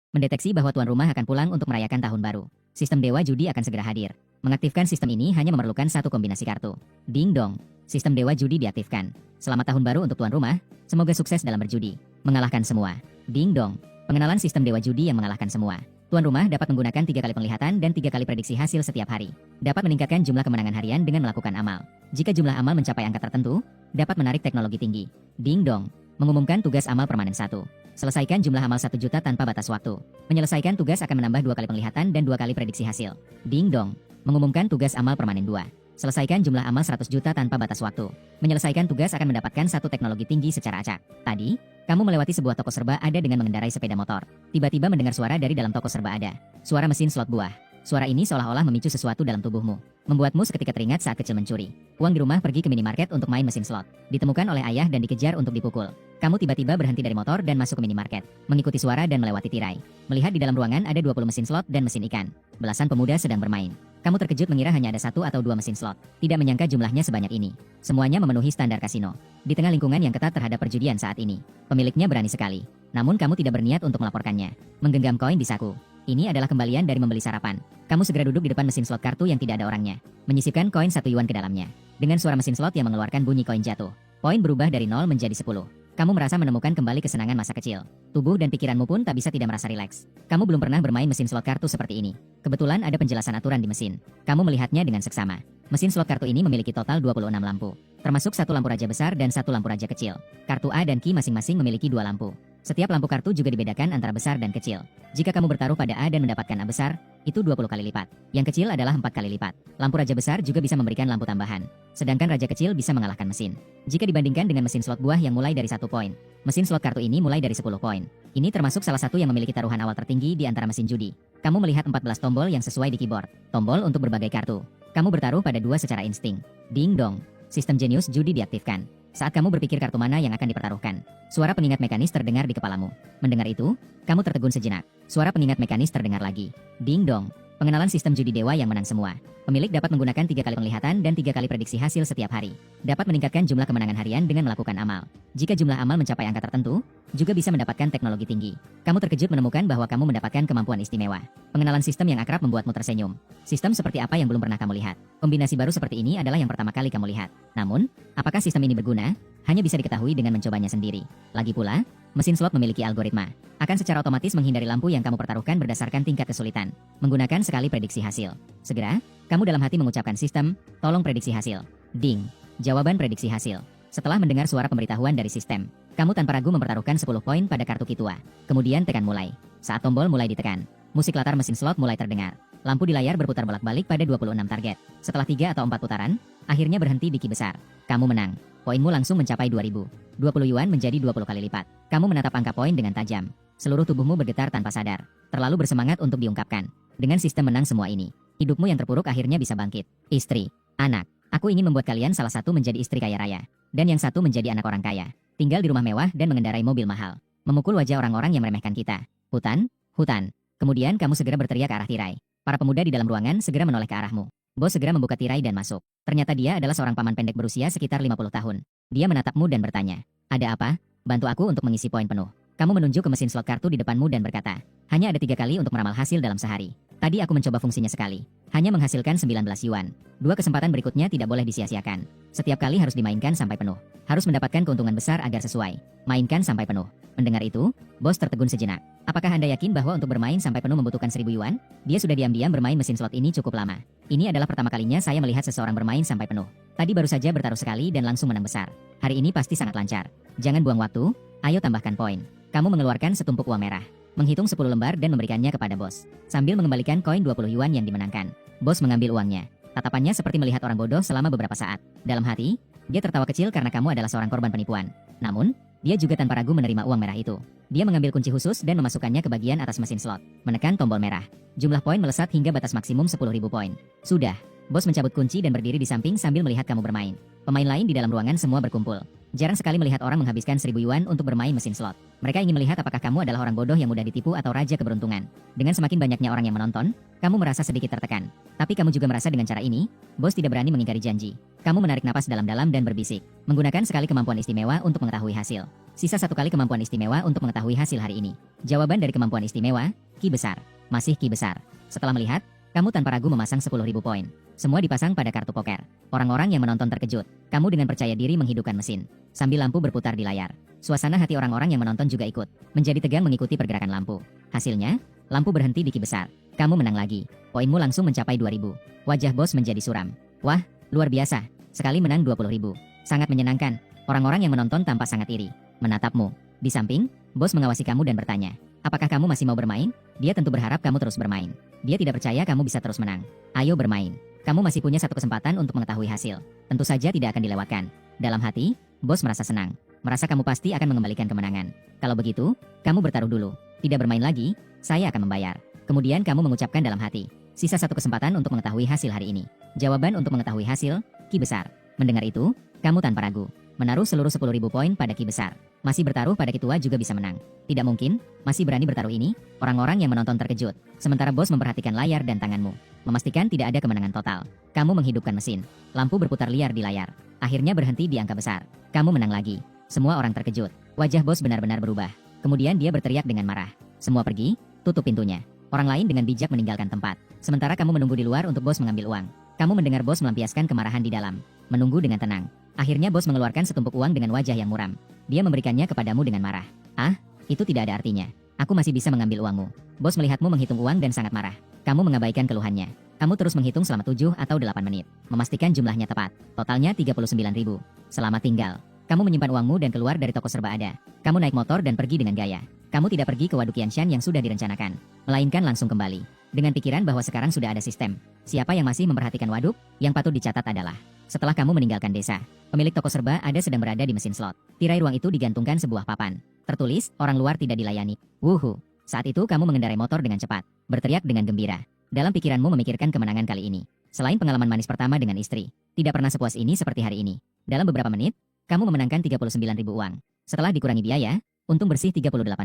Mendeteksi bahwa tuan rumah akan pulang untuk merayakan tahun baru. Sistem Dewa Judi akan segera hadir. Mengaktifkan sistem ini hanya memerlukan satu kombinasi kartu. Ding dong. Sistem Dewa Judi diaktifkan. Selamat tahun baru untuk tuan rumah. Semoga sukses dalam berjudi. Mengalahkan semua. Ding dong. Pengenalan sistem Dewa Judi yang mengalahkan semua. Tuan rumah dapat menggunakan 3 kali penglihatan dan 3 kali prediksi hasil setiap hari. Dapat meningkatkan jumlah kemenangan harian dengan melakukan amal. Jika jumlah amal mencapai angka tertentu, dapat menarik teknologi tinggi. Ding dong. Mengumumkan tugas amal permanen 1. Selesaikan jumlah amal 1 juta tanpa batas waktu. Menyelesaikan tugas akan menambah 2 kali penglihatan dan 2 kali prediksi hasil. Ding dong. Mengumumkan tugas amal permanen 2. Selesaikan jumlah amal 100 juta tanpa batas waktu. Menyelesaikan tugas akan mendapatkan 1 teknologi tinggi secara acak. Tadi, kamu melewati sebuah toko serba ada dengan mengendarai sepeda motor. Tiba-tiba mendengar suara dari dalam toko serba ada. Suara mesin slot buah. Suara ini seolah-olah memicu sesuatu dalam tubuhmu. Membuatmu seketika teringat saat kecil mencuri uang di rumah, pergi ke minimarket untuk main mesin slot. Ditemukan oleh ayah dan dikejar untuk dipukul. Kamu tiba-tiba berhenti dari motor dan masuk ke minimarket. Mengikuti suara dan melewati tirai. Melihat di dalam ruangan ada 20 mesin slot dan mesin ikan. Belasan pemuda sedang bermain. Kamu terkejut mengira hanya ada 1 atau 2 mesin slot. Tidak menyangka jumlahnya sebanyak ini. Semuanya memenuhi standar kasino. Di tengah lingkungan yang ketat terhadap perjudian saat ini. Pemiliknya berani sekali. Namun kamu tidak berniat untuk melaporkannya. Menggenggam koin di saku. Ini adalah kembalian dari membeli sarapan. Kamu segera duduk di depan mesin slot kartu yang tidak ada orangnya. Menyisipkan koin 1 yuan ke dalamnya. Dengan suara mesin slot yang mengeluarkan bunyi koin jatuh. Poin berubah dari 0 menjadi 10. Kamu merasa menemukan kembali kesenangan masa kecil. Tubuh dan pikiranmu pun tak bisa tidak merasa rileks. Kamu belum pernah bermain mesin slot kartu seperti ini. Kebetulan ada penjelasan aturan di mesin. Kamu melihatnya dengan seksama. Mesin slot kartu ini memiliki total 26 lampu. Termasuk 1 lampu raja besar dan 1 lampu raja kecil. Kartu A dan Ki masing-masing memiliki 2 lampu. Setiap lampu kartu juga dibedakan antara besar dan kecil. Jika kamu bertaruh pada A dan mendapatkan A besar, itu 20 kali lipat. Yang kecil adalah 4 kali lipat. Lampu raja besar juga bisa memberikan lampu tambahan. Sedangkan raja kecil bisa mengalahkan mesin. Jika dibandingkan dengan mesin slot buah yang mulai dari 1 poin, mesin slot kartu ini mulai dari 10 poin. Ini termasuk salah satu yang memiliki taruhan awal tertinggi di antara mesin judi. Kamu melihat 14 tombol yang sesuai di keyboard. Tombol untuk berbagai kartu. Kamu bertaruh pada 2 secara insting. Ding dong. Sistem jenius judi diaktifkan. Saat kamu berpikir kartu mana yang akan dipertaruhkan, suara pengingat mekanis terdengar di kepalamu. Mendengar itu, kamu tertegun sejenak. Suara pengingat mekanis terdengar lagi. Ding dong. Pengenalan sistem judi dewa yang menang semua. Pemilik dapat menggunakan 3 kali penglihatan dan 3 kali prediksi hasil setiap hari. Dapat meningkatkan jumlah kemenangan harian dengan melakukan amal. Jika jumlah amal mencapai angka tertentu, juga bisa mendapatkan teknologi tinggi. Kamu terkejut menemukan bahwa kamu mendapatkan kemampuan istimewa. Pengenalan sistem yang akrab membuatmu tersenyum. Sistem seperti apa yang belum pernah kamu lihat? Kombinasi baru seperti ini adalah yang pertama kali kamu lihat. Namun, apakah sistem ini berguna? Hanya bisa diketahui dengan mencobanya sendiri. Lagi pula, mesin slot memiliki algoritma. Akan secara otomatis menghindari lampu yang kamu pertaruhkan berdasarkan tingkat kesulitan. Menggunakan sekali prediksi hasil. Segera, kamu dalam hati mengucapkan sistem, tolong prediksi hasil. Ding. Jawaban prediksi hasil. Setelah mendengar suara pemberitahuan dari sistem, kamu tanpa ragu mempertaruhkan 10 poin pada kartu Kitua. Kemudian tekan mulai. Saat tombol mulai ditekan, musik latar mesin slot mulai terdengar. Lampu di layar berputar bolak-balik pada 26 target. Setelah 3 atau 4 putaran, akhirnya berhenti di Ki besar. Kamu menang. Poinmu langsung mencapai 2000. 20 yuan menjadi 20 kali lipat. Kamu menatap angka poin dengan tajam. Seluruh tubuhmu bergetar tanpa sadar. Terlalu bersemangat untuk diungkapkan. Dengan sistem menang semua ini, hidupmu yang terpuruk akhirnya bisa bangkit. Istri, anak, aku ingin membuat kalian salah satu menjadi istri kaya raya. Dan yang satu menjadi anak orang kaya. Tinggal di rumah mewah dan mengendarai mobil mahal. Memukul wajah orang-orang yang meremehkan kita. Hutan, hutan. Kemudian kamu segera berteriak ke arah tirai. Para pemuda di dalam ruangan segera menoleh ke arahmu. Bos segera membuka tirai dan masuk. Ternyata dia adalah seorang paman pendek berusia sekitar 50 tahun. Dia menatapmu dan bertanya, "Ada apa? Bantu aku untuk mengisi poin penuh." Kamu menunjuk ke mesin slot kartu di depanmu dan berkata, "Hanya ada 3 kali untuk meramal hasil dalam sehari. Tadi aku mencoba fungsinya sekali. Hanya menghasilkan 19 yuan. 2 kesempatan berikutnya tidak boleh disia-siakan. Setiap kali harus dimainkan sampai penuh. Harus mendapatkan keuntungan besar agar sesuai. Mainkan sampai penuh." Mendengar itu, bos tertegun sejenak. "Apakah Anda yakin bahwa untuk bermain sampai penuh membutuhkan 1000 yuan?" Dia sudah diam-diam bermain mesin slot ini cukup lama. Ini adalah pertama kalinya saya melihat seseorang bermain sampai penuh. Tadi baru saja bertaruh sekali dan langsung menang besar. Hari ini pasti sangat lancar. Jangan buang waktu, ayo tambahkan poin. Kamu mengeluarkan setumpuk uang merah. Menghitung 10 lembar dan memberikannya kepada bos. Sambil mengembalikan koin 20 yuan yang dimenangkan. Bos mengambil uangnya. Tatapannya seperti melihat orang bodoh selama beberapa saat. Dalam hati, dia tertawa kecil karena kamu adalah seorang korban penipuan. Namun, dia juga tanpa ragu menerima uang merah itu. Dia mengambil kunci khusus dan memasukkannya ke bagian atas mesin slot. Menekan tombol merah. Jumlah poin melesat hingga batas maksimum 10.000 poin. Sudah. Bos mencabut kunci dan berdiri di samping sambil melihat kamu bermain. Pemain lain di dalam ruangan semua berkumpul. Jarang sekali melihat orang menghabiskan 1000 yuan untuk bermain mesin slot. Mereka ingin melihat apakah kamu adalah orang bodoh yang mudah ditipu atau raja keberuntungan. Dengan semakin banyaknya orang yang menonton, Kamu merasa sedikit tertekan. Tapi kamu juga merasa dengan cara ini, bos tidak berani mengingkari janji. Kamu menarik napas dalam-dalam dan berbisik. Menggunakan sekali kemampuan istimewa untuk mengetahui hasil. Sisa satu kali kemampuan istimewa untuk mengetahui hasil hari ini. Jawaban dari kemampuan istimewa, Ki besar. Masih Ki besar. Setelah melihat, kamu tanpa ragu memasang 10.000 poin. Semua dipasang pada kartu poker. Orang-orang yang menonton terkejut. Kamu dengan percaya diri menghidupkan mesin. Sambil lampu berputar di layar. Suasana hati orang-orang yang menonton juga ikut. Menjadi tegang mengikuti pergerakan lampu. Hasilnya, lampu berhenti di Ki besar. Kamu menang lagi. Poinmu langsung mencapai 2.000. Wajah bos menjadi suram. Wah, luar biasa. Sekali menang 20.000. Sangat menyenangkan. Orang-orang yang menonton tampak sangat iri. Menatapmu. Di samping, bos mengawasi kamu dan bertanya, apakah kamu masih mau bermain? Dia tentu berharap kamu terus bermain. Dia tidak percaya kamu bisa terus menang. Ayo bermain. Kamu masih punya satu kesempatan untuk mengetahui hasil. Tentu saja tidak akan dilewatkan. Dalam hati, bos merasa senang. Merasa kamu pasti akan mengembalikan kemenangan. Kalau begitu, kamu bertaruh dulu. Tidak bermain lagi, saya akan membayar. Kemudian kamu mengucapkan dalam hati, sisa satu kesempatan untuk mengetahui hasil hari ini. Jawaban untuk mengetahui hasil, Ki besar. Mendengar itu, kamu tanpa ragu menaruh seluruh 10.000 poin pada Ki besar. Masih bertaruh pada Ki tua juga bisa menang. Tidak mungkin, masih berani bertaruh ini? Orang-orang yang menonton terkejut. Sementara bos memperhatikan layar dan tanganmu. Memastikan tidak ada kemenangan total. Kamu menghidupkan mesin. Lampu berputar liar di layar. Akhirnya berhenti di angka besar. Kamu menang lagi. Semua orang terkejut. Wajah bos benar-benar berubah. Kemudian dia berteriak dengan marah. Semua pergi, tutup pintunya. Orang lain dengan bijak meninggalkan tempat. Sementara kamu menunggu di luar untuk bos mengambil uang. Kamu mendengar bos melampiaskan kemarahan di dalam. Menunggu dengan tenang. Akhirnya bos mengeluarkan setumpuk uang dengan wajah yang muram. Dia memberikannya kepadamu dengan marah. Ah, itu tidak ada artinya. Aku masih bisa mengambil uangmu. Bos melihatmu menghitung uang dan sangat marah. Kamu mengabaikan keluhannya. Kamu terus menghitung selama 7 atau 8 menit. Memastikan jumlahnya tepat. Totalnya 39.000. Selamat tinggal. Kamu menyimpan uangmu dan keluar dari toko serba ada. Kamu naik motor dan pergi dengan gaya. Kamu tidak pergi ke Waduk Yanshan yang sudah direncanakan, melainkan langsung kembali. Dengan pikiran bahwa sekarang sudah ada sistem. Siapa yang masih memperhatikan waduk, yang patut dicatat adalah, setelah kamu meninggalkan desa, pemilik toko serba ada sedang berada di mesin slot. Tirai ruang itu digantungkan sebuah papan. Tertulis, orang luar tidak dilayani. Wuhu. Saat itu kamu mengendarai motor dengan cepat, berteriak dengan gembira. Dalam pikiranmu memikirkan kemenangan kali ini. Selain pengalaman manis pertama dengan istri, tidak pernah sepuas ini seperti hari ini. Dalam beberapa menit, kamu memenangkan 39.000 uang. Setelah dikurangi biaya, untung bersih 38.000.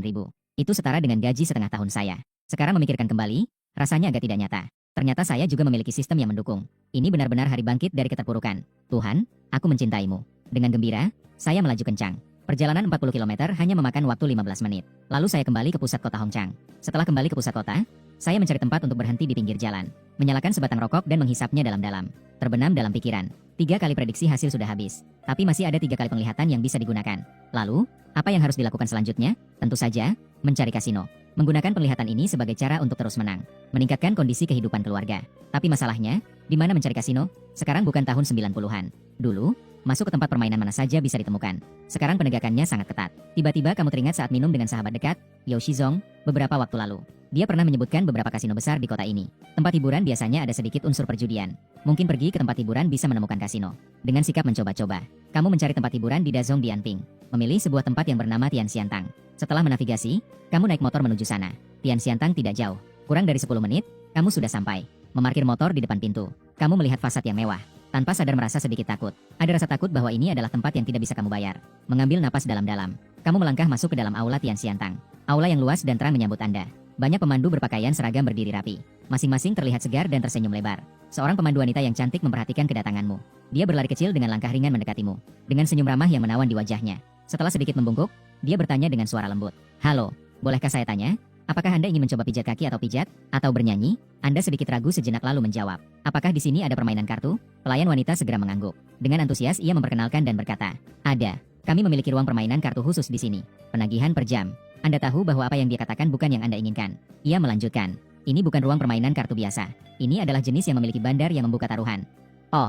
Itu setara dengan gaji setengah tahun saya. Sekarang memikirkan kembali, rasanya agak tidak nyata. Ternyata saya juga memiliki sistem yang mendukung. Ini benar-benar hari bangkit dari keterpurukan. Tuhan, aku mencintaimu. Dengan gembira, saya melaju kencang. Perjalanan 40 km hanya memakan waktu 15 menit. Lalu saya kembali ke pusat kota Hongchang. Setelah kembali ke pusat kota, saya mencari tempat untuk berhenti di pinggir jalan. Menyalakan sebatang rokok dan menghisapnya dalam-dalam. Terbenam dalam pikiran. 3 kali prediksi hasil sudah habis. Tapi masih ada 3 kali penglihatan yang bisa digunakan. Lalu, apa yang harus dilakukan selanjutnya? Tentu saja, mencari kasino. Menggunakan penglihatan ini sebagai cara untuk terus menang. Meningkatkan kondisi kehidupan keluarga. Tapi masalahnya, di mana mencari kasino? Sekarang bukan tahun 90-an. Dulu, masuk ke tempat permainan mana saja bisa ditemukan. Sekarang penegakannya sangat ketat. Tiba-tiba kamu teringat saat minum dengan sahabat dekat, Yao Shizong, beberapa waktu lalu. Dia pernah menyebutkan beberapa kasino besar di kota ini. Tempat hiburan biasanya ada sedikit unsur perjudian. Mungkin pergi ke tempat hiburan bisa menemukan kasino. Dengan sikap mencoba-coba, kamu mencari tempat hiburan di Dazong Dianping. Memilih sebuah tempat yang bernama Tian Xiantang. Setelah menavigasi, kamu naik motor menuju sana. Tian Xiantang tidak jauh. Kurang dari 10 menit, kamu sudah sampai. Memarkir motor di depan pintu. Kamu melihat fasad yang mewah. Tanpa sadar merasa sedikit takut. Ada rasa takut bahwa ini adalah tempat yang tidak bisa kamu bayar. Mengambil napas dalam-dalam. Kamu melangkah masuk ke dalam aula Tian Xiantang. Aula yang luas dan terang menyambut Anda. Banyak pemandu berpakaian seragam berdiri rapi. Masing-masing terlihat segar dan tersenyum lebar. Seorang pemandu wanita yang cantik memperhatikan kedatanganmu. Dia berlari kecil dengan langkah ringan mendekatimu. Dengan senyum ramah yang menawan di wajahnya. Setelah sedikit membungkuk, dia bertanya dengan suara lembut. Halo, bolehkah saya tanya? Apakah Anda ingin mencoba pijat kaki atau pijat? Atau bernyanyi? Anda sedikit ragu sejenak lalu menjawab. Apakah di sini ada permainan kartu? Pelayan wanita segera mengangguk. Dengan antusias ia memperkenalkan dan berkata. Ada. Kami memiliki ruang permainan kartu khusus di sini. Penagihan per jam. Anda tahu bahwa apa yang dia katakan bukan yang Anda inginkan. Ia melanjutkan. Ini bukan ruang permainan kartu biasa. Ini adalah jenis yang memiliki bandar yang membuka taruhan. Oh.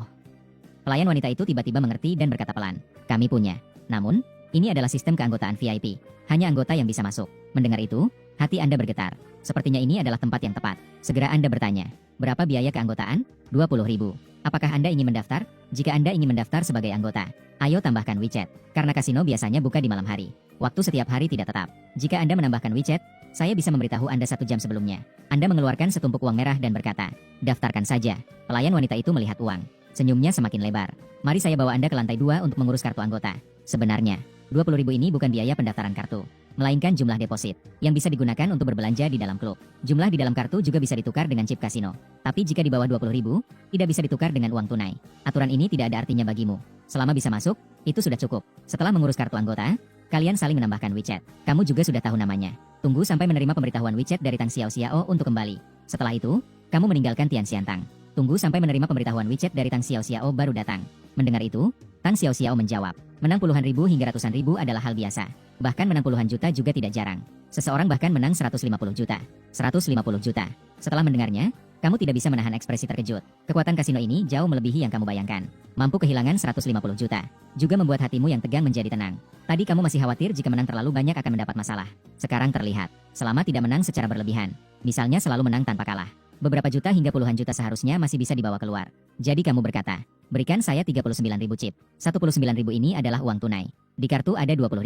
Pelayan wanita itu tiba-tiba mengerti dan berkata pelan. Kami punya. Namun, ini adalah sistem keanggotaan VIP. Hanya anggota yang bisa masuk. Mendengar itu, hati Anda bergetar. Sepertinya ini adalah tempat yang tepat. Segera Anda bertanya. Berapa biaya keanggotaan? 20.000. Apakah Anda ingin mendaftar? Jika Anda ingin mendaftar sebagai anggota, ayo tambahkan WeChat. Karena kasino biasanya buka di malam hari. Waktu setiap hari tidak tetap. Jika Anda menambahkan WeChat, saya bisa memberitahu Anda 1 jam sebelumnya. Anda mengeluarkan setumpuk uang merah dan berkata, daftarkan saja. Pelayan wanita itu melihat uang. Senyumnya semakin lebar. Mari saya bawa Anda ke lantai 2 untuk mengurus kartu anggota. Sebenarnya, 20.000 ini bukan biaya pendaftaran kartu. melainkan jumlah deposit, yang bisa digunakan untuk berbelanja di dalam klub. Jumlah di dalam kartu juga bisa ditukar dengan chip kasino. Tapi jika di bawah 20.000, tidak bisa ditukar dengan uang tunai. Aturan ini tidak ada artinya bagimu. Selama bisa masuk, itu sudah cukup. Setelah mengurus kartu anggota, kalian saling menambahkan WeChat. Kamu juga sudah tahu namanya. Tunggu sampai menerima pemberitahuan WeChat dari Tang Xiao Xiao untuk kembali. Setelah itu, kamu meninggalkan Tian Xiantang. Tunggu sampai menerima pemberitahuan WeChat dari Tang Xiao Xiao baru datang. Mendengar itu, Tang Xiao Xiao menjawab, menang puluhan ribu hingga ratusan ribu adalah hal biasa. Bahkan menang puluhan juta juga tidak jarang. Seseorang bahkan menang 150 juta, 150 juta. Setelah mendengarnya, kamu tidak bisa menahan ekspresi terkejut. Kekuatan kasino ini jauh melebihi yang kamu bayangkan. Mampu kehilangan 150 juta. Juga membuat hatimu yang tegang menjadi tenang. Tadi kamu masih khawatir jika menang terlalu banyak akan mendapat masalah. Sekarang terlihat, selama tidak menang secara berlebihan. Misalnya selalu menang tanpa kalah. Beberapa juta hingga puluhan juta seharusnya masih bisa dibawa keluar. Jadi kamu berkata, berikan saya 39.000 chip. 19.000 ini adalah uang tunai. Di kartu ada 20.000.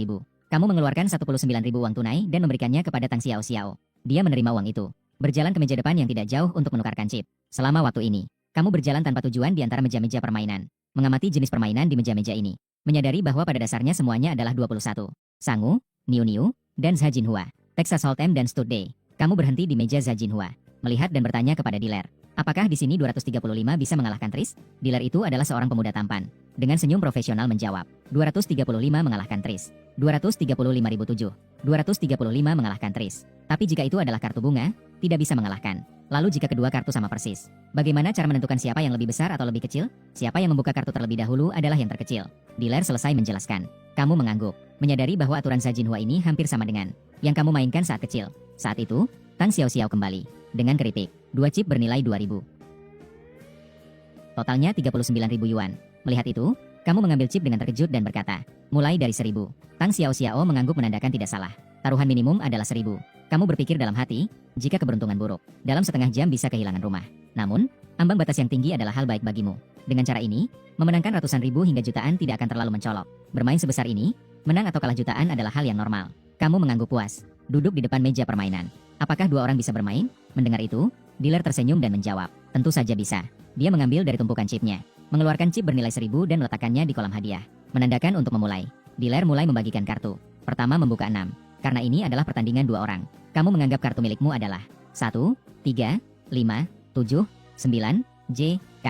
Kamu mengeluarkan 19.000 uang tunai dan memberikannya kepada Tang Xiao Xiao. Dia menerima uang itu. Berjalan ke meja depan yang tidak jauh untuk menukarkan chip. Selama waktu ini, kamu berjalan tanpa tujuan di antara meja-meja permainan. Mengamati jenis permainan di meja-meja ini. Menyadari bahwa pada dasarnya semuanya adalah 21. Sangu, Niu Niu, dan Zha Jinhua. Texas Hold'em dan Stud Day. Kamu berhenti di meja Zha Jinhua. Melihat dan bertanya kepada dealer. Apakah di sini 235 bisa mengalahkan Tris? Dealer itu adalah seorang pemuda tampan. Dengan senyum profesional menjawab. 235 mengalahkan Tris. 235.007. 235 mengalahkan Tris. Tapi jika itu adalah kartu bunga, tidak bisa mengalahkan. Lalu jika kedua kartu sama persis, bagaimana cara menentukan siapa yang lebih besar atau lebih kecil? Siapa yang membuka kartu terlebih dahulu adalah yang terkecil. Dealer selesai menjelaskan. Kamu mengangguk, menyadari bahwa aturan Zha Jinhua ini hampir sama dengan yang kamu mainkan saat kecil. Saat itu, Tang Xiao Xiao kembali dengan keripik. 2 chip bernilai 2.000. Totalnya 39.000 yuan. Melihat itu, kamu mengambil chip dengan terkejut dan berkata, mulai dari 1.000. Tang Xiao Xiao mengangguk menandakan tidak salah. Taruhan minimum adalah 1.000. Kamu berpikir dalam hati, jika keberuntungan buruk, dalam setengah jam bisa kehilangan rumah. Namun, ambang batas yang tinggi adalah hal baik bagimu. Dengan cara ini, memenangkan ratusan ribu hingga jutaan tidak akan terlalu mencolok. Bermain sebesar ini, menang atau kalah jutaan adalah hal yang normal. Kamu mengangguk puas, duduk di depan meja permainan. Apakah dua orang bisa bermain? Mendengar itu, dealer tersenyum dan menjawab, tentu saja bisa. Dia mengambil dari tumpukan chipnya, mengeluarkan chip bernilai 1.000 dan meletakkannya di kolam hadiah. Menandakan untuk memulai. Dealer mulai membagikan kartu. Pertama membuka 6. Karena ini adalah pertandingan dua orang. Kamu menganggap kartu milikmu adalah 1, 3, 5, 7, 9, J, K,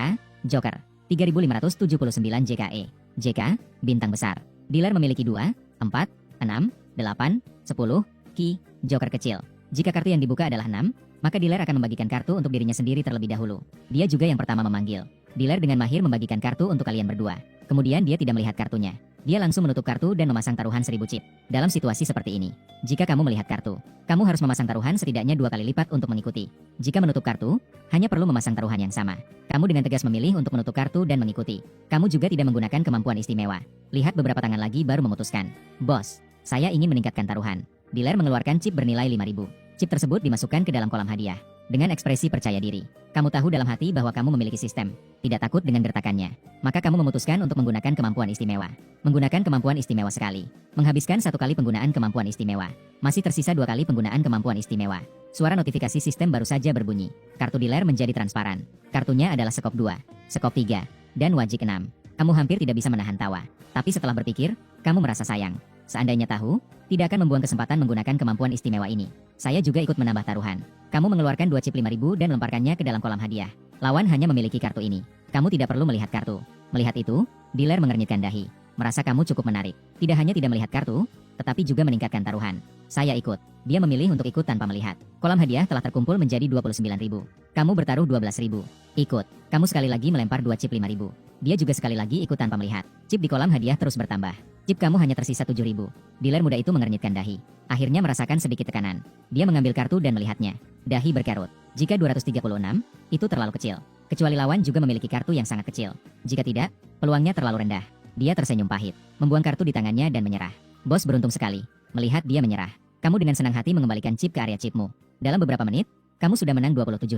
Joker. 3.579 JKE. JK, bintang besar. Dealer memiliki 2, 4, 6, 8, 10, Ki, Joker kecil. Jika kartu yang dibuka adalah 6, maka dealer akan membagikan kartu untuk dirinya sendiri terlebih dahulu. Dia juga yang pertama memanggil. Dealer dengan mahir membagikan kartu untuk kalian berdua. Kemudian dia tidak melihat kartunya. Dia langsung menutup kartu dan memasang taruhan 1.000 chip. Dalam situasi seperti ini, jika kamu melihat kartu, kamu harus memasang taruhan setidaknya 2 kali lipat untuk mengikuti. Jika menutup kartu, hanya perlu memasang taruhan yang sama. Kamu dengan tegas memilih untuk menutup kartu dan mengikuti. Kamu juga tidak menggunakan kemampuan istimewa. Lihat beberapa tangan lagi baru memutuskan. Bos, saya ingin meningkatkan taruhan. Dealer mengeluarkan chip bernilai 5.000. Chip tersebut dimasukkan ke dalam kolam hadiah. Dengan ekspresi percaya diri, kamu tahu dalam hati bahwa kamu memiliki sistem. Tidak takut dengan gertakannya. Maka kamu memutuskan untuk menggunakan kemampuan istimewa. Menggunakan kemampuan istimewa sekali. Menghabiskan 1 kali penggunaan kemampuan istimewa. Masih tersisa 2 kali penggunaan kemampuan istimewa. Suara notifikasi sistem baru saja berbunyi. Kartu dealer menjadi transparan. Kartunya adalah skop 2, skop 3, dan wajik 6. Kamu hampir tidak bisa menahan tawa. Tapi setelah berpikir, kamu merasa sayang. Seandainya tahu, tidak akan membuang kesempatan menggunakan kemampuan istimewa ini. Saya juga ikut menambah taruhan. Kamu mengeluarkan 2 chip 5.000 dan melemparkannya ke dalam kolam hadiah. Lawan hanya memiliki kartu ini. Kamu tidak perlu melihat kartu. Melihat itu, dealer mengernyitkan dahi. Merasa kamu cukup menarik. Tidak hanya tidak melihat kartu, tetapi juga meningkatkan taruhan. Saya ikut. Dia memilih untuk ikut tanpa melihat. Kolam hadiah telah terkumpul menjadi 29.000. Kamu bertaruh 12.000. Ikut. Kamu sekali lagi melempar 2 chip 5.000. Dia juga sekali lagi ikut tanpa melihat. Chip di kolam hadiah terus bertambah. Chip kamu hanya tersisa 7.000. Dealer muda itu mengernyitkan dahi. Akhirnya merasakan sedikit tekanan. Dia mengambil kartu dan melihatnya. Dahi berkerut. Jika 236, itu terlalu kecil. Kecuali lawan juga memiliki kartu yang sangat kecil. Jika tidak, peluangnya terlalu rendah. Dia tersenyum pahit, membuang kartu di tangannya dan menyerah. Bos beruntung sekali. Melihat dia menyerah, kamu dengan senang hati mengembalikan chip ke area chipmu. Dalam beberapa menit, kamu sudah menang 27.000.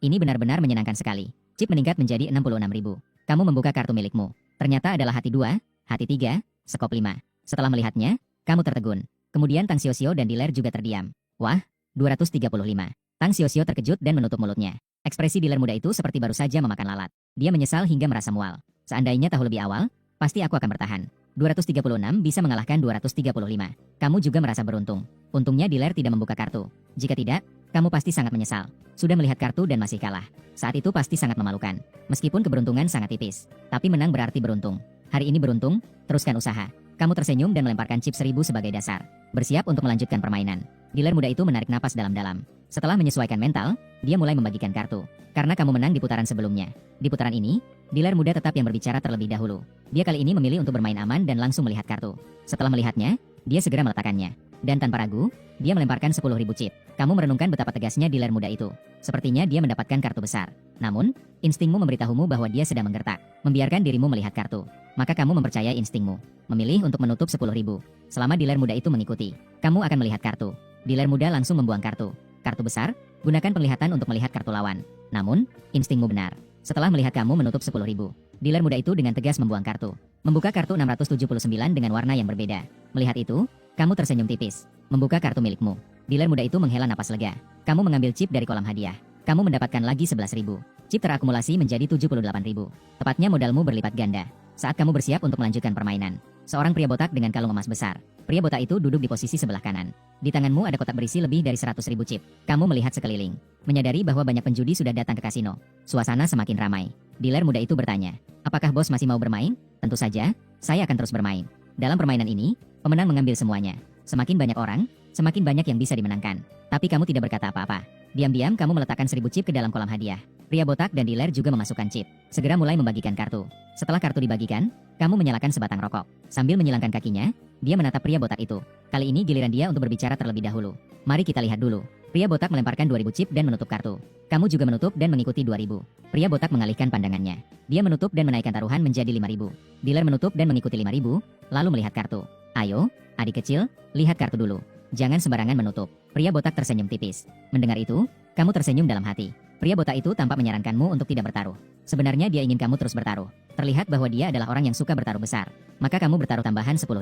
Ini benar-benar menyenangkan sekali. Chip meningkat menjadi 66.000. Kamu membuka kartu milikmu. Ternyata adalah hati 2, hati 3, skop 5. Setelah melihatnya, kamu tertegun. Kemudian Tang Xiao dan dealer juga terdiam. Wah, 235. Tang Xiao terkejut dan menutup mulutnya. Ekspresi dealer muda itu seperti baru saja memakan lalat. Dia menyesal hingga merasa mual. Seandainya tahu lebih awal, pasti aku akan bertahan. 236 bisa mengalahkan 235. Kamu juga merasa beruntung. Untungnya dealer tidak membuka kartu. Jika tidak, kamu pasti sangat menyesal. Sudah melihat kartu dan masih kalah. Saat itu pasti sangat memalukan. Meskipun keberuntungan sangat tipis, tapi menang berarti beruntung. Hari ini beruntung, teruskan usaha. Kamu tersenyum dan melemparkan chip 1000 sebagai dasar. Bersiap untuk melanjutkan permainan. Dealer muda itu menarik napas dalam-dalam. Setelah menyesuaikan mental, dia mulai membagikan kartu. Karena kamu menang di putaran sebelumnya. Di putaran ini, dealer muda tetap yang berbicara terlebih dahulu. Dia kali ini memilih untuk bermain aman dan langsung melihat kartu. Setelah melihatnya, dia segera meletakkannya. Dan tanpa ragu, dia melemparkan 10.000 chip. Kamu merenungkan betapa tegasnya dealer muda itu. Sepertinya dia mendapatkan kartu besar. Namun, instingmu memberitahumu bahwa dia sedang menggertak, membiarkan dirimu melihat kartu. Maka kamu mempercayai instingmu, memilih untuk menutup 10.000. Selama dealer muda itu mengikuti, kamu akan melihat kartu. Dealer muda langsung membuang kartu. Kartu besar, gunakan penglihatan untuk melihat kartu lawan. Namun, instingmu benar. Setelah melihat kamu menutup 10.000, dealer muda itu dengan tegas membuang kartu. Membuka kartu 679 dengan warna yang berbeda. Melihat itu, kamu tersenyum tipis. Membuka kartu milikmu. Dealer muda itu menghela napas lega. Kamu mengambil chip dari kolam hadiah. Kamu mendapatkan lagi 11.000. Chip terakumulasi menjadi 78.000. Tepatnya modalmu berlipat ganda. Saat kamu bersiap untuk melanjutkan permainan, seorang pria botak dengan kalung emas besar. Pria botak itu duduk di posisi sebelah kanan. Di tanganmu ada kotak berisi lebih dari 100.000 chip. Kamu melihat sekeliling. Menyadari bahwa banyak penjudi sudah datang ke kasino. Suasana semakin ramai. Dealer muda itu bertanya, apakah bos masih mau bermain? Tentu saja, saya akan terus bermain. Dalam permainan ini, pemenang mengambil semuanya. Semakin banyak orang, semakin banyak yang bisa dimenangkan. Tapi kamu tidak berkata apa-apa. Diam-diam kamu meletakkan 1000 chip ke dalam kolam hadiah. Pria botak dan dealer juga memasukkan chip. Segera mulai membagikan kartu. Setelah kartu dibagikan, kamu menyalakan sebatang rokok. Sambil menyilangkan kakinya, dia menatap pria botak itu. Kali ini giliran dia untuk berbicara terlebih dahulu. Mari kita lihat dulu. Pria botak melemparkan 2000 chip dan menutup kartu. Kamu juga menutup dan mengikuti 2000. Pria botak mengalihkan pandangannya. Dia menutup dan menaikkan taruhan menjadi 5000. Dealer menutup dan mengikuti 5000, lalu melihat kartu. Ayo, adik kecil, lihat kartu dulu. Jangan sembarangan menutup. Pria botak tersenyum tipis. Mendengar itu, kamu tersenyum dalam hati. Pria botak itu tampak menyarankanmu untuk tidak bertaruh. Sebenarnya dia ingin kamu terus bertaruh. Terlihat bahwa dia adalah orang yang suka bertaruh besar. Maka kamu bertaruh tambahan 10.000.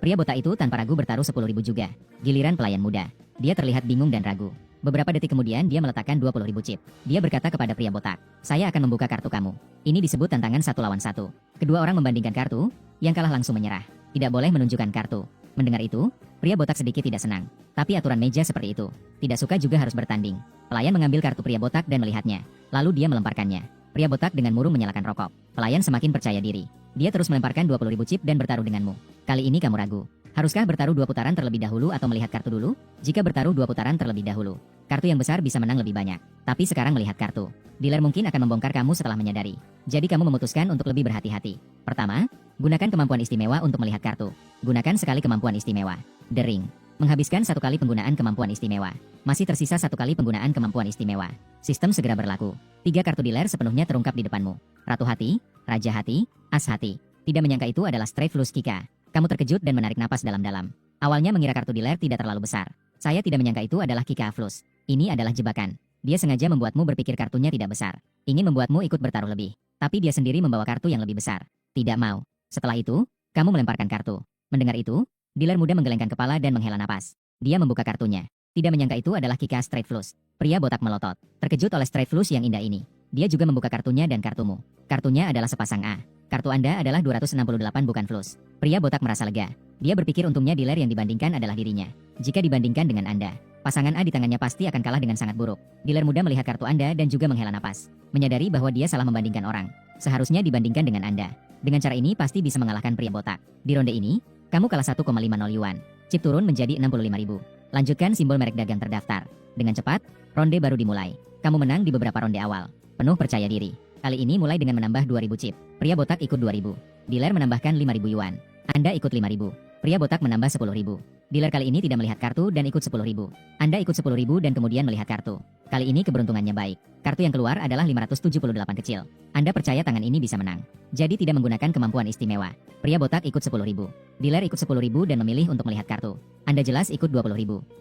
Pria botak itu tanpa ragu bertaruh 10.000 juga. Giliran pelayan muda. Dia terlihat bingung dan ragu. Beberapa detik kemudian dia meletakkan 20.000 chip. Dia berkata kepada pria botak, saya akan membuka kartu kamu. Ini disebut tantangan 1 lawan 1. Kedua orang membandingkan kartu, yang kalah langsung menyerah. Tidak boleh menunjukkan kartu. Mendengar itu, pria botak sedikit tidak senang. Tapi aturan meja seperti itu. Tidak suka juga harus bertanding. Pelayan mengambil kartu pria botak dan melihatnya. Lalu dia melemparkannya. Pria botak dengan murung menyalakan rokok. Pelayan semakin percaya diri. Dia terus melemparkan 20.000 chip dan bertaruh denganmu. Kali ini kamu ragu. Haruskah bertaruh 2 putaran terlebih dahulu atau melihat kartu dulu? Jika bertaruh 2 putaran terlebih dahulu, kartu yang besar bisa menang lebih banyak. Tapi sekarang melihat kartu. Dealer mungkin akan membongkar kamu setelah menyadari. Jadi kamu memutuskan untuk lebih berhati-hati. Pertama, gunakan kemampuan istimewa untuk melihat kartu. Gunakan sekali kemampuan istimewa. The Ring. Menghabiskan 1 kali penggunaan kemampuan istimewa. Masih tersisa 1 kali penggunaan kemampuan istimewa. Sistem segera berlaku. 3 kartu dealer sepenuhnya terungkap di depanmu. Ratu Hati, Raja Hati, As Hati. Tidak menyangka itu adalah straight flush Kika. Kamu terkejut dan menarik napas dalam-dalam. Awalnya mengira kartu dealer tidak terlalu besar. Saya tidak menyangka itu adalah Kika flush. Ini adalah jebakan. Dia sengaja membuatmu berpikir kartunya tidak besar. Ingin membuatmu ikut bertaruh lebih. Tapi dia sendiri membawa kartu yang lebih besar. Tidak mau. Setelah itu, kamu melemparkan kartu. Mendengar itu, dealer muda menggelengkan kepala dan menghela napas. Dia membuka kartunya. Tidak menyangka itu adalah Kika straight flush. Pria botak melotot. Terkejut oleh straight flush yang indah ini. Dia juga membuka kartunya dan kartumu. Kartunya adalah sepasang A. Kartu Anda adalah 268 bukan flush. Pria botak merasa lega. Dia berpikir untungnya dealer yang dibandingkan adalah dirinya. Jika dibandingkan dengan Anda, pasangan A di tangannya pasti akan kalah dengan sangat buruk. Dealer muda melihat kartu Anda dan juga menghela napas. Menyadari bahwa dia salah membandingkan orang. Seharusnya dibandingkan dengan Anda. Dengan cara ini pasti bisa mengalahkan pria botak. Di ronde ini, kamu kalah 1,50 yuan. Chip turun menjadi 65.000. Lanjutkan simbol merek dagang terdaftar. Dengan cepat, ronde baru dimulai. Kamu menang di beberapa ronde awal. Penuh percaya diri. Kali ini mulai dengan menambah 2000 chip. Pria botak ikut 2000. Dealer menambahkan 5000 yuan. Anda ikut 5000. Pria botak menambah 10.000. Dealer kali ini tidak melihat kartu dan ikut 10.000. Anda ikut 10.000 dan kemudian melihat kartu. Kali ini keberuntungannya baik. Kartu yang keluar adalah 578 kecil. Anda percaya tangan ini bisa menang. Jadi tidak menggunakan kemampuan istimewa. Pria botak ikut 10.000. Dealer ikut 10.000 dan memilih untuk melihat kartu. Anda jelas ikut 20.000.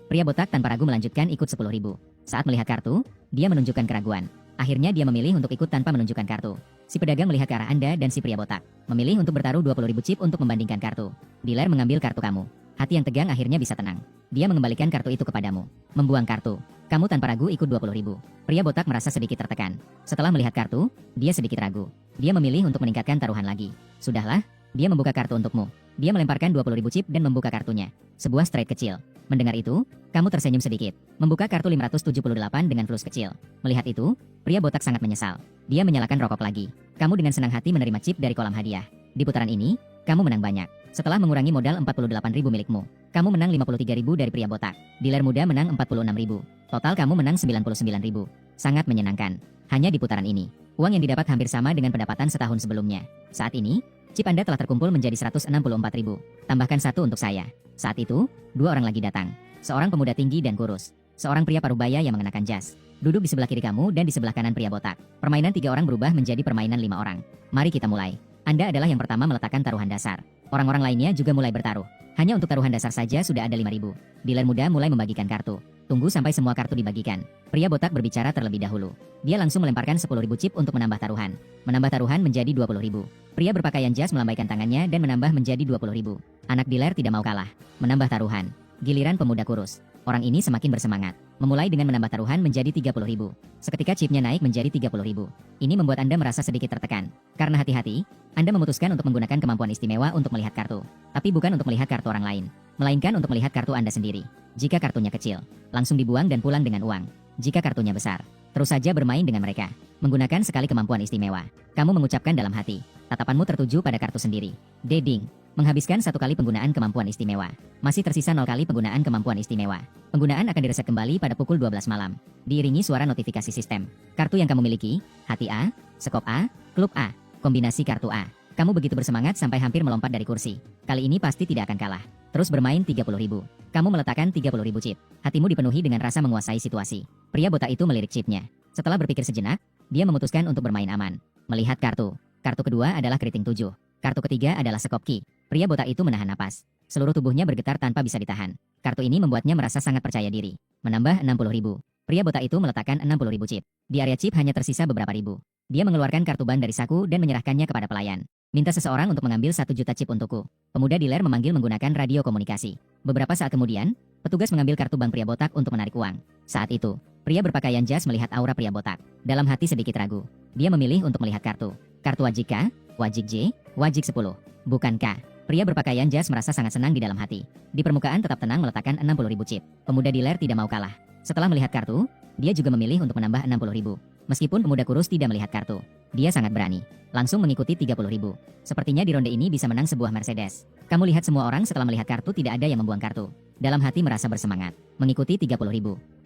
Pria botak tanpa ragu melanjutkan ikut 10.000. Saat melihat kartu, dia menunjukkan keraguan. Akhirnya dia memilih untuk ikut tanpa menunjukkan kartu. Si pedagang melihat ke arah Anda dan si pria botak memilih untuk bertaruh 20.000 chip untuk membandingkan kartu. Dealer mengambil kartu kamu. Hati yang tegang akhirnya bisa tenang. Dia mengembalikan kartu itu kepadamu. Membuang kartu. Kamu tanpa ragu ikut 20.000. Pria botak merasa sedikit tertekan. Setelah melihat kartu, dia sedikit ragu. Dia memilih untuk meningkatkan taruhan lagi. Sudahlah, dia membuka kartu untukmu. Dia melemparkan 20.000 chip dan membuka kartunya. Sebuah straight kecil. Mendengar itu, kamu tersenyum sedikit. Membuka kartu 578 dengan flus kecil. Melihat itu, pria botak sangat menyesal. Dia menyalakan rokok lagi. Kamu dengan senang hati menerima chip dari kolam hadiah. Di putaran ini, kamu menang banyak. Setelah mengurangi modal 48.000 milikmu, kamu menang 53.000 dari pria botak. Dealer muda menang 46.000. Total kamu menang 99.000. Sangat menyenangkan. Hanya di putaran ini, uang yang didapat hampir sama dengan pendapatan setahun sebelumnya. Saat ini, chip Anda telah terkumpul menjadi 164.000. Tambahkan satu untuk saya. Saat itu, dua orang lagi datang. Seorang pemuda tinggi dan kurus. Seorang pria parubaya yang mengenakan jas. Duduk di sebelah kiri kamu dan di sebelah kanan pria botak. Permainan 3 orang berubah menjadi permainan 5 orang. Mari kita mulai. Anda adalah yang pertama meletakkan taruhan dasar. Orang-orang lainnya juga mulai bertaruh. Hanya untuk taruhan dasar saja sudah ada 5.000. Dealer muda mulai membagikan kartu. Tunggu sampai semua kartu dibagikan. Pria botak berbicara terlebih dahulu. Dia langsung melemparkan 10.000 chip untuk menambah taruhan. Menambah taruhan menjadi 20.000. Pria berpakaian jas melambaikan tangannya dan menambah menjadi 20.000. Anak dealer tidak mau kalah. Menambah taruhan. Giliran pemuda kurus. Orang ini semakin bersemangat. Memulai dengan menambah taruhan menjadi 30.000. Seketika chipnya naik menjadi 30.000. Ini membuat Anda merasa sedikit tertekan. Karena hati-hati, Anda memutuskan untuk menggunakan kemampuan istimewa untuk melihat kartu. Tapi bukan untuk melihat kartu orang lain. Melainkan untuk melihat kartu Anda sendiri. Jika kartunya kecil, langsung dibuang dan pulang dengan uang. Jika kartunya besar, terus saja bermain dengan mereka. Menggunakan sekali kemampuan istimewa. Kamu mengucapkan dalam hati. Tatapanmu tertuju pada kartu sendiri. Deding. Menghabiskan 1 kali penggunaan kemampuan istimewa. Masih tersisa 0 kali penggunaan kemampuan istimewa. Penggunaan akan direset kembali pada pukul 12 malam. Diiringi suara notifikasi sistem. Kartu yang kamu miliki, hati A, skop A, klub A, kombinasi kartu A. Kamu begitu bersemangat sampai hampir melompat dari kursi. Kali ini pasti tidak akan kalah. Terus bermain 30.000. Kamu meletakkan 30.000 chip. Hatimu dipenuhi dengan rasa menguasai situasi. Pria botak itu melirik chipnya. Setelah berpikir sejenak, dia memutuskan untuk bermain aman. Melihat kartu. Kartu kedua adalah keriting 7. Kartu ketiga adalah skop key. Pria botak itu menahan napas. Seluruh tubuhnya bergetar tanpa bisa ditahan. Kartu ini membuatnya merasa sangat percaya diri. Menambah 60.000. Pria botak itu meletakkan 60.000 chip. Di area chip hanya tersisa beberapa ribu. Dia mengeluarkan kartu ban dari saku dan menyerahkannya kepada pelayan. Minta seseorang untuk mengambil 1 juta chip untukku. Pemuda dealer memanggil menggunakan radio komunikasi. Beberapa saat kemudian, petugas mengambil kartu bank pria botak untuk menarik uang. Saat itu, pria berpakaian jas melihat aura pria botak. Dalam hati sedikit ragu. Dia memilih untuk melihat kartu. Kartu wajik K, wajik J, wajik 10. Bukan K. Pria berpakaian jas merasa sangat senang di dalam hati. Di permukaan tetap tenang meletakkan 60.000 chip. Pemuda dealer tidak mau kalah. Setelah melihat kartu, dia juga memilih untuk menambah 60.000. Meskipun pemuda kurus tidak melihat kartu, dia sangat berani. Langsung mengikuti 30.000. Sepertinya di ronde ini bisa menang sebuah Mercedes. Kamu lihat semua orang setelah melihat kartu tidak ada yang membuang kartu. Dalam hati merasa bersemangat. Mengikuti 30.000.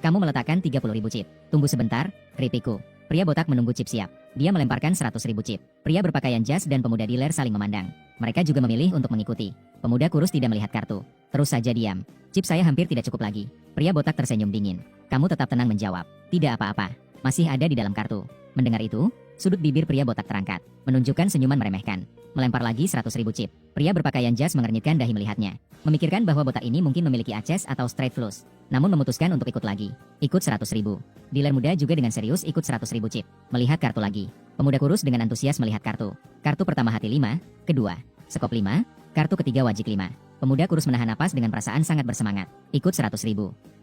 Kamu meletakkan 30.000 chip. Tunggu sebentar, kritiku. Pria botak menunggu chip siap. Dia melemparkan 100.000 chip. Pria berpakaian jas dan pemuda dealer saling memandang. Mereka juga memilih untuk mengikuti. Pemuda kurus tidak melihat kartu. Terus saja diam. Chip saya hampir tidak cukup lagi. Pria botak tersenyum dingin. Kamu tetap tenang menjawab. Tidak apa-apa. Masih ada di dalam kartu. Mendengar itu, sudut bibir pria botak terangkat. Menunjukkan senyuman meremehkan. Melempar lagi 100.000 chip. Pria berpakaian jas mengernyitkan dahi melihatnya. Memikirkan bahwa botak ini mungkin memiliki aces atau straight flush. Namun memutuskan untuk ikut lagi. Ikut 100.000. Dealer muda juga dengan serius ikut 100.000 chip. Melihat kartu lagi. Pemuda kurus dengan antusias melihat kartu. Kartu pertama hati 5, kedua, skop 5, kartu ketiga wajik 5. Pemuda kurus menahan napas dengan perasaan sangat bersemangat. Ikut 100.000.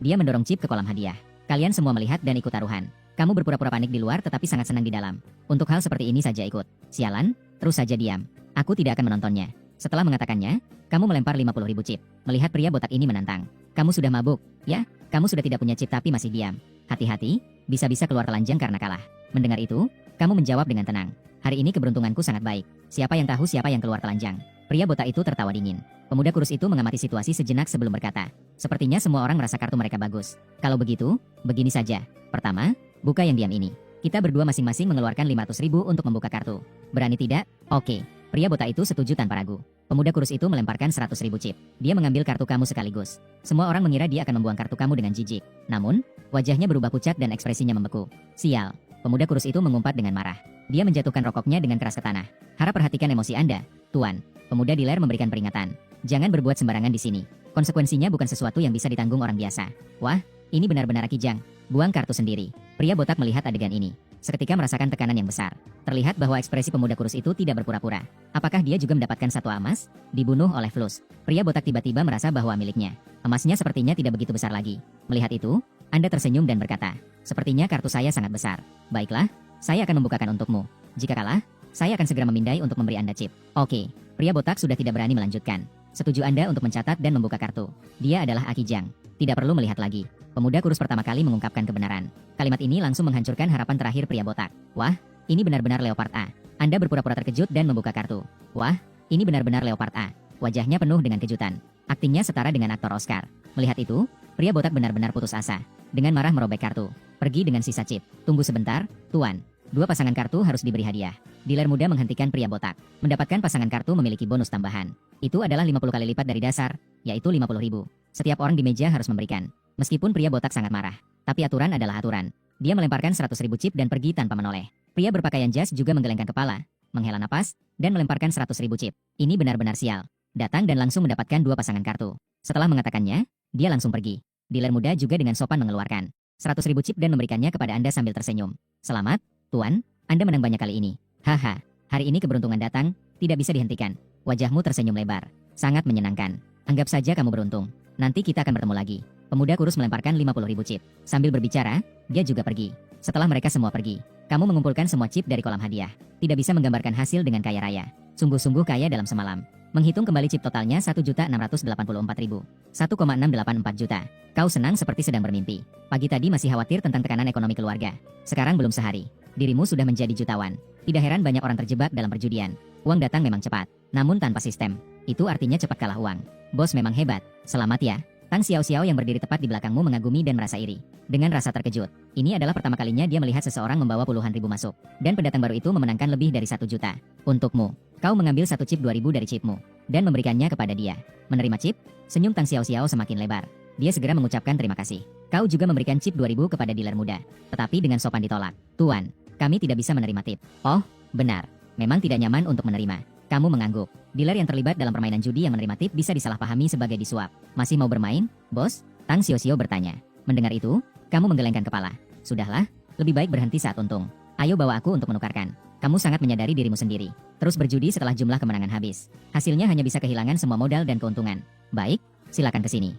Dia mendorong chip ke kolam hadiah. Kalian semua melihat dan ikut taruhan. Kamu berpura-pura panik di luar tetapi sangat senang di dalam. Untuk hal seperti ini saja ikut. Sialan, terus saja diam. Aku tidak akan menontonnya. Setelah mengatakannya, kamu melempar 50.000 chip. Melihat pria botak ini menantang. Kamu sudah mabuk, ya? Kamu sudah tidak punya chip tapi masih diam. Hati-hati, bisa-bisa keluar telanjang karena kalah. Mendengar itu, kamu menjawab dengan tenang. Hari ini keberuntunganku sangat baik. Siapa yang tahu siapa yang keluar telanjang? Pria botak itu tertawa dingin. Pemuda kurus itu mengamati situasi sejenak sebelum berkata. Sepertinya semua orang merasa kartu mereka bagus. Kalau begitu, begini saja. Pertama, buka yang diam ini. Kita berdua masing-masing mengeluarkan 500.000 untuk membuka kartu. Berani tidak? Oke. Pria botak itu setuju tanpa ragu. Pemuda kurus itu melemparkan 100.000 chip. Dia mengambil kartu kamu sekaligus. Semua orang mengira dia akan membuang kartu kamu dengan jijik. Namun, wajahnya berubah pucat dan ekspresinya membeku. Sial. Pemuda kurus itu mengumpat dengan marah. Dia menjatuhkan rokoknya dengan keras ke tanah. Harap perhatikan emosi Anda, Tuan. Pemuda dealer memberikan peringatan. Jangan berbuat sembarangan di sini. Konsekuensinya bukan sesuatu yang bisa ditanggung orang biasa. Wah, ini benar-benar kijang. Buang kartu sendiri. Pria botak melihat adegan ini. Seketika merasakan tekanan yang besar. Terlihat bahwa ekspresi pemuda kurus itu tidak berpura-pura. Apakah dia juga mendapatkan satu emas? Dibunuh oleh Flus. Pria botak tiba-tiba merasa bahwa miliknya. Emasnya sepertinya tidak begitu besar lagi. Melihat itu, Anda tersenyum dan berkata, sepertinya kartu saya sangat besar. Baiklah, saya akan membukakan untukmu. Jika kalah, saya akan segera memindai untuk memberi Anda chip. Oke. Pria botak sudah tidak berani melanjutkan. Setuju Anda untuk mencatat dan membuka kartu. Dia adalah Aki Jang. Tidak perlu melihat lagi. Pemuda kurus pertama kali mengungkapkan kebenaran. Kalimat ini langsung menghancurkan harapan terakhir pria botak. Wah, ini benar-benar Leopard A. Anda berpura-pura terkejut dan membuka kartu. Wah, ini benar-benar Leopard A. Wajahnya penuh dengan kejutan. Aktingnya setara dengan aktor Oscar. Melihat itu, pria botak benar-benar putus asa. Dengan marah merobek kartu. Pergi dengan sisa chip. Tunggu sebentar, Tuan. 2 pasangan kartu harus diberi hadiah. Dealer muda menghentikan pria botak. Mendapatkan pasangan kartu memiliki bonus tambahan. Itu adalah 50 kali lipat dari dasar, yaitu 50.000. Setiap orang di meja harus memberikan. Meskipun pria botak sangat marah. Tapi aturan adalah aturan. Dia melemparkan 100.000 chip dan pergi tanpa menoleh. Pria berpakaian jas juga menggelengkan kepala, menghela napas, dan melemparkan 100.000 chip. Ini benar-benar sial. Datang dan langsung mendapatkan 2 pasangan kartu. Setelah mengatakannya, dia langsung pergi. Dealer muda juga dengan sopan mengeluarkan 100.000 chip dan memberikannya kepada Anda sambil tersenyum. Selamat, Tuan, Anda menang banyak kali ini. Haha, hari ini keberuntungan datang, tidak bisa dihentikan. Wajahmu tersenyum lebar. Sangat menyenangkan. Anggap saja kamu beruntung. Nanti kita akan bertemu lagi. Pemuda kurus melemparkan 50.000 chip. Sambil berbicara, dia juga pergi. Setelah mereka semua pergi, kamu mengumpulkan semua chip dari kolam hadiah. Tidak bisa menggambarkan hasil dengan kaya raya. Sungguh-sungguh kaya dalam semalam. Menghitung kembali chip totalnya 1.684.000. 1,684 juta. Kau senang seperti sedang bermimpi. Pagi tadi masih khawatir tentang tekanan ekonomi keluarga. Sekarang belum sehari. Dirimu sudah menjadi jutawan. Tidak heran banyak orang terjebak dalam perjudian. Uang datang memang cepat, namun tanpa sistem. Itu artinya cepat kalah uang. Bos memang hebat. Selamat ya. Tang Xiao-Xiao yang berdiri tepat di belakangmu mengagumi dan merasa iri. Dengan rasa terkejut. Ini adalah pertama kalinya dia melihat seseorang membawa puluhan ribu masuk. Dan pendatang baru itu memenangkan lebih dari 1 juta. Untukmu. Kau mengambil 1 chip 2.000 dari chipmu. Dan memberikannya kepada dia. Menerima chip? Senyum Tang Xiao-Xiao semakin lebar. Dia segera mengucapkan terima kasih. Kau juga memberikan chip 2.000 kepada dealer muda. Tetapi dengan sopan ditolak. Tuan, kami tidak bisa menerima tip. Oh, benar. Memang tidak nyaman untuk menerima. Kamu mengangguk. Dealer yang terlibat dalam permainan judi yang menerima tip bisa disalahpahami sebagai disuap. Masih mau bermain, bos? Tang Xiao-Xiao bertanya. Mendengar itu, kamu menggelengkan kepala. Sudahlah, lebih baik berhenti saat untung. Ayo bawa aku untuk menukarkan. Kamu sangat menyadari dirimu sendiri. Terus berjudi setelah jumlah kemenangan habis. Hasilnya hanya bisa kehilangan semua modal dan keuntungan. Baik, silakan ke sini.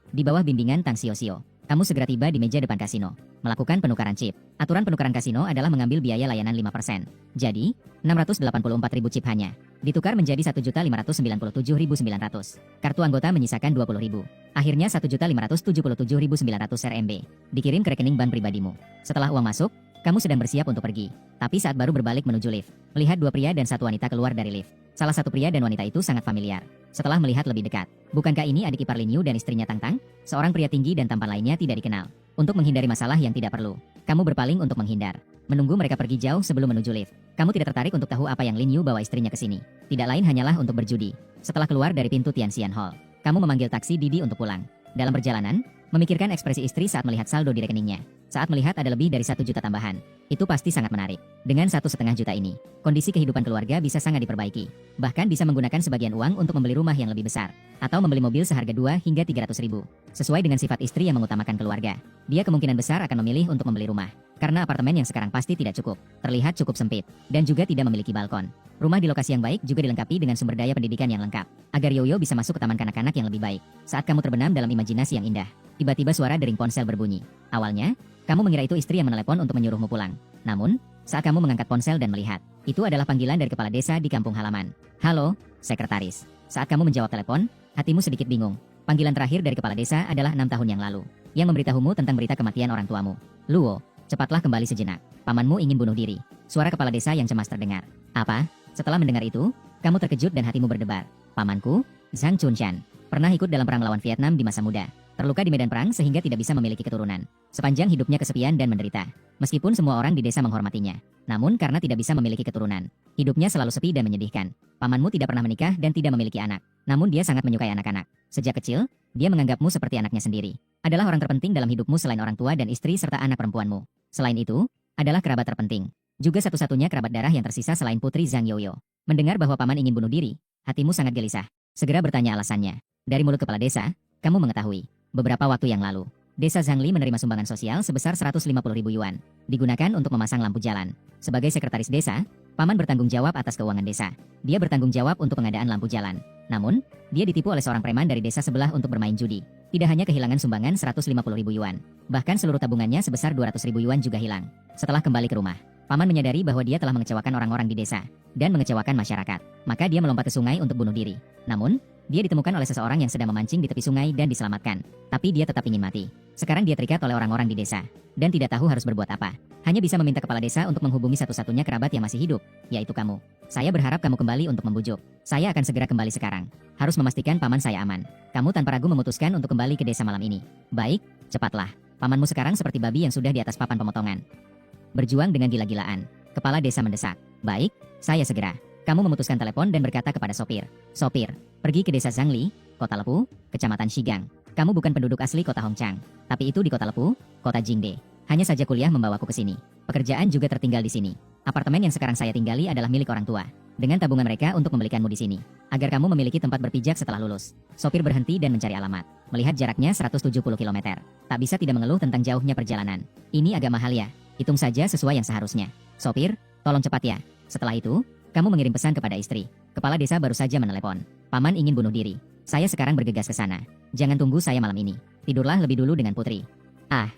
Di bawah bimbingan Tang Xiao-Xiao. Kamu segera tiba di meja depan kasino. Melakukan penukaran chip. Aturan penukaran kasino adalah mengambil biaya layanan 5%. Jadi, 684.000 chip hanya ditukar menjadi 1.597.900. Kartu anggota menyisakan 20.000. Akhirnya 1.577.900 RMB. Dikirim ke rekening bank pribadimu. Setelah uang masuk, kamu sedang bersiap untuk pergi. Tapi saat baru berbalik menuju lift, melihat 2 pria dan 1 wanita keluar dari lift. Salah satu pria dan wanita itu sangat familiar. Setelah melihat lebih dekat, bukankah ini adik ipar Lin Yu dan istrinya Tang Tang? Seorang pria tinggi dan tampan lainnya tidak dikenal. Untuk menghindari masalah yang tidak perlu, kamu berpaling untuk menghindar. Menunggu mereka pergi jauh sebelum menuju lift. Kamu tidak tertarik untuk tahu apa yang Lin Yu bawa istrinya ke sini. Tidak lain hanyalah untuk berjudi. Setelah keluar dari pintu Tianxian Hall, kamu memanggil taksi Didi untuk pulang. Dalam perjalanan, memikirkan ekspresi istri saat melihat saldo di rekeningnya. Saat melihat ada lebih dari 1 juta tambahan, itu pasti sangat menarik. Dengan 1,5 juta ini, kondisi kehidupan keluarga bisa sangat diperbaiki. Bahkan bisa menggunakan sebagian uang untuk membeli rumah yang lebih besar, atau membeli mobil seharga 2 hingga 300.000. Sesuai dengan sifat istri yang mengutamakan keluarga, dia kemungkinan besar akan memilih untuk membeli rumah. Karena apartemen yang sekarang pasti tidak cukup, terlihat cukup sempit, dan juga tidak memiliki balkon. Rumah di lokasi yang baik juga dilengkapi dengan sumber daya pendidikan yang lengkap, agar Yoyo bisa masuk ke taman kanak-kanak yang lebih baik. Saat kamu terbenam dalam imajinasi yang indah, tiba-tiba suara dering ponsel berbunyi. Awalnya, kamu mengira itu istri yang menelepon untuk menyuruhmu pulang. Namun, saat kamu mengangkat ponsel dan melihat, itu adalah panggilan dari kepala desa di kampung halaman. Halo, sekretaris. Saat kamu menjawab telepon, hatimu sedikit bingung. Panggilan terakhir dari kepala desa adalah 6 tahun yang lalu, yang memberitahumu tentang berita kematian orang tuamu. Luo, cepatlah kembali sejenak. Pamanmu ingin bunuh diri. Suara kepala desa yang cemas terdengar. Apa? Setelah mendengar itu, kamu terkejut dan hatimu berdebar. Pamanku, Zhang Chunshan, pernah ikut dalam perang melawan Vietnam di masa muda. Terluka di medan perang sehingga tidak bisa memiliki keturunan. Sepanjang hidupnya kesepian dan menderita. Meskipun semua orang di desa menghormatinya. Namun karena tidak bisa memiliki keturunan, hidupnya selalu sepi dan menyedihkan. Pamanmu tidak pernah menikah dan tidak memiliki anak. Namun dia sangat menyukai anak-anak. Sejak kecil, dia menganggapmu seperti anaknya sendiri. Adalah orang terpenting dalam hidupmu selain orang tua dan istri serta anak perempuanmu. Selain itu, adalah kerabat terpenting. Juga satu-satunya kerabat darah yang tersisa selain putri Zhang Yoyo. Mendengar bahwa paman ingin bunuh diri, hatimu sangat gelisah. Segera bertanya alasannya. Dari mulut kepala desa, kamu mengetahui. Beberapa waktu yang lalu, desa Zhangli menerima sumbangan sosial sebesar 150.000 yuan, digunakan untuk memasang lampu jalan. Sebagai sekretaris desa, paman bertanggung jawab atas keuangan desa. Dia bertanggung jawab untuk pengadaan lampu jalan. Namun, dia ditipu oleh seorang preman dari desa sebelah untuk bermain judi. Tidak hanya kehilangan sumbangan 150.000 yuan, bahkan seluruh tabungannya sebesar 200.000 yuan juga hilang. Setelah kembali ke rumah, Paman menyadari bahwa dia telah mengecewakan orang-orang di desa dan mengecewakan masyarakat. Maka dia melompat ke sungai untuk bunuh diri. Namun, dia ditemukan oleh seseorang yang sedang memancing di tepi sungai dan diselamatkan. Tapi dia tetap ingin mati. Sekarang dia terikat oleh orang-orang di desa dan tidak tahu harus berbuat apa. Hanya bisa meminta kepala desa untuk menghubungi satu-satunya kerabat yang masih hidup, yaitu kamu. Saya berharap kamu kembali untuk membujuk. Saya akan segera kembali sekarang. Harus memastikan paman saya aman. Kamu tanpa ragu memutuskan untuk kembali ke desa malam ini. Baik, cepatlah. Pamanmu sekarang seperti babi yang sudah di atas papan pemotongan. Berjuang dengan gila-gilaan. Kepala desa mendesak. Baik, saya segera. Kamu memutuskan telepon dan berkata kepada sopir. Sopir, pergi ke desa Zhangli, kota Lepu, kecamatan Shigang. Kamu bukan penduduk asli kota Hongchang. Tapi itu di kota Lepu, kota Jingde. Hanya saja kuliah membawaku ke sini. Pekerjaan juga tertinggal di sini. Apartemen yang sekarang saya tinggali adalah milik orang tua. Dengan tabungan mereka untuk membelikanmu di sini. Agar kamu memiliki tempat berpijak setelah lulus. Sopir berhenti dan mencari alamat. Melihat jaraknya 170 km. Tak bisa tidak mengeluh tentang jauhnya perjalanan. Ini agak mahal ya. Hitung saja sesuai yang seharusnya. Sopir, tolong cepat ya. Setelah itu, kamu mengirim pesan kepada istri. Kepala desa baru saja menelepon. Paman ingin bunuh diri. Saya sekarang bergegas ke sana. Jangan tunggu saya malam ini. Tidurlah lebih dulu dengan putri. Ah.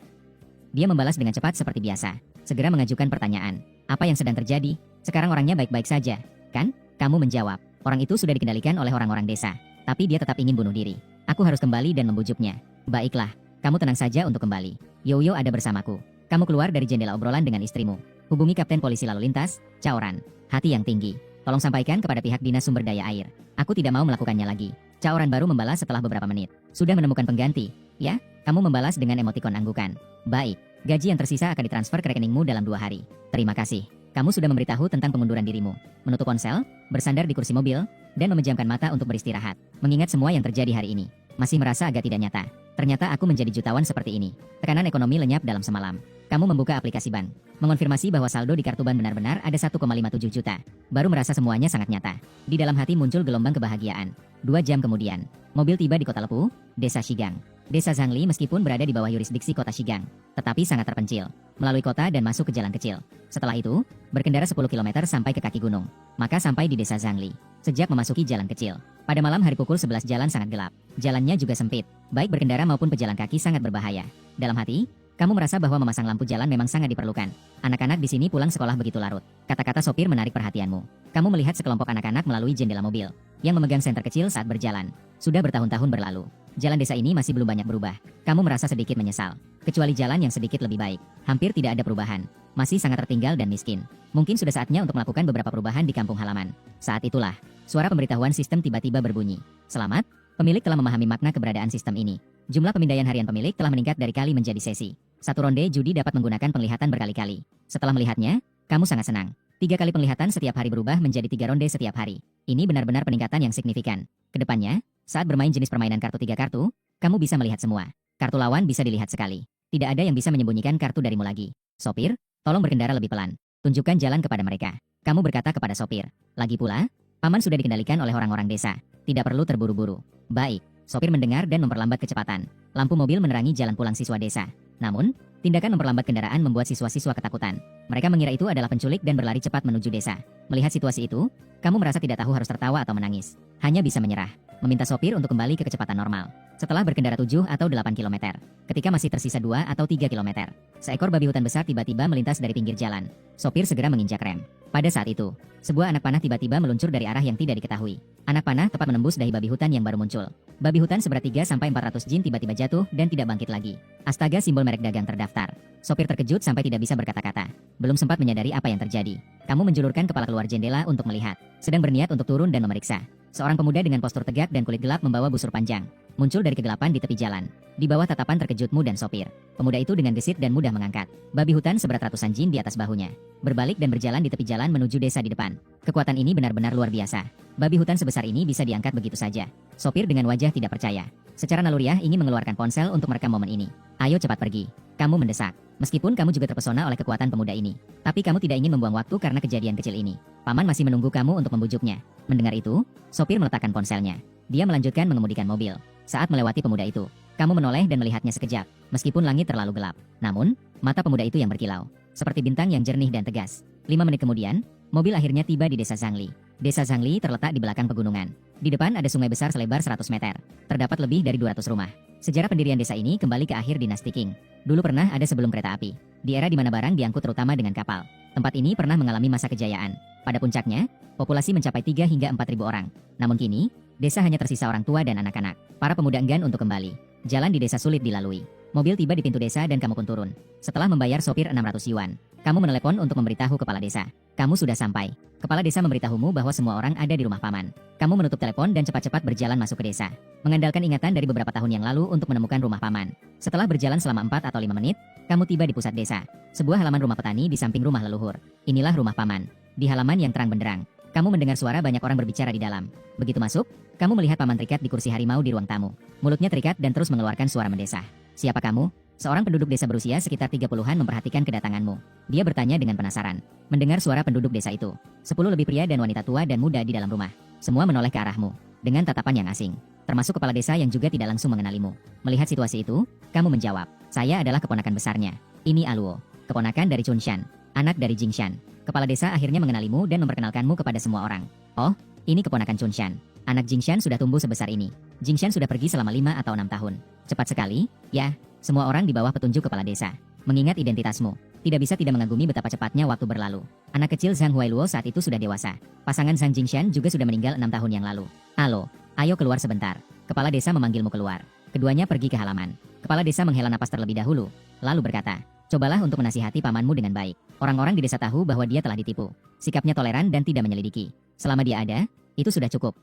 Dia membalas dengan cepat seperti biasa. Segera mengajukan pertanyaan. Apa yang sedang terjadi? Sekarang orangnya baik-baik saja, kan? Kamu menjawab. Orang itu sudah dikendalikan oleh orang-orang desa. Tapi dia tetap ingin bunuh diri. Aku harus kembali dan membujuknya. Baiklah. Kamu tenang saja untuk kembali. Yoyo ada bersamaku. Kamu keluar dari jendela obrolan dengan istrimu. Hubungi Kapten Polisi Lalu Lintas, Caoran. Hati yang tinggi. Tolong sampaikan kepada pihak Dinas Sumber Daya Air. Aku tidak mau melakukannya lagi. Caoran baru membalas setelah beberapa menit. Sudah menemukan pengganti, ya? Kamu membalas dengan emotikon anggukan. Baik. Gaji yang tersisa akan ditransfer ke rekeningmu dalam 2 hari. Terima kasih. Kamu sudah memberitahu tentang pengunduran dirimu. Menutup ponsel, bersandar di kursi mobil, dan memejamkan mata untuk beristirahat. Mengingat semua yang terjadi hari ini. Masih merasa agak tidak nyata. Ternyata aku menjadi jutawan seperti ini. Tekanan ekonomi lenyap dalam semalam. Kamu membuka aplikasi bank. Mengonfirmasi bahwa saldo di kartu bank benar-benar ada 1,57 juta. Baru merasa semuanya sangat nyata. Di dalam hati muncul gelombang kebahagiaan. 2 jam kemudian, mobil tiba di kota Lepu, desa Shigang. Desa Zhangli meskipun berada di bawah yurisdiksi kota Shigang, tetapi sangat terpencil. Melalui kota dan masuk ke jalan kecil. Setelah itu, berkendara 10 km sampai ke kaki gunung. Maka sampai di desa Zhangli. Sejak memasuki jalan kecil. Pada malam hari pukul 11 jalan sangat gelap. Jalannya juga sempit. Baik berkendara maupun pejalan kaki sangat berbahaya. Dalam hati, kamu merasa bahwa memasang lampu jalan memang sangat diperlukan. Anak-anak di sini pulang sekolah begitu larut. Kata-kata sopir menarik perhatianmu. Kamu melihat sekelompok anak-anak melalui jendela mobil yang memegang senter kecil saat berjalan. Sudah bertahun-tahun berlalu. Jalan desa ini masih belum banyak berubah. Kamu merasa sedikit menyesal. Kecuali jalan yang sedikit lebih baik. Hampir tidak ada perubahan. Masih sangat tertinggal dan miskin. Mungkin sudah saatnya untuk melakukan beberapa perubahan di kampung halaman. Saat itulah, suara pemberitahuan sistem tiba-tiba berbunyi. Selamat, pemilik telah memahami makna keberadaan sistem ini. Jumlah pemindaian harian pemilik telah meningkat dari kali menjadi sesi. 1 ronde judi dapat menggunakan penglihatan berkali-kali. Setelah melihatnya, kamu sangat senang. 3 kali penglihatan setiap hari berubah menjadi 3 ronde setiap hari. Ini benar-benar peningkatan yang signifikan. Kedepannya, saat bermain jenis permainan kartu 3 kartu, kamu bisa melihat semua. Kartu lawan bisa dilihat sekali. Tidak ada yang bisa menyembunyikan kartu darimu lagi. Sopir, tolong berkendara lebih pelan. Tunjukkan jalan kepada mereka. Kamu berkata kepada sopir. Lagi pula, paman sudah dikendalikan oleh orang-orang desa. Tidak perlu terburu-buru. Baik, sopir mendengar dan memperlambat kecepatan. Lampu mobil menerangi jalan pulang siswa desa. Namun, tindakan memperlambat kendaraan membuat siswa-siswa ketakutan. Mereka mengira itu adalah penculik dan berlari cepat menuju desa. Melihat situasi itu, kamu merasa tidak tahu harus tertawa atau menangis. Hanya bisa menyerah. Meminta sopir untuk kembali ke kecepatan normal. Setelah berkendara 7 atau 8 km. Ketika masih tersisa 2 atau 3 km. Seekor babi hutan besar tiba-tiba melintas dari pinggir jalan. Sopir segera menginjak rem. Pada saat itu, sebuah anak panah tiba-tiba meluncur dari arah yang tidak diketahui. Anak panah tepat menembus dahi babi hutan yang baru muncul. Babi hutan seberat 3-400 jin tiba-tiba jatuh dan tidak bangkit lagi. Astaga, simbol merek dagang terdaftar. Sopir terkejut sampai tidak bisa berkata-kata. Belum sempat menyadari apa yang terjadi. Kamu menjulurkan kepala keluar jendela untuk melihat. Sedang berniat untuk turun dan memeriksa. Seorang pemuda dengan postur tegak dan kulit gelap membawa busur panjang. Muncul dari kegelapan di tepi jalan. Di bawah tatapan terkejutmu dan sopir. Pemuda itu dengan gesit dan mudah mengangkat babi hutan seberat ratusan jin di atas bahunya. Berbalik dan berjalan di tepi jalan menuju desa di depan. Kekuatan ini benar-benar luar biasa. Babi hutan sebesar ini bisa diangkat begitu saja. Sopir dengan wajah tidak percaya. Secara naluriah ingin mengeluarkan ponsel untuk merekam momen ini. Ayo cepat pergi. Kamu mendesak. Meskipun kamu juga terpesona oleh kekuatan pemuda ini. Tapi kamu tidak ingin membuang waktu karena kejadian kecil ini. Paman masih menunggu kamu untuk membujuknya. Mendengar itu, sopir meletakkan ponselnya. Dia melanjutkan mengemudikan mobil. Saat melewati pemuda itu, kamu menoleh dan melihatnya sekejap. Meskipun langit terlalu gelap. Namun, mata pemuda itu yang berkilau. Seperti bintang yang jernih dan tegas. 5 menit kemudian, mobil akhirnya tiba di desa Zhangli. Desa Zhangli terletak di belakang pegunungan. Di depan ada sungai besar selebar 100 meter. Terdapat lebih dari 200 rumah. Sejarah pendirian desa ini kembali ke akhir dinasti Qing. Dulu pernah ada sebelum kereta api. Di era di mana barang diangkut terutama dengan kapal. Tempat ini pernah mengalami masa kejayaan. Pada puncaknya, populasi mencapai 3 hingga 4.000 orang. Namun kini, desa hanya tersisa orang tua dan anak-anak. Para pemuda enggan untuk kembali. Jalan di desa sulit dilalui. Mobil tiba di pintu desa dan kamu pun turun. Setelah membayar sopir 600 yuan, kamu menelepon untuk memberitahu kepala desa. Kamu sudah sampai. Kepala desa memberitahumu bahwa semua orang ada di rumah paman. Kamu menutup telepon dan cepat-cepat berjalan masuk ke desa. Mengandalkan ingatan dari beberapa tahun yang lalu untuk menemukan rumah paman. Setelah berjalan selama 4 atau 5 menit, kamu tiba di pusat desa. Sebuah halaman rumah petani di samping rumah leluhur. Inilah rumah paman. Di halaman yang terang benderang, kamu mendengar suara banyak orang berbicara di dalam. Begitu masuk, kamu melihat paman terikat di kursi harimau di ruang tamu. Mulutnya terikat dan terus mengeluarkan suara mendesah. Siapa kamu? Seorang penduduk desa berusia sekitar 30-an memperhatikan kedatanganmu. Dia bertanya dengan penasaran. Mendengar suara penduduk desa itu, 10 lebih pria dan wanita tua dan muda di dalam rumah. Semua menoleh ke arahmu, dengan tatapan yang asing. Termasuk kepala desa yang juga tidak langsung mengenalimu. Melihat situasi itu, kamu menjawab, saya adalah keponakan besarnya. Ini Aluo, keponakan dari Chunshan, anak dari Jingshan. Kepala desa akhirnya mengenalimu dan memperkenalkanmu kepada semua orang. Oh, ini keponakan Chunshan. Anak Jingshan sudah tumbuh sebesar ini. Jingshan sudah pergi selama 5 atau 6 tahun. Cepat sekali, ya. Semua orang di bawah petunjuk kepala desa. Mengingat identitasmu, tidak bisa tidak mengagumi betapa cepatnya waktu berlalu. Anak kecil Zhang Huailuo saat itu sudah dewasa. Pasangan Zhang Jingshan juga sudah meninggal 6 tahun yang lalu. Alo, ayo keluar sebentar. Kepala desa memanggilmu keluar. Keduanya pergi ke halaman. Kepala desa menghela napas terlebih dahulu, lalu berkata, cobalah untuk menasihati pamanmu dengan baik. Orang-orang di desa tahu bahwa dia telah ditipu. Sikapnya toleran dan tidak menyelidiki. Selama dia ada, itu sudah cukup.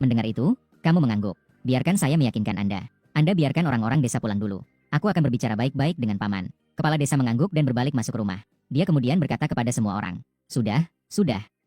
Mendengar itu, kamu mengangguk. Biarkan saya meyakinkan Anda. Anda biarkan orang-orang desa pulang dulu. Aku akan berbicara baik-baik dengan paman. Kepala desa mengangguk dan berbalik masuk rumah. Dia kemudian berkata kepada semua orang. Sudah.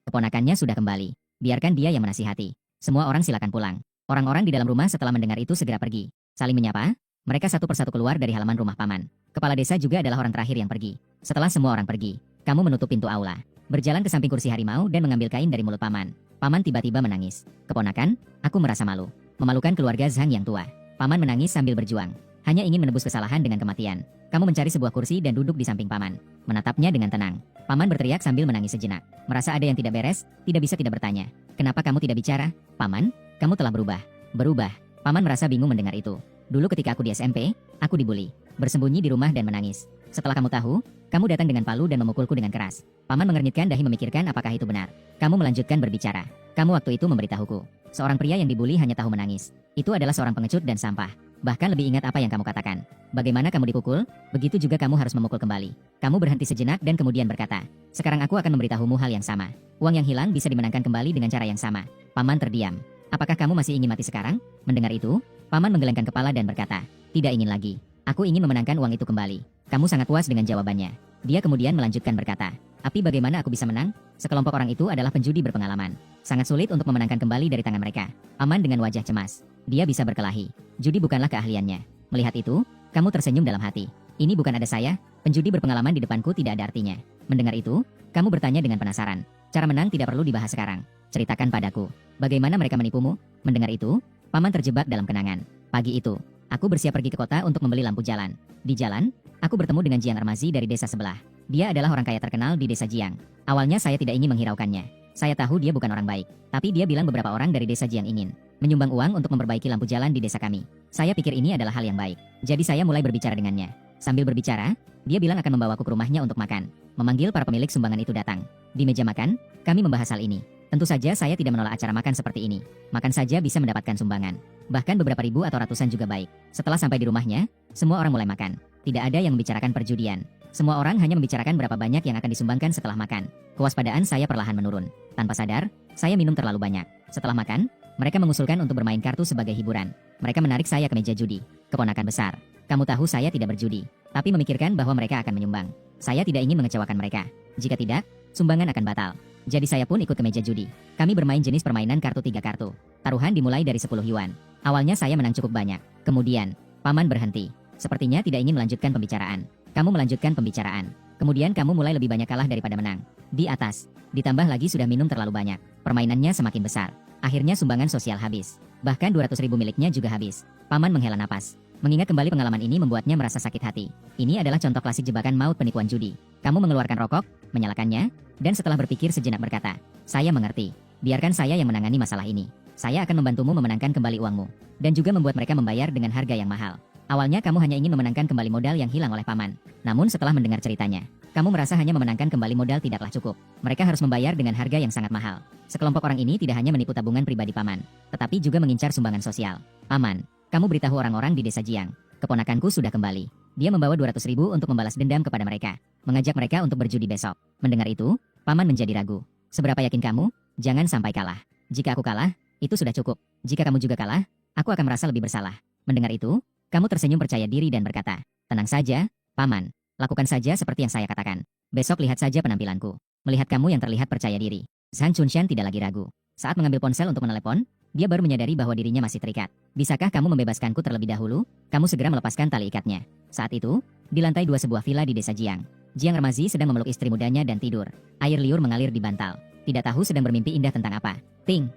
Keponakannya sudah kembali. Biarkan dia yang menasihati. Semua orang silakan pulang. Orang-orang di dalam rumah setelah mendengar itu segera pergi. Saling menyapa, mereka satu persatu keluar dari halaman rumah paman. Kepala desa juga adalah orang terakhir yang pergi. Setelah semua orang pergi, kamu menutup pintu aula. Berjalan ke samping kursi harimau dan mengambil kain dari mulut paman. Paman tiba-tiba menangis. Keponakan, aku merasa malu. Memalukan keluarga Zhang yang tua. Paman menangis sambil berjuang. Hanya ingin menebus kesalahan dengan kematian. Kamu mencari sebuah kursi dan duduk di samping paman. Menatapnya dengan tenang. Paman berteriak sambil menangis sejenak. Merasa ada yang tidak beres, tidak bisa tidak bertanya. Kenapa kamu tidak bicara? Paman, kamu telah berubah. Berubah. Paman merasa bingung mendengar itu. Dulu ketika aku di SMP, aku dibully. Bersembunyi di rumah dan menangis. Setelah kamu tahu, kamu datang dengan palu dan memukulku dengan keras. Paman mengernyitkan dahi memikirkan apakah itu benar. Kamu melanjutkan berbicara. Kamu waktu itu memberitahuku. Seorang pria yang dibully hanya tahu menangis. Itu adalah seorang pengecut dan sampah. Bahkan lebih ingat apa yang kamu katakan. Bagaimana kamu dipukul, begitu juga kamu harus memukul kembali. Kamu berhenti sejenak dan kemudian berkata, sekarang aku akan memberitahumu hal yang sama. Uang yang hilang bisa dimenangkan kembali dengan cara yang sama. Paman terdiam. Apakah kamu masih ingin mati sekarang? Mendengar itu, paman menggelengkan kepala dan berkata, tidak ingin lagi. Aku ingin memenangkan uang itu kembali. Kamu sangat puas dengan jawabannya. Dia kemudian melanjutkan berkata, tapi bagaimana aku bisa menang? Sekelompok orang itu adalah penjudi berpengalaman. Sangat sulit untuk memenangkan kembali dari tangan mereka. Paman dengan wajah cemas. Dia bisa berkelahi. Judi bukanlah keahliannya. Melihat itu, kamu tersenyum dalam hati. Ini bukan ada saya, penjudi berpengalaman di depanku tidak ada artinya. Mendengar itu, kamu bertanya dengan penasaran. Cara menang tidak perlu dibahas sekarang. Ceritakan padaku. Bagaimana mereka menipumu? Mendengar itu, paman terjebak dalam kenangan. Pagi itu, aku bersiap pergi ke kota untuk membeli lampu jalan. Di jalan, aku bertemu dengan Jiang Ermazi dari desa sebelah. Dia adalah orang kaya terkenal di desa Jiang. Awalnya saya tidak ingin menghiraukannya. Saya tahu dia bukan orang baik. Tapi dia bilang beberapa orang dari desa Jiang ingin menyumbang uang untuk memperbaiki lampu jalan di desa kami. Saya pikir ini adalah hal yang baik. Jadi saya mulai berbicara dengannya. Sambil berbicara, dia bilang akan membawaku ke rumahnya untuk makan. Memanggil para pemilik sumbangan itu datang. Di meja makan, kami membahas hal ini. Tentu saja saya tidak menolak acara makan seperti ini. Makan saja bisa mendapatkan sumbangan. Bahkan beberapa ribu atau ratusan juga baik. Setelah sampai di rumahnya, semua orang mulai makan. Tidak ada yang membicarakan perjudian. Semua orang hanya membicarakan berapa banyak yang akan disumbangkan setelah makan. Kewaspadaan saya perlahan menurun. Tanpa sadar, saya minum terlalu banyak. Setelah makan, mereka mengusulkan untuk bermain kartu sebagai hiburan. Mereka menarik saya ke meja judi. Keponakan besar, kamu tahu saya tidak berjudi. Tapi memikirkan bahwa mereka akan menyumbang. Saya tidak ingin mengecewakan mereka. Jika tidak, sumbangan akan batal. Jadi saya pun ikut ke meja judi. Kami bermain jenis permainan kartu 3 kartu. Taruhan dimulai dari 10 yuan. Awalnya saya menang cukup banyak. Kemudian, paman berhenti. Sepertinya tidak ingin melanjutkan pembicaraan. Kamu melanjutkan pembicaraan. Kemudian kamu mulai lebih banyak kalah daripada menang. Di atas, ditambah lagi sudah minum terlalu banyak. Permainannya semakin besar. Akhirnya sumbangan sosial habis. Bahkan 200.000 miliknya juga habis. Paman menghela napas. Mengingat kembali pengalaman ini membuatnya merasa sakit hati. Ini adalah contoh klasik jebakan maut penipuan judi. Kamu mengeluarkan rokok, menyalakannya, dan setelah berpikir sejenak berkata, "Saya mengerti. Biarkan saya yang menangani masalah ini. Saya akan membantumu memenangkan kembali uangmu." Dan juga membuat mereka membayar dengan harga yang mahal. Awalnya kamu hanya ingin memenangkan kembali modal yang hilang oleh paman. Namun setelah mendengar ceritanya, kamu merasa hanya memenangkan kembali modal tidaklah cukup. Mereka harus membayar dengan harga yang sangat mahal. Sekelompok orang ini tidak hanya menipu tabungan pribadi paman, tetapi juga mengincar sumbangan sosial. "Paman, kamu beritahu orang-orang di desa Jiang. Keponakanku sudah kembali. Dia membawa 200.000 untuk membalas dendam kepada mereka. Mengajak mereka untuk berjudi besok." Mendengar itu, paman menjadi ragu. "Seberapa yakin kamu? Jangan sampai kalah. Jika aku kalah, itu sudah cukup. Jika kamu juga kalah, aku akan merasa lebih bersalah." Mendengar itu, kamu tersenyum percaya diri dan berkata, "Tenang saja, paman. Lakukan saja seperti yang saya katakan. Besok lihat saja penampilanku." Melihat kamu yang terlihat percaya diri, Zhang Chunshan tidak lagi ragu. Saat mengambil ponsel untuk menelepon, dia baru menyadari bahwa dirinya masih terikat. "Bisakah kamu membebaskanku terlebih dahulu?" Kamu segera melepaskan tali ikatnya. Saat itu, di lantai 2 sebuah villa di desa Jiang, Jiang Remazi sedang memeluk istri mudanya dan tidur. Air liur mengalir di bantal. Tidak tahu sedang bermimpi indah tentang apa. Ting,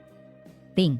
ting,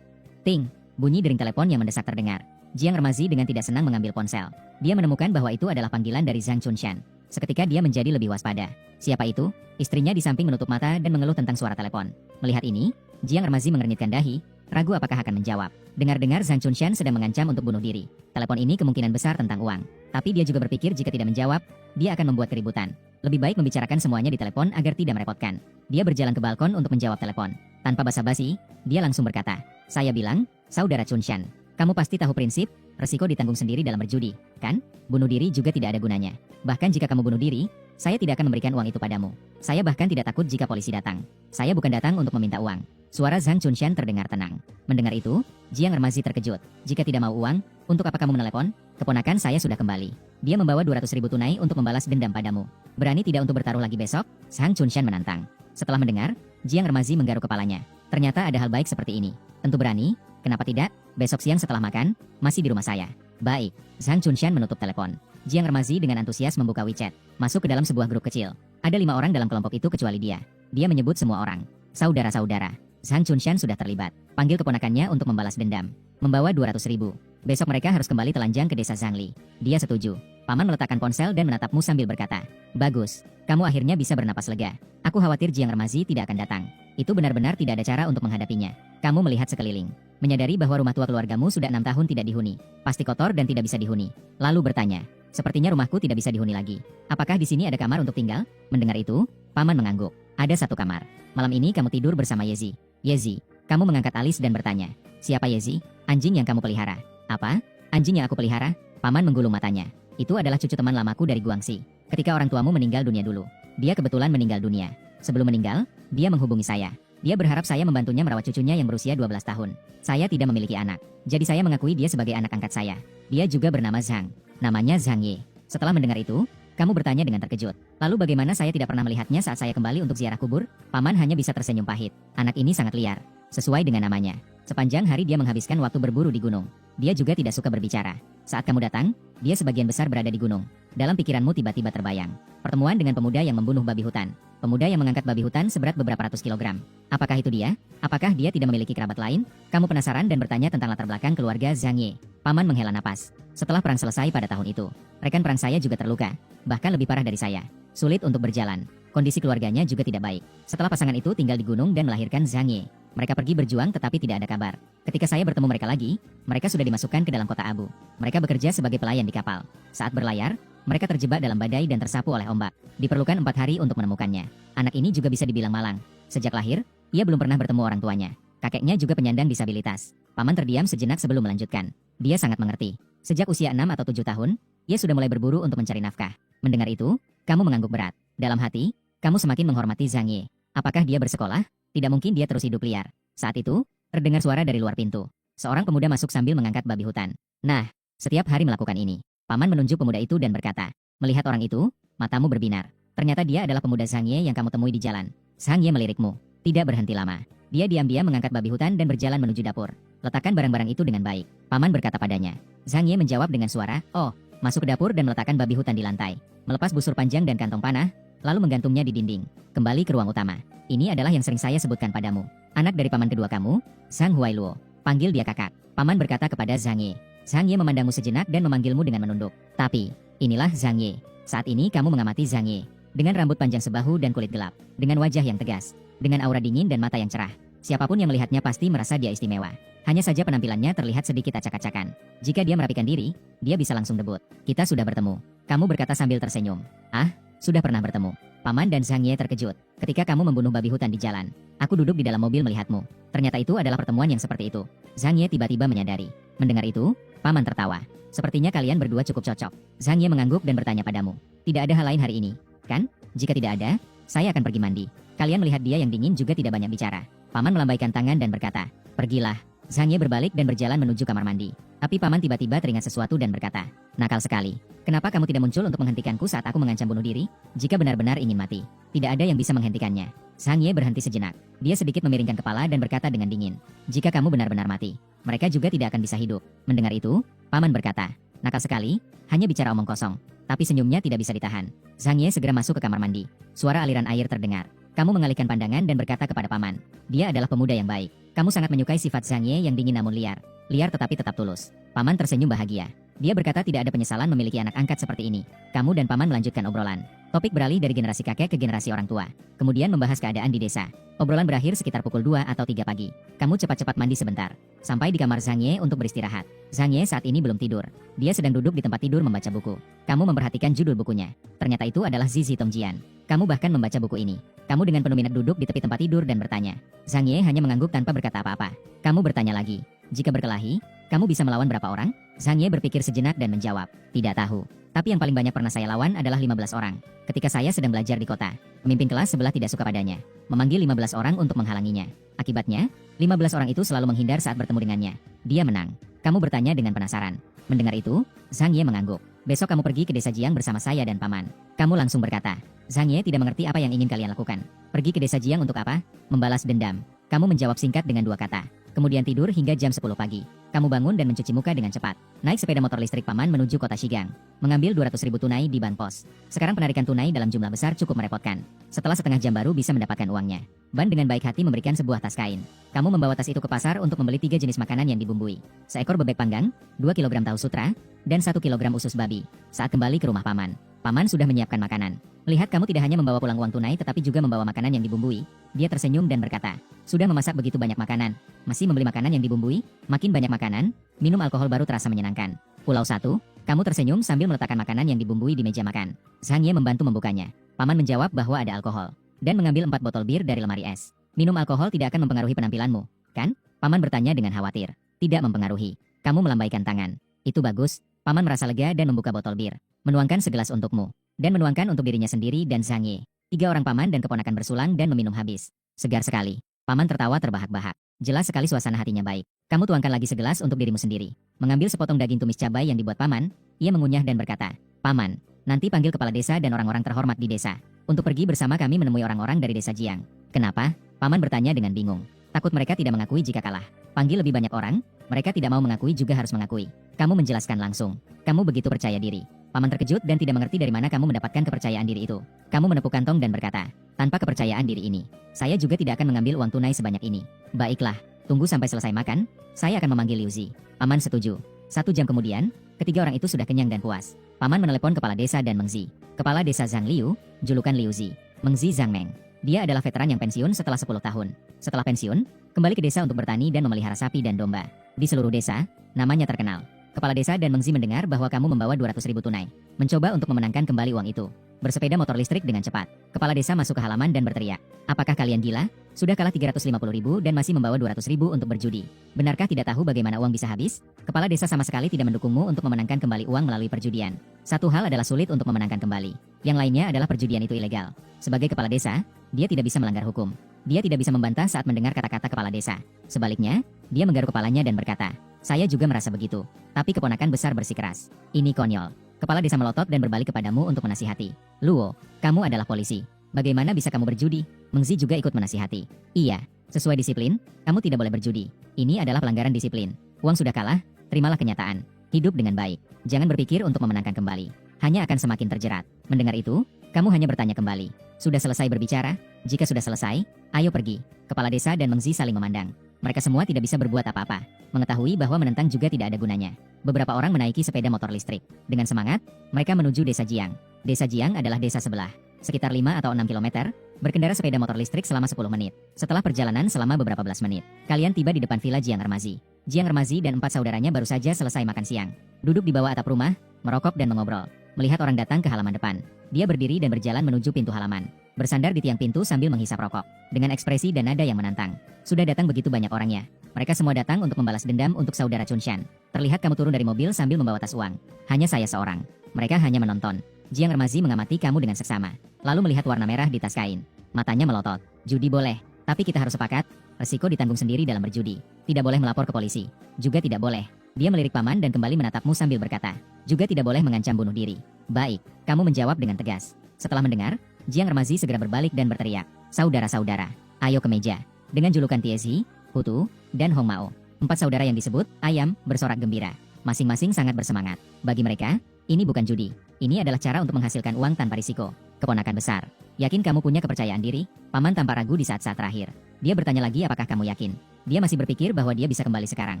ting. Bunyi dering telepon yang mendesak terdengar. Jiang Remazi dengan tidak senang mengambil ponsel. Dia menemukan bahwa itu adalah panggilan dari Zhang Chunshan. Seketika dia menjadi lebih waspada. Siapa itu? Istrinya di samping menutup mata dan mengeluh tentang suara telepon. Melihat ini, Jiang Remazi mengernyitkan dahi, ragu apakah akan menjawab. Dengar-dengar Zhang Chunshan sedang mengancam untuk bunuh diri. Telepon ini kemungkinan besar tentang uang. Tapi dia juga berpikir jika tidak menjawab, dia akan membuat keributan. Lebih baik membicarakan semuanya di telepon agar tidak merepotkan. Dia berjalan ke balkon untuk menjawab telepon. Tanpa basa-basi, dia langsung berkata, "Saya bilang, saudara Chunshan. Kamu pasti tahu prinsip, resiko ditanggung sendiri dalam berjudi, kan? Bunuh diri juga tidak ada gunanya. Bahkan jika kamu bunuh diri, saya tidak akan memberikan uang itu padamu. Saya bahkan tidak takut jika polisi datang. Saya bukan datang untuk meminta uang." Suara Zhang Chunshan terdengar tenang. Mendengar itu, Jiang Remazi terkejut. "Jika tidak mau uang, untuk apa kamu menelepon? Keponakan saya sudah kembali. Dia membawa 200.000 tunai untuk membalas dendam padamu. Berani tidak untuk bertaruh lagi besok?" Zhang Chunshan menantang. Setelah mendengar, Jiang Remazi menggaruk kepalanya. Ternyata ada hal baik seperti ini. Tentu berani, kenapa tidak? Besok siang setelah makan, masih di rumah saya. "Baik." Zhang Chunshan menutup telepon. Jiang Remazi dengan antusias membuka WeChat. Masuk ke dalam sebuah grup kecil. Ada 5 orang dalam kelompok itu kecuali dia. Dia menyebut semua orang. "Saudara-saudara." Zhang Chunshan sudah terlibat. Panggil keponakannya untuk membalas dendam. Membawa 200.000. Besok mereka harus kembali telanjang ke desa Zhangli. Dia setuju. Paman meletakkan ponsel dan menatapmu sambil berkata, "Bagus. Kamu akhirnya bisa bernapas lega. Aku khawatir Jiang Remazi tidak akan datang. Itu benar-benar tidak ada cara untuk menghadapinya." Kamu melihat sekeliling. Menyadari bahwa rumah tua keluargamu sudah 6 tahun tidak dihuni. Pasti kotor dan tidak bisa dihuni. Lalu bertanya, "Sepertinya rumahku tidak bisa dihuni lagi. Apakah di sini ada kamar untuk tinggal?" Mendengar itu, paman mengangguk. "Ada 1 kamar. Malam ini kamu tidur bersama Yezi." "Yezi." Kamu mengangkat alis dan bertanya, "Siapa Yezi?" "Anjing yang kamu pelihara." "Apa? Anjing yang aku pelihara?" Paman menggulung matanya. "Itu adalah cucu teman lamaku dari Guangxi. Ketika orang tuamu meninggal dunia dulu. Dia kebetulan meninggal dunia. Sebelum meninggal, dia menghubungi saya. Dia berharap saya membantunya merawat cucunya yang berusia 12 tahun. Saya tidak memiliki anak. Jadi saya mengakui dia sebagai anak angkat saya. Dia juga bernama Zhang. Namanya Zhang Ye." Setelah mendengar itu, kamu bertanya dengan terkejut. "Lalu bagaimana saya tidak pernah melihatnya saat saya kembali untuk ziarah kubur?" Paman hanya bisa tersenyum pahit. "Anak ini sangat liar. Sesuai dengan namanya. Sepanjang hari dia menghabiskan waktu berburu di gunung. Dia juga tidak suka berbicara. Saat kamu datang, dia sebagian besar berada di gunung. Dalam pikiranmu tiba-tiba terbayang pertemuan dengan pemuda yang membunuh babi hutan. Pemuda yang mengangkat babi hutan seberat beberapa ratus kilogram. Apakah itu dia? Apakah dia tidak memiliki kerabat lain?" Kamu penasaran dan bertanya tentang latar belakang keluarga Zhang Ye. Paman menghela napas. "Setelah perang selesai pada tahun itu, rekan perang saya juga terluka. Bahkan lebih parah dari saya. Sulit untuk berjalan. Kondisi keluarganya juga tidak baik. Setelah pasangan itu tinggal di gunung dan melahirkan Zhang Ye. Mereka pergi berjuang tetapi tidak ada kabar. Ketika saya bertemu mereka lagi, mereka sudah dimasukkan ke dalam kota abu. Mereka bekerja sebagai pelayan di kapal. Saat berlayar, mereka terjebak dalam badai dan tersapu oleh ombak. Diperlukan 4 hari untuk menemukannya. Anak ini juga bisa dibilang malang. Sejak lahir, ia belum pernah bertemu orang tuanya. Kakeknya juga penyandang disabilitas." Paman terdiam sejenak sebelum melanjutkan. Dia sangat mengerti. Sejak usia 6 atau 7 tahun, ia sudah mulai berburu untuk mencari nafkah. Mendengar itu, kamu mengangguk berat. Dalam hati, kamu semakin menghormati Zhang Ye. Apakah dia bersekolah? Tidak mungkin dia terus hidup liar. Saat itu, terdengar suara dari luar pintu. Seorang pemuda masuk sambil mengangkat babi hutan. "Nah, setiap hari melakukan ini." Paman menunjuk pemuda itu dan berkata, "Melihat orang itu, matamu berbinar. Ternyata dia adalah pemuda Zhang Ye yang kamu temui di jalan." Zhang Ye melirikmu. Tidak berhenti lama. Dia diam-diam mengangkat babi hutan dan berjalan menuju dapur. "Letakkan barang-barang itu dengan baik." Paman berkata padanya. Zhang Ye menjawab dengan suara, "Oh." Masuk ke dapur dan meletakkan babi hutan di lantai. Melepas busur panjang dan kantong panah, lalu menggantungnya di dinding. Kembali ke ruang utama. "Ini adalah yang sering saya sebutkan padamu. Anak dari paman kedua kamu, Zhang Huailuo. Panggil dia kakak." Paman berkata kepada Zhang Ye. Zhang Ye memandangmu sejenak dan memanggilmu dengan menunduk. Tapi, inilah Zhang Ye. Saat ini kamu mengamati Zhang Ye. Dengan rambut panjang sebahu dan kulit gelap. Dengan wajah yang tegas. Dengan aura dingin dan mata yang cerah. Siapapun yang melihatnya pasti merasa dia istimewa. Hanya saja penampilannya terlihat sedikit acak-acakan. Jika dia merapikan diri, dia bisa langsung debut. Kita sudah bertemu. Kamu berkata sambil tersenyum. Ah, sudah pernah bertemu. Paman dan Zhang Ye terkejut. Ketika kamu membunuh babi hutan di jalan. Aku duduk di dalam mobil melihatmu. Ternyata itu adalah pertemuan yang seperti itu. Zhang Ye tiba-tiba menyadari. Mendengar itu, Paman tertawa. Sepertinya kalian berdua cukup cocok. Zhang Ye mengangguk dan bertanya padamu. Tidak ada hal lain hari ini, kan? Jika tidak ada, saya akan pergi mandi. Kalian melihat dia yang dingin juga tidak banyak bicara. Paman melambaikan tangan dan berkata, pergilah. Zhang Ye berbalik dan berjalan menuju kamar mandi. Tapi Paman tiba-tiba teringat sesuatu dan berkata, nakal sekali. Kenapa kamu tidak muncul untuk menghentikanku saat aku mengancam bunuh diri? Jika benar-benar ingin mati, tidak ada yang bisa menghentikannya. Zhang Ye berhenti sejenak. Dia sedikit memiringkan kepala dan berkata dengan dingin, jika kamu benar-benar mati, mereka juga tidak akan bisa hidup. Mendengar itu, Paman berkata, nakal sekali, hanya bicara omong kosong. Tapi senyumnya tidak bisa ditahan. Zhang Ye segera masuk ke kamar mandi. Suara aliran air terdengar. Kamu mengalihkan pandangan dan berkata kepada Paman, dia adalah pemuda yang baik. Kamu sangat menyukai sifat Zhang Ye yang dingin namun liar. Liar tetapi tetap tulus. Paman tersenyum bahagia. Dia berkata tidak ada penyesalan memiliki anak angkat seperti ini. Kamu dan Paman melanjutkan obrolan. Topik beralih dari generasi kakek ke generasi orang tua. Kemudian membahas keadaan di desa. Obrolan berakhir sekitar pukul 2 atau 3 pagi. Kamu cepat-cepat mandi sebentar. Sampai di kamar Zhang Ye untuk beristirahat. Zhang Ye saat ini belum tidur. Dia sedang duduk di tempat tidur membaca buku. Kamu memperhatikan judul bukunya. Ternyata itu adalah Zizi Tongjian. Kamu bahkan membaca buku ini. Kamu dengan penuh minat duduk di tepi tempat tidur dan bertanya. Zhang Ye hanya mengangguk tanpa berkata apa-apa. Kamu bertanya lagi. Jika berkelahi, kamu bisa melawan berapa orang? Zhang Ye berpikir sejenak dan menjawab. Tidak tahu. Tapi yang paling banyak pernah saya lawan adalah 15 orang. Ketika saya sedang belajar di kota, pemimpin kelas sebelah tidak suka padanya. Memanggil 15 orang untuk menghalanginya. Akibatnya, 15 orang itu selalu menghindar saat bertemu dengannya. Dia menang. Kamu bertanya dengan penasaran. Mendengar itu, Zhang Ye mengangguk. Besok kamu pergi ke desa Jiang bersama saya dan Paman. Kamu langsung berkata. Zhang Ye tidak mengerti apa yang ingin kalian lakukan. Pergi ke desa Jiang untuk apa? Membalas dendam. Kamu menjawab singkat dengan 2 kata. Kemudian tidur hingga jam 10 pagi. Kamu bangun dan mencuci muka dengan cepat. Naik sepeda motor listrik Paman menuju kota Shigang. Mengambil 200.000 tunai di ban pos. Sekarang penarikan tunai dalam jumlah besar cukup merepotkan. Setelah setengah jam baru bisa mendapatkan uangnya. Ban dengan baik hati memberikan sebuah tas kain. Kamu membawa tas itu ke pasar untuk membeli 3 jenis makanan yang dibumbui. Seekor bebek panggang, 2 kilogram tahu sutra, dan 1 kilogram usus babi. Saat kembali ke rumah Paman, Paman sudah menyiapkan makanan. Melihat kamu tidak hanya membawa pulang uang tunai tetapi juga membawa makanan yang dibumbui, dia tersenyum dan berkata, sudah memasak begitu banyak makanan, masih membeli makanan yang dibumbui? Makin banyak makanan, minum alkohol baru terasa menyenangkan. Pulau 1, kamu tersenyum sambil meletakkan makanan yang dibumbui di meja makan. Zhang Ye membantu membukanya. Paman menjawab bahwa ada alkohol. Dan mengambil 4 botol bir dari lemari es. Minum alkohol tidak akan mempengaruhi penampilanmu, kan? Paman bertanya dengan khawatir. Tidak mempengaruhi. Kamu melambaikan tangan. Itu bagus. Paman merasa lega dan membuka botol bir. Menuangkan segelas untukmu. Dan menuangkan untuk dirinya sendiri dan Zhang Ye. 3 orang paman dan keponakan bersulang dan meminum habis. Segar sekali. Paman tertawa terbahak-bahak. Jelas sekali suasana hatinya baik. Kamu tuangkan lagi segelas untuk dirimu sendiri. Mengambil sepotong daging tumis cabai yang dibuat Paman, ia mengunyah dan berkata, Paman, nanti panggil kepala desa dan orang-orang terhormat di desa. Untuk pergi bersama kami menemui orang-orang dari desa Jiang. Kenapa? Paman bertanya dengan bingung. Takut mereka tidak mengakui jika kalah. Panggil lebih banyak orang, mereka tidak mau mengakui juga harus mengakui. Kamu menjelaskan langsung. Kamu begitu percaya diri. Paman terkejut dan tidak mengerti dari mana kamu mendapatkan kepercayaan diri itu. Kamu menepuk kantong dan berkata, tanpa kepercayaan diri ini, saya juga tidak akan mengambil uang tunai sebanyak ini. Baiklah, tunggu sampai selesai makan, saya akan memanggil Liu Zi. Paman setuju. 1 jam kemudian, ketiga orang itu sudah kenyang dan puas. Paman menelepon kepala desa dan Meng Zi. Kepala desa Zhang Liu, julukan Liu Zi. Meng Zi Zhang Meng. Dia adalah veteran yang pensiun setelah 10 tahun. Setelah pensiun, kembali ke desa untuk bertani dan memelihara sapi dan domba. Di seluruh desa, namanya terkenal. Kepala desa dan Meng Zi mendengar bahwa kamu membawa 200.000 tunai. Mencoba untuk memenangkan kembali uang itu. Bersepeda motor listrik dengan cepat. Kepala desa masuk ke halaman dan berteriak. Apakah kalian gila? Sudah kalah 350.000 dan masih membawa 200.000 untuk berjudi. Benarkah tidak tahu bagaimana uang bisa habis? Kepala desa sama sekali tidak mendukungmu untuk memenangkan kembali uang melalui perjudian. Satu hal adalah sulit untuk memenangkan kembali. Yang lainnya adalah perjudian itu ilegal. Sebagai kepala desa, dia tidak bisa melanggar hukum. Dia tidak bisa membantah saat mendengar kata-kata kepala desa. Sebaliknya, dia menggaruk kepalanya dan berkata, saya juga merasa begitu. Tapi keponakan besar bersikeras. Ini konyol. Kepala desa melotot dan berbalik kepadamu untuk menasihati. Luo, kamu adalah polisi. Bagaimana bisa kamu berjudi? Meng Zi juga ikut menasihati. Iya, sesuai disiplin, kamu tidak boleh berjudi. Ini adalah pelanggaran disiplin. Uang sudah kalah, terimalah kenyataan. Hidup dengan baik. Jangan berpikir untuk memenangkan kembali. Hanya akan semakin terjerat. Mendengar itu, kamu hanya bertanya kembali. Sudah selesai berbicara? Jika sudah selesai, ayo pergi. Kepala desa dan Meng Zi saling memandang. Mereka semua tidak bisa berbuat apa-apa. Mengetahui bahwa menentang juga tidak ada gunanya. Beberapa orang menaiki sepeda motor listrik. Dengan semangat, mereka menuju desa Jiang. Desa Jiang adalah desa sebelah. Sekitar 5 atau 6 kilometer, berkendara sepeda motor listrik selama 10 menit. Setelah perjalanan selama beberapa belas menit, kalian tiba di depan villa Jiang Ermazi. Jiang Ermazi dan 4 saudaranya baru saja selesai makan siang. Duduk di bawah atap rumah, merokok dan mengobrol. Melihat orang datang ke halaman depan, dia berdiri dan berjalan menuju pintu halaman. Bersandar di tiang pintu sambil menghisap rokok. Dengan ekspresi dan nada yang menantang. Sudah datang begitu banyak orangnya. Mereka semua datang untuk membalas dendam untuk saudara Chunshan. Terlihat kamu turun dari mobil sambil membawa tas uang. Hanya saya seorang. Mereka hanya menonton. Jiang Ermazi mengamati kamu dengan seksama. Lalu melihat warna merah di tas kain. Matanya melotot. Judi boleh, tapi kita harus sepakat. Resiko ditanggung sendiri dalam berjudi. Tidak boleh melapor ke polisi. Juga tidak boleh. Dia melirik paman dan kembali menatapmu sambil berkata. Juga tidak boleh mengancam bunuh diri. Baik, kamu menjawab dengan tegas. Setelah mendengar, Jiang Ermazi segera berbalik dan berteriak. Saudara-saudara, ayo ke meja. Dengan julukan Tiezi, Hutu, dan Hong Mao. 4 saudara yang disebut ayam bersorak gembira. Masing-masing sangat bersemangat. Bagi mereka, ini bukan judi. Ini adalah cara untuk menghasilkan uang tanpa risiko. Keponakan besar, yakin kamu punya kepercayaan diri? Paman tampak ragu di saat-saat terakhir. Dia bertanya lagi apakah kamu yakin. Dia masih berpikir bahwa dia bisa kembali sekarang.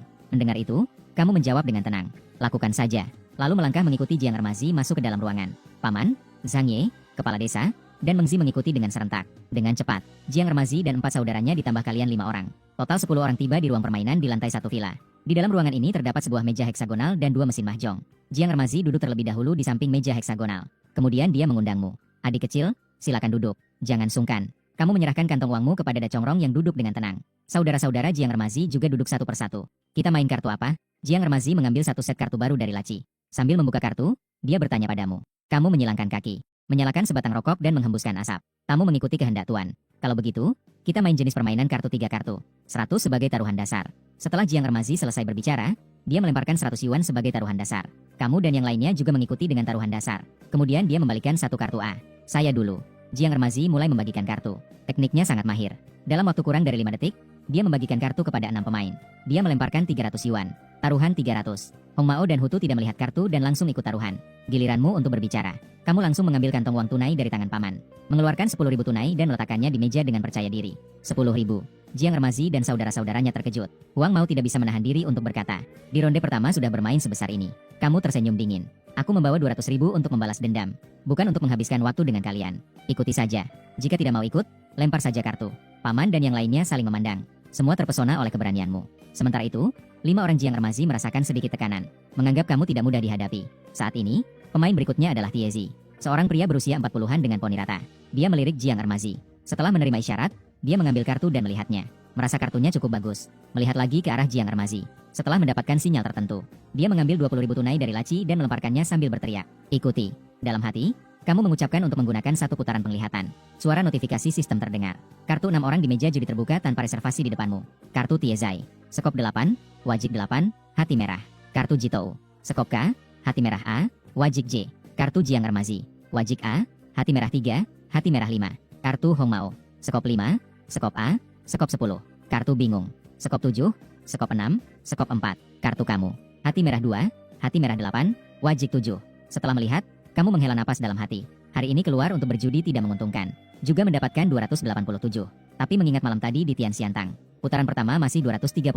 Mendengar itu, kamu menjawab dengan tenang. Lakukan saja. Lalu melangkah mengikuti Jiang Ermazi masuk ke dalam ruangan. Paman, Zhang Ye, kepala desa, dan Mengzi mengikuti dengan serentak. Dengan cepat, Jiang Ermazi dan 4 saudaranya ditambah kalian 5 orang. Total 10 orang tiba di ruang permainan di lantai 1 villa. Di dalam ruangan ini terdapat sebuah meja heksagonal dan 2 mesin mahjong. Jiang Ermazi duduk terlebih dahulu di samping meja heksagonal. Kemudian dia mengundangmu. Adik kecil, silakan duduk. Jangan sungkan. Kamu menyerahkan kantong uangmu kepada Dacongrong yang duduk dengan tenang. Saudara-saudara Jiang Ermazi juga duduk satu persatu. Kita main kartu apa? Jiang Ermazi mengambil satu set kartu baru dari laci. Sambil membuka kartu, dia bertanya padamu. Kamu menyilangkan kaki, menyalakan sebatang rokok dan menghembuskan asap. Kamu mengikuti kehendak Tuan. Kalau begitu, kita main jenis permainan kartu 3 kartu. 100 sebagai taruhan dasar. Setelah Jiang Ermazi selesai berbicara, dia melemparkan 100 yuan sebagai taruhan dasar. Kamu dan yang lainnya juga mengikuti dengan taruhan dasar. Kemudian dia membalikan satu kartu A. Saya dulu. Jiang Ermazi mulai membagikan kartu. Tekniknya sangat mahir. Dalam waktu kurang dari 5 detik, dia membagikan kartu kepada 6 pemain. Dia melemparkan 300 yuan. Taruhan 300. Hong Mao dan Hutu tidak melihat kartu dan langsung ikut taruhan. Giliranmu untuk berbicara. Kamu langsung mengambil kantong uang tunai dari tangan paman. Mengeluarkan 10.000 tunai dan meletakkannya di meja dengan percaya diri. 10.000. Jiang Ermazi dan saudara-saudaranya terkejut. Huang Mao tidak bisa menahan diri untuk berkata. Di ronde pertama sudah bermain sebesar ini. Kamu tersenyum dingin. Aku membawa 200.000 untuk membalas dendam. Bukan untuk menghabiskan waktu dengan kalian. Ikuti saja. Jika tidak mau ikut, lempar saja kartu. Paman dan yang lainnya saling memandang. Semua terpesona oleh keberanianmu. Sementara itu, 5 orang Jiang Ermazi merasakan sedikit tekanan. Menganggap kamu tidak mudah dihadapi. Saat ini, pemain berikutnya adalah Tiezi. Seorang pria berusia 40-an dengan poni rata. Dia melirik Jiang Ermazi. Setelah menerima isyarat, dia mengambil kartu dan melihatnya. Merasa kartunya cukup bagus. Melihat lagi ke arah Jiang Ermazi. Setelah mendapatkan sinyal tertentu, dia mengambil 20.000 tunai dari laci dan melemparkannya sambil berteriak. Ikuti. Dalam hati, kamu mengucapkan untuk menggunakan satu putaran penglihatan. Suara notifikasi sistem terdengar. Kartu 6 orang di meja judi terbuka tanpa reservasi di depanmu. Kartu Tiezai. Sekop 8, Wajik 8, hati merah. Kartu Jitou. Sekop K, hati merah A, Wajik J. Kartu Jiang Ermazi. Wajik A, hati merah 3, hati merah 5. Kartu Hong Mao. Sekop 5, Sekop A, Sekop 10. Kartu bingung. Sekop 7, Sekop 6, Sekop 4. Kartu kamu. Hati merah 2, hati merah 8, Wajik 7. Setelah melihat, kamu menghela napas dalam hati. Hari ini keluar untuk berjudi tidak menguntungkan. Juga mendapatkan 287. Tapi mengingat malam tadi di Tian Xiantang, putaran pertama masih 235.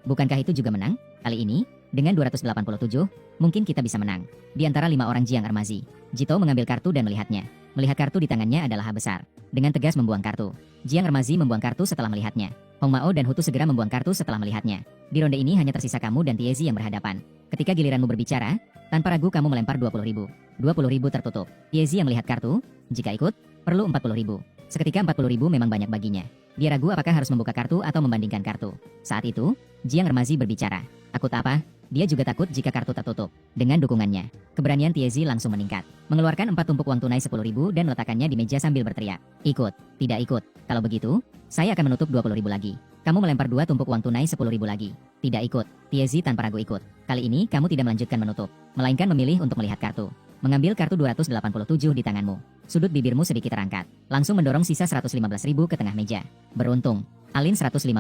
Bukankah itu juga menang? Kali ini, dengan 287, mungkin kita bisa menang. Di antara 5 orang Jiang Ermazi, Jito mengambil kartu dan melihatnya. Melihat kartu di tangannya adalah H besar. Dengan tegas membuang kartu. Jiang Ermazi membuang kartu setelah melihatnya. Hong Mao dan Hutu segera membuang kartu setelah melihatnya. Di ronde ini hanya tersisa kamu dan Tiezi yang berhadapan. Ketika giliranmu berbicara, tanpa ragu kamu melempar 20.000. 20.000 tertutup. Tiezi yang melihat kartu, jika ikut, perlu 40.000. Seketika 40.000 memang banyak baginya. Dia ragu apakah harus membuka kartu atau membandingkan kartu. Saat itu, Jiang Ermazi berbicara. Takut apa? Dia juga takut jika kartu tertutup. Dengan dukungannya, keberanian Tiezi langsung meningkat. Mengeluarkan 4 tumpuk uang tunai 10.000 dan meletakkannya di meja sambil berteriak. Ikut, tidak ikut. Kalau begitu, saya akan menutup 20.000 lagi. Kamu melempar 2 tumpuk uang tunai 10.000 lagi. Tidak ikut. Tiezi tanpa ragu ikut. Kali ini kamu tidak melanjutkan menutup, melainkan memilih untuk melihat kartu. Mengambil kartu 287 di tanganmu. Sudut bibirmu sedikit terangkat. Langsung mendorong sisa 115.000 ke tengah meja. Beruntung. Alin 115.000.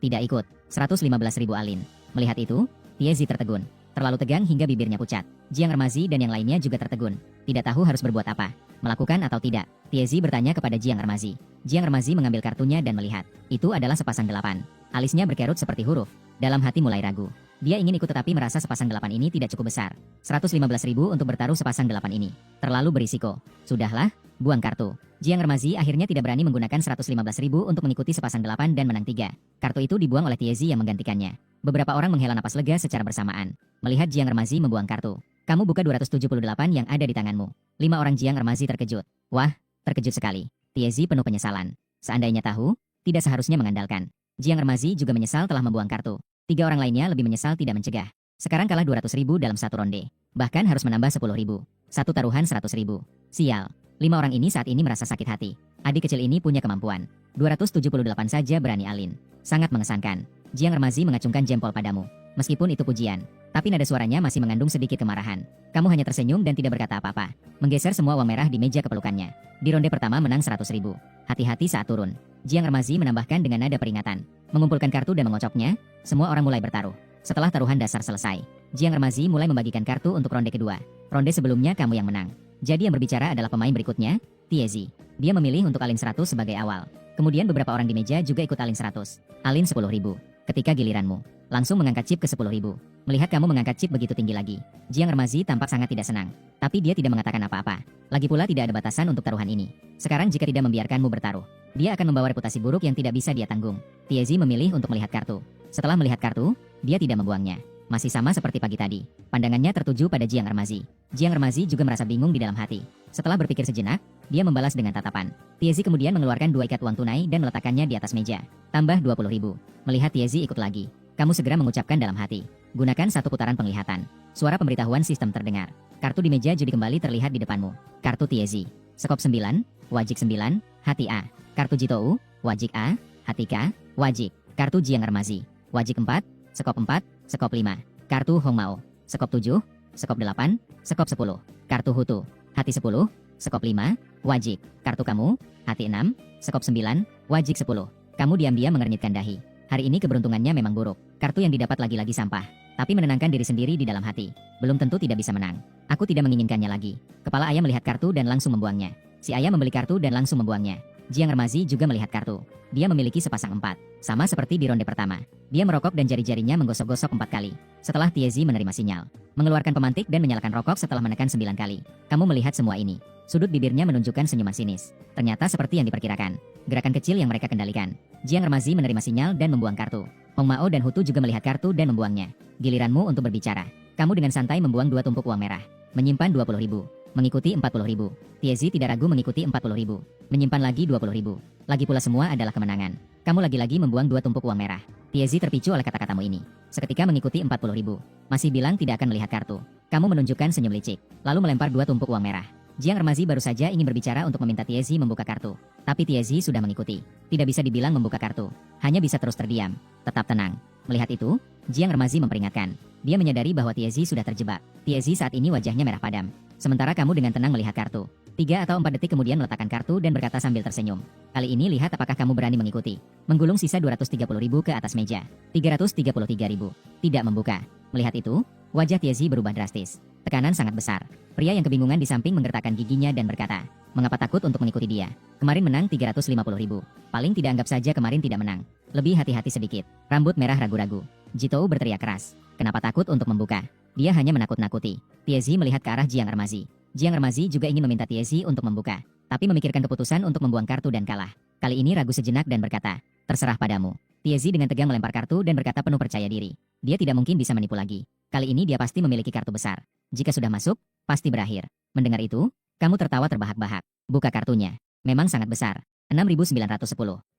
Tidak ikut. 115.000 Alin. Melihat itu, Tiezi tertegun. Terlalu tegang hingga bibirnya pucat. Jiang Ermazi dan yang lainnya juga tertegun. Tidak tahu harus berbuat apa. Melakukan atau tidak. Tiezi bertanya kepada Jiang Ermazi. Jiang Ermazi mengambil kartunya dan melihat. Itu adalah sepasang 8. Alisnya berkerut seperti huruf. Dalam hati mulai ragu. Dia ingin ikut tetapi merasa sepasang delapan ini tidak cukup besar. 115.000 untuk bertaruh sepasang delapan ini. Terlalu berisiko. Sudahlah, buang kartu. Jiang Remazi akhirnya tidak berani menggunakan 115.000 untuk mengikuti sepasang delapan dan menang 3. Kartu itu dibuang oleh Tiezi yang menggantikannya. Beberapa orang menghela napas lega secara bersamaan. Melihat Jiang Remazi membuang kartu. Kamu buka 278 yang ada di tanganmu. 5 orang Jiang Remazi terkejut. Wah, terkejut sekali. Tiezi penuh penyesalan. Seandainya tahu, tidak seharusnya mengandalkan. Jiang Remazi juga menyesal telah membuang kartu. 3 orang lainnya lebih menyesal tidak mencegah. Sekarang kalah 200.000 dalam satu ronde. Bahkan harus menambah 10.000. Satu taruhan 100.000. Sial. 5 orang ini saat ini merasa sakit hati. Adik kecil ini punya kemampuan. 278 saja berani Alin. Sangat mengesankan. Jiang Remazi mengacungkan jempol padamu. Meskipun itu pujian, tapi nada suaranya masih mengandung sedikit kemarahan. Kamu hanya tersenyum dan tidak berkata apa-apa. Menggeser semua uang merah di meja kepelukannya. Di ronde pertama menang 100.000. Hati-hati saat turun. Jiang Remazi menambahkan dengan nada peringatan. Mengumpulkan kartu dan mengocoknya, semua orang mulai bertaruh. Setelah taruhan dasar selesai, Jiang Remazi mulai membagikan kartu untuk ronde kedua. Ronde sebelumnya kamu yang menang. Jadi yang berbicara adalah pemain berikutnya, Tiezi. Dia memilih untuk Alin 100 sebagai awal. Kemudian beberapa orang di meja juga ikut Alin 100. Alin 10.000. Ketika giliranmu, langsung mengangkat chip ke 10.000. Melihat kamu mengangkat chip begitu tinggi lagi, Jiang Remazi tampak sangat tidak senang. Tapi dia tidak mengatakan apa-apa. Lagi pula tidak ada batasan untuk taruhan ini. Sekarang jika tidak membiarkanmu bertaruh, dia akan membawa reputasi buruk yang tidak bisa dia tanggung. Tiezi memilih untuk melihat kartu. Setelah melihat kartu, dia tidak membuangnya. Masih sama seperti pagi tadi. Pandangannya tertuju pada Jiang Remazi. Jiang Remazi juga merasa bingung di dalam hati. Setelah berpikir sejenak, dia membalas dengan tatapan. Tiezi kemudian mengeluarkan 2 ikat uang tunai dan meletakkannya di atas meja. Tambah 20.000. Melihat Tiezi ikut lagi, kamu segera mengucapkan dalam hati. Gunakan satu putaran penglihatan. Suara pemberitahuan sistem terdengar. Kartu di meja judi kembali terlihat di depanmu. Kartu Tiezi. Skop 9, wajik 9, hati A. Kartu Jitou, wajik A, hati K, wajik. Kartu Jiang Remazi. Wajik 4, skop 4, skop 5. Kartu Hongmao. Skop 7, skop 8, skop 10. Kartu Hutu. Hati 10, skop 5, wajik. Kartu kamu, hati 6, skop 9, wajik 10. Kamu diam-diam mengernyitkan dahi. Hari ini keberuntungannya memang buruk. Kartu yang didapat lagi-lagi sampah. Tapi menenangkan diri sendiri di dalam hati. Belum tentu tidak bisa menang. Aku tidak menginginkannya lagi. Kepala ayah melihat kartu dan langsung membuangnya. Si ayah membeli kartu dan langsung membuangnya. Jiang Remazi juga melihat kartu. Dia memiliki sepasang 4. Sama seperti di ronde pertama. Dia merokok dan jari-jarinya menggosok-gosok 4 kali. Setelah Tiezi menerima sinyal. Mengeluarkan pemantik dan menyalakan rokok setelah menekan 9 kali. Kamu melihat semua ini. Sudut bibirnya menunjukkan senyuman sinis. Ternyata seperti yang diperkirakan. Gerakan kecil yang mereka kendalikan. Jiang Remazi menerima sinyal dan membuang kartu. Hongmao dan Hutu juga melihat kartu dan membuangnya. Giliranmu untuk berbicara. Kamu dengan santai membuang 2 tumpuk uang merah. Menyimpan 20.000. Mengikuti 40.000. Tiezi tidak ragu mengikuti 40.000. Menyimpan lagi 20.000. Lagi pula semua adalah kemenangan. Kamu lagi-lagi membuang 2 tumpuk uang merah. Tiezi terpicu oleh kata-katamu ini. Seketika mengikuti 40.000. Masih bilang tidak akan melihat kartu. Kamu menunjukkan senyum licik. Lalu melempar 2 tumpuk uang merah. Jiang Remazi baru saja ingin berbicara untuk meminta Tiezi membuka kartu. Tapi Tiezi sudah mengikuti. Tidak bisa dibilang membuka kartu. Hanya bisa terus terdiam. Tetap tenang. Melihat itu, Jiang Remazi memperingatkan. Dia menyadari bahwa Tiezi sudah terjebak. Tiezi saat ini wajahnya merah padam. Sementara kamu dengan tenang melihat kartu. 3 atau 4 detik kemudian meletakkan kartu dan berkata sambil tersenyum. Kali ini lihat apakah kamu berani mengikuti. Menggulung sisa 230.000 ke atas meja. 333.000. Tidak membuka. Melihat itu, wajah Tiezi berubah drastis. Tekanan sangat besar. Pria yang kebingungan di samping menggertakkan giginya dan berkata, mengapa takut untuk mengikuti dia? Kemarin menang 350.000. Paling tidak anggap saja kemarin tidak menang. Lebih hati-hati sedikit. Rambut merah ragu-ragu. Jitou berteriak keras. Kenapa takut untuk membuka? Dia hanya menakut-nakuti. Tiezi melihat ke arah Jiang Remazi. Jiang Remazi juga ingin meminta Tiezi untuk membuka. Tapi memikirkan keputusan untuk membuang kartu dan kalah. Kali ini ragu sejenak dan berkata, terserah padamu. Tiezi dengan tegang melempar kartu dan berkata penuh percaya diri. Dia tidak mungkin bisa menipu lagi. Kali ini dia pasti memiliki kartu besar. Jika sudah masuk, pasti berakhir. Mendengar itu, kamu tertawa terbahak-bahak. Buka kartunya. Memang sangat besar. 6.910.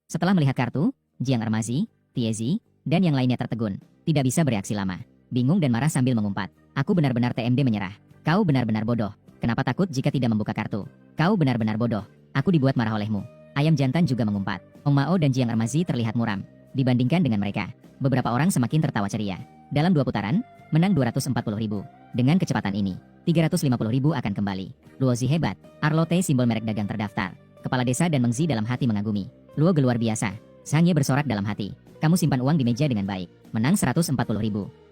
Setelah melihat kartu, Jiang Remazi, Tiezi, dan yang lainnya tertegun. Tidak bisa bereaksi lama. Bingung dan marah sambil mengumpat. Aku benar-benar TMD menyerah. Kau benar-benar bodoh. Kenapa takut jika tidak membuka kartu? Kau benar-benar bodoh. Aku dibuat marah olehmu. Ayam jantan juga mengumpat. Hongmao dan Jiang Remazi terlihat muram. Dibandingkan dengan mereka, beberapa orang semakin tertawa ceria. Dalam 2 putaran, menang 240.000. Dengan kecepatan ini, 350.000 akan kembali. Luozi hebat. Arlote simbol merek dagang terdaftar. Kepala desa dan Mengzi dalam hati mengagumi. Luo luar biasa. Sangye bersorak dalam hati. Kamu simpan uang di meja dengan baik. Menang 140.000.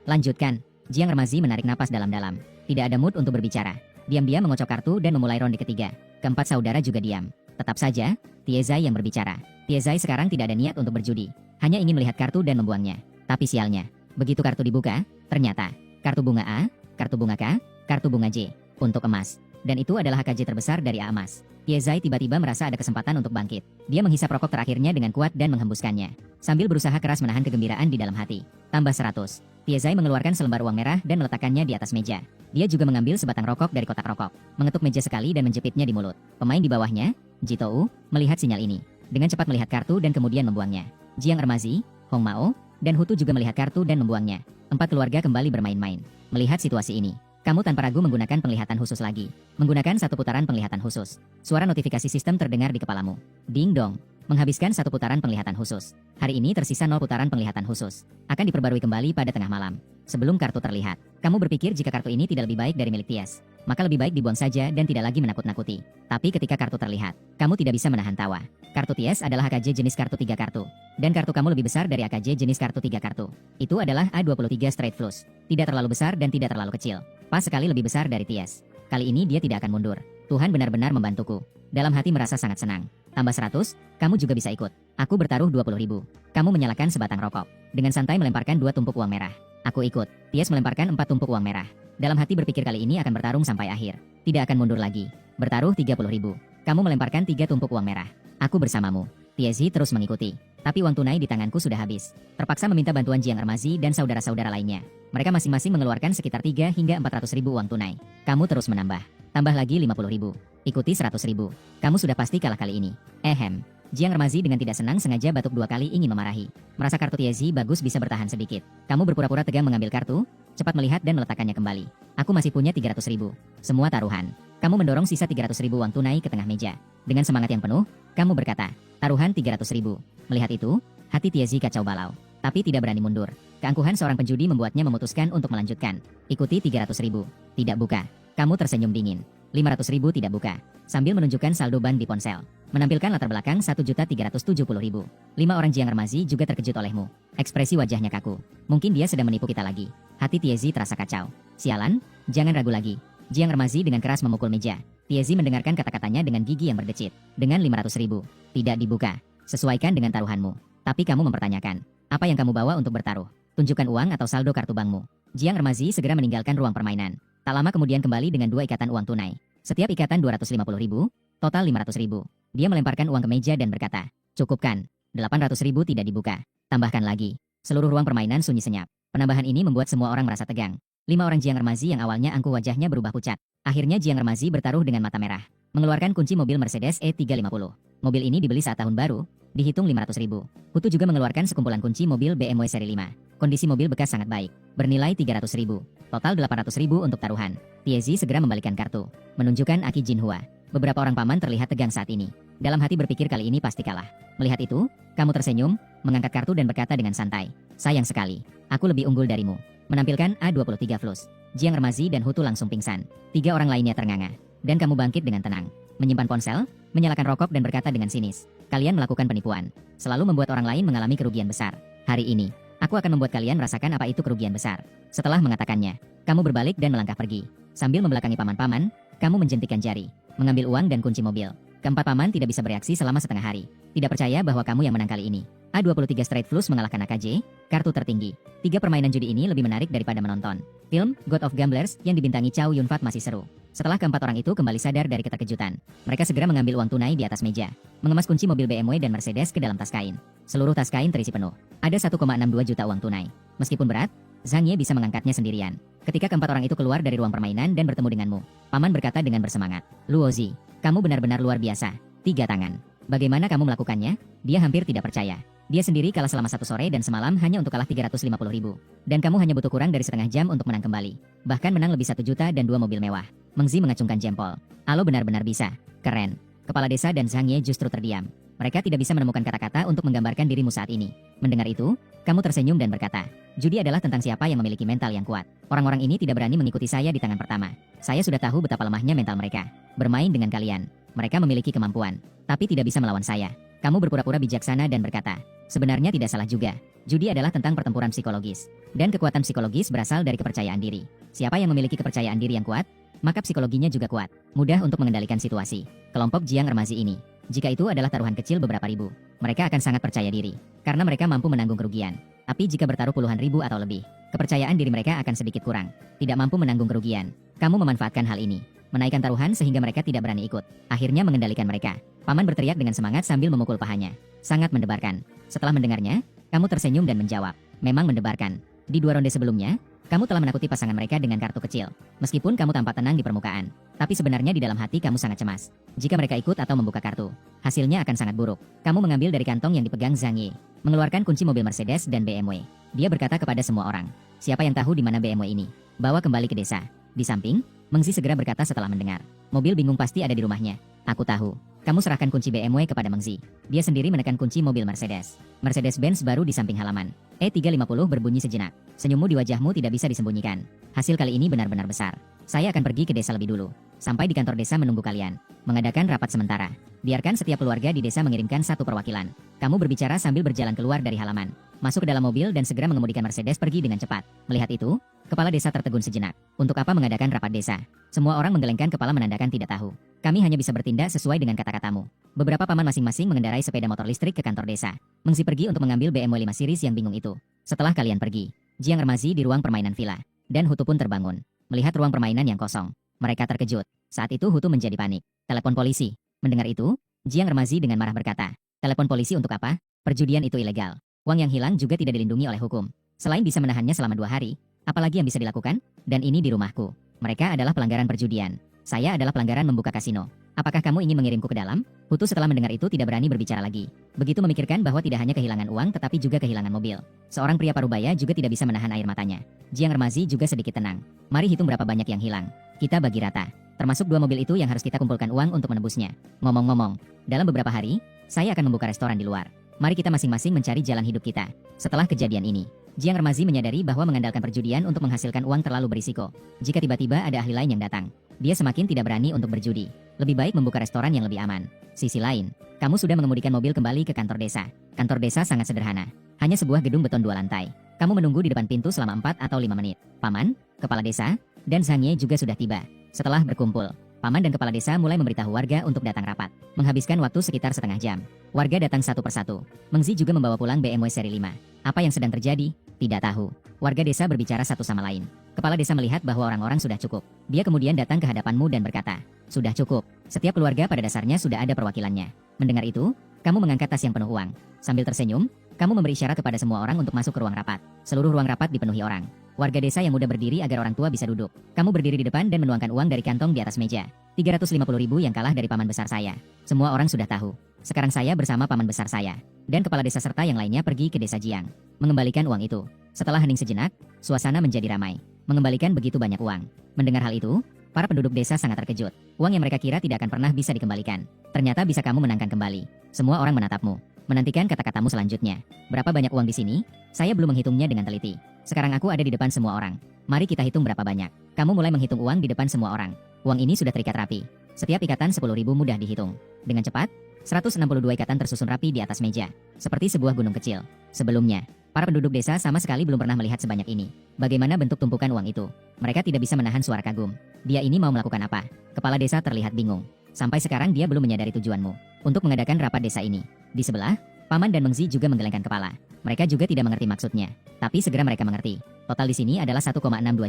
Lanjutkan. Jiang Remazi menarik napas dalam-dalam. Tidak ada mood untuk berbicara. Diam-diam mengocok kartu dan memulai ronde ketiga. Keempat saudara juga diam. Tetap saja, Tiezai yang berbicara. Tiezai sekarang tidak ada niat untuk berjudi, hanya ingin melihat kartu dan membuangnya. Tapi sialnya, begitu kartu dibuka, ternyata kartu bunga A, kartu bunga K, kartu bunga J untuk emas. Dan itu adalah HKJ terbesar dari A emas. Tiezai tiba-tiba merasa ada kesempatan untuk bangkit. Dia menghisap rokok terakhirnya dengan kuat dan menghembuskannya, sambil berusaha keras menahan kegembiraan di dalam hati. Tambah 100. Tiezai mengeluarkan selembar uang merah dan meletakkannya di atas meja. Dia juga mengambil sebatang rokok dari kotak rokok, mengetuk meja sekali dan menjepitnya di mulut. Pemain di bawahnya, Jitou, melihat sinyal ini. Dengan cepat melihat kartu dan kemudian membuangnya. Jiang Ermazi, Hong Mao, dan Hutu juga melihat kartu dan membuangnya. 4 keluarga kembali bermain-main. Melihat situasi ini, kamu tanpa ragu menggunakan penglihatan khusus lagi. Menggunakan satu putaran penglihatan khusus. Suara notifikasi sistem terdengar di kepalamu. Ding dong. Menghabiskan satu putaran penglihatan khusus. Hari ini tersisa 0 putaran penglihatan khusus. Akan diperbarui kembali pada tengah malam. Sebelum kartu terlihat, kamu berpikir jika kartu ini tidak lebih baik dari milik Ties, maka lebih baik dibuang saja dan tidak lagi menakut-nakuti. Tapi ketika kartu terlihat, kamu tidak bisa menahan tawa. Kartu Ties adalah AKJ jenis kartu 3 kartu. Dan kartu kamu lebih besar dari AKJ jenis kartu 3 kartu. Itu adalah A23 straight flush. Tidak terlalu besar dan tidak terlalu kecil. Pas sekali lebih besar dari Ties. Kali ini dia tidak akan mundur. Tuhan benar-benar membantuku. Dalam hati merasa sangat senang. Tambah 100, kamu juga bisa ikut. Aku bertaruh 20.000. Kamu menyalakan sebatang rokok. Dengan santai melemparkan 2 tumpuk uang merah. Aku ikut. Ties melemparkan 4 tumpuk uang merah. Dalam hati berpikir kali ini akan bertarung sampai akhir. Tidak akan mundur lagi. Bertaruh 30.000. Kamu melemparkan 3 tumpuk uang merah. Aku bersamamu. Tiezi terus mengikuti. Tapi uang tunai di tanganku sudah habis. Terpaksa meminta bantuan Jiang Ermazi dan saudara-saudara lainnya. Mereka masing-masing mengeluarkan sekitar 3 hingga 400.000 uang tunai. Kamu terus menambah. Tambah lagi 50.000. Ikuti 100.000. Kamu sudah pasti kalah kali ini. Jiang Ermazi dengan tidak senang sengaja batuk 2 kali ingin memarahi. Merasa kartu Tiezi bagus bisa bertahan sedikit. Kamu berpura-pura tegang mengambil kartu, cepat melihat dan meletakkannya kembali. Aku masih punya 300.000. Semua taruhan. Kamu mendorong sisa 300.000 uang tunai ke tengah meja. Dengan semangat yang penuh, kamu berkata, taruhan 300.000. Melihat itu, hati Tiezi kacau balau. Tapi tidak berani mundur. Keangkuhan seorang penjudi membuatnya memutuskan untuk melanjutkan. Ikuti 300.000. Tidak buka. Kamu tersenyum dingin. 500.000 tidak buka. Sambil menunjukkan saldo ban di ponsel. Menampilkan latar belakang 1.370.000. 5 orang Jiang Ermazi juga terkejut olehmu. Ekspresi wajahnya kaku. Mungkin dia sedang menipu kita lagi. Hati Tiezi terasa kacau. Sialan, jangan ragu lagi. Jiang Ermazi dengan keras memukul meja. Tiezi mendengarkan kata-katanya dengan gigi yang berdecit. Dengan 500.000. Tidak dibuka. Sesuaikan dengan taruhanmu. Tapi kamu mempertanyakan. Apa yang kamu bawa untuk bertaruh? Tunjukkan uang atau saldo kartu bankmu. Jiang Ermazi segera meninggalkan ruang permainan. Tak lama kemudian kembali dengan 2 ikatan uang tunai. Setiap ikatan 250.000, total 500.000. Dia melemparkan uang ke meja dan berkata, cukupkan. 800.000 tidak dibuka. Tambahkan lagi. Seluruh ruang permainan sunyi senyap. Penambahan ini membuat semua orang merasa tegang. 5 orang Jiang Ermazi yang awalnya angkuh wajahnya berubah pucat. Akhirnya Jiang Ermazi bertaruh dengan mata merah. Mengeluarkan kunci mobil Mercedes E350. Mobil ini dibeli saat tahun baru, dihitung 500.000. Hutu juga mengeluarkan sekumpulan kunci mobil BMW seri 5. Kondisi mobil bekas sangat baik, bernilai 300.000. Total 800.000 untuk taruhan. Tiezi segera membalikan kartu, menunjukkan Aki Jinhua. Beberapa orang paman terlihat tegang saat ini. Dalam hati berpikir kali ini pasti kalah. Melihat itu, kamu tersenyum, mengangkat kartu dan berkata dengan santai, sayang sekali, aku lebih unggul darimu. Menampilkan A23 flush. Jiang Ermazi dan Hutu langsung pingsan. 3 orang lainnya ternganga. Dan kamu bangkit dengan tenang. Menyimpan ponsel, menyalakan rokok dan berkata dengan sinis, kalian melakukan penipuan. Selalu membuat orang lain mengalami kerugian besar. Hari ini, aku akan membuat kalian merasakan apa itu kerugian besar. Setelah mengatakannya, kamu berbalik dan melangkah pergi. Sambil membelakangi paman-paman, kamu menjentikan jari, mengambil uang dan kunci mobil. Keempat paman tidak bisa bereaksi selama setengah hari. Tidak percaya bahwa kamu yang menang kali ini. A23 straight flush mengalahkan AKJ, kartu tertinggi. 3 permainan judi ini lebih menarik daripada menonton. Film God of Gamblers yang dibintangi Chow Yun-fat masih seru. Setelah keempat orang itu kembali sadar dari keterkejutan, mereka segera mengambil uang tunai di atas meja, mengemas kunci mobil BMW dan Mercedes ke dalam tas kain. Seluruh tas kain terisi penuh. Ada 1,62 juta uang tunai. Meskipun berat, Zhang Ye bisa mengangkatnya sendirian. Ketika keempat orang itu keluar dari ruang permainan dan bertemu denganmu, paman berkata dengan bersemangat, Luozi, kamu benar-benar luar biasa. 3 tangan. Bagaimana kamu melakukannya? Dia hampir tidak percaya. Dia sendiri kalah selama 1 sore dan semalam hanya untuk kalah 350.000. Dan kamu hanya butuh kurang dari setengah jam untuk menang kembali. Bahkan menang lebih 1 juta dan 2 mobil mewah. Mengzi mengacungkan jempol. Alo benar-benar bisa. Keren. Kepala desa dan Zhang Ye justru terdiam. Mereka tidak bisa menemukan kata-kata untuk menggambarkan dirimu saat ini. Mendengar itu, kamu tersenyum dan berkata, judi adalah tentang siapa yang memiliki mental yang kuat. Orang-orang ini tidak berani mengikuti saya di tangan pertama. Saya sudah tahu betapa lemahnya mental mereka. Bermain dengan kalian. Mereka memiliki kemampuan, tapi tidak bisa melawan saya. Kamu berpura-pura bijaksana dan berkata, sebenarnya tidak salah juga. Judi adalah tentang pertempuran psikologis. Dan kekuatan psikologis berasal dari kepercayaan diri. Siapa yang memiliki kepercayaan diri yang kuat, maka psikologinya juga kuat. Mudah untuk mengendalikan situasi. Kelompok Jiang Ermazi ini Jika itu adalah taruhan kecil beberapa ribu, mereka akan sangat percaya diri, karena mereka mampu menanggung kerugian. Tapi jika bertaruh puluhan ribu atau lebih, kepercayaan diri mereka akan sedikit kurang, tidak mampu menanggung kerugian. Kamu memanfaatkan hal ini, menaikkan taruhan sehingga mereka tidak berani ikut, akhirnya mengendalikan mereka. Paman berteriak dengan semangat sambil memukul pahanya. Sangat mendebarkan. Setelah mendengarnya, kamu tersenyum dan menjawab, memang mendebarkan. Di 2 ronde sebelumnya, kamu telah menakuti pasangan mereka dengan kartu kecil. Meskipun kamu tampak tenang di permukaan, tapi sebenarnya di dalam hati kamu sangat cemas. Jika mereka ikut atau membuka kartu, hasilnya akan sangat buruk. Kamu mengambil dari kantong yang dipegang Zhang Yi, mengeluarkan kunci mobil Mercedes dan BMW. Dia berkata kepada semua orang, siapa yang tahu di mana BMW ini? Bawa kembali ke desa. Di samping, Mengzi segera berkata setelah mendengar, mobil bingung pasti ada di rumahnya. Aku tahu. Kamu serahkan kunci BMW kepada Mengzi. Dia sendiri menekan kunci mobil Mercedes. Mercedes-Benz baru di samping halaman. E350 berbunyi sejenak. Senyummu di wajahmu tidak bisa disembunyikan. Hasil kali ini benar-benar besar. Saya akan pergi ke desa lebih dulu. Sampai di kantor desa menunggu kalian. Mengadakan rapat sementara. Biarkan setiap keluarga di desa mengirimkan satu perwakilan. Kamu berbicara sambil berjalan keluar dari halaman. Masuk ke dalam mobil dan segera mengemudikan Mercedes pergi dengan cepat. Melihat itu, kepala desa tertegun sejenak. Untuk apa mengadakan rapat desa? Semua orang menggelengkan kepala menandakan tidak tahu. Kami hanya bisa bertindak sesuai dengan kata-katamu. Beberapa paman masing-masing mengendarai sepeda motor listrik ke kantor desa. Mengzi pergi untuk mengambil BMW 5 series yang bingung itu. Setelah kalian pergi, Jiang Ermazi di ruang permainan villa. Dan Hutu pun terbangun. Melihat ruang permainan yang kosong. Mereka terkejut. Saat itu Hutu menjadi panik. Telepon polisi. Mendengar itu, Jiang Ermazi dengan marah berkata, telepon polisi untuk apa? Perjudian itu ilegal. Uang yang hilang juga tidak dilindungi oleh hukum. Selain bisa menahannya selama 2 hari, apalagi yang bisa dilakukan? Dan ini di rumahku. Mereka adalah pelanggaran perjudian. Saya adalah pelanggaran membuka kasino. Apakah kamu ingin mengirimku ke dalam? Hutu setelah mendengar itu tidak berani berbicara lagi. Begitu memikirkan bahwa tidak hanya kehilangan uang tetapi juga kehilangan mobil. Seorang pria parubaya juga tidak bisa menahan air matanya. Jiang Ermazi juga sedikit tenang. Mari hitung berapa banyak yang hilang. Kita bagi rata. Termasuk 2 mobil itu yang harus kita kumpulkan uang untuk menebusnya. Ngomong-ngomong, dalam beberapa hari, saya akan membuka restoran di luar. Mari kita masing-masing mencari jalan hidup kita. Setelah kejadian ini, Jiang Ermazi menyadari bahwa mengandalkan perjudian untuk menghasilkan uang terlalu berisiko. Jika tiba-tiba ada ahli lain yang datang, dia semakin tidak berani untuk berjudi. Lebih baik membuka restoran yang lebih aman. Sisi lain, kamu sudah mengemudikan mobil kembali ke kantor desa. Kantor desa sangat sederhana. Hanya sebuah gedung beton 2 lantai. Kamu menunggu di depan pintu selama 4 atau 5 menit. Paman, kepala desa, dan Zhang Ye juga sudah tiba. Setelah berkumpul, Paman dan kepala desa mulai memberitahu warga untuk datang rapat. Menghabiskan waktu sekitar setengah jam. Warga datang satu persatu. Mengzi juga membawa pulang BMW seri 5. Apa yang sedang terjadi? Tidak tahu. Warga desa berbicara satu sama lain. Kepala desa melihat bahwa orang-orang sudah cukup. Dia kemudian datang ke hadapanmu dan berkata, sudah cukup. Setiap keluarga pada dasarnya sudah ada perwakilannya. Mendengar itu, kamu mengangkat tas yang penuh uang. Sambil tersenyum, kamu memberi isyarat kepada semua orang untuk masuk ke ruang rapat. Seluruh ruang rapat dipenuhi orang. Warga desa yang muda berdiri agar orang tua bisa duduk. Kamu berdiri di depan dan menuangkan uang dari kantong di atas meja. 350.000 yang kalah dari paman besar saya. Semua orang sudah tahu. Sekarang saya bersama paman besar saya. Dan kepala desa serta yang lainnya pergi ke desa Jiang. Mengembalikan uang itu. Setelah hening sejenak, suasana menjadi ramai. Mengembalikan begitu banyak uang. Mendengar hal itu, para penduduk desa sangat terkejut. Uang yang mereka kira tidak akan pernah bisa dikembalikan. Ternyata bisa kamu menangkan kembali. Semua orang menatapmu. Menantikan kata-katamu selanjutnya. Berapa banyak uang di sini? Saya belum menghitungnya dengan teliti. Sekarang aku ada di depan semua orang. Mari kita hitung berapa banyak. Kamu mulai menghitung uang di depan semua orang. Uang ini sudah terikat rapi. Setiap ikatan 10.000 mudah dihitung. Dengan cepat, 162 ikatan tersusun rapi di atas meja. Seperti sebuah gunung kecil. Sebelumnya, para penduduk desa sama sekali belum pernah melihat sebanyak ini. Bagaimana bentuk tumpukan uang itu? Mereka tidak bisa menahan suara kagum. Dia ini mau melakukan apa? Kepala desa terlihat bingung. Sampai sekarang dia belum menyadari tujuanmu untuk mengadakan rapat desa ini. Di sebelah, Paman dan Mengzi juga menggelengkan kepala. Mereka juga tidak mengerti maksudnya. Tapi segera mereka mengerti. Total di sini adalah 1,62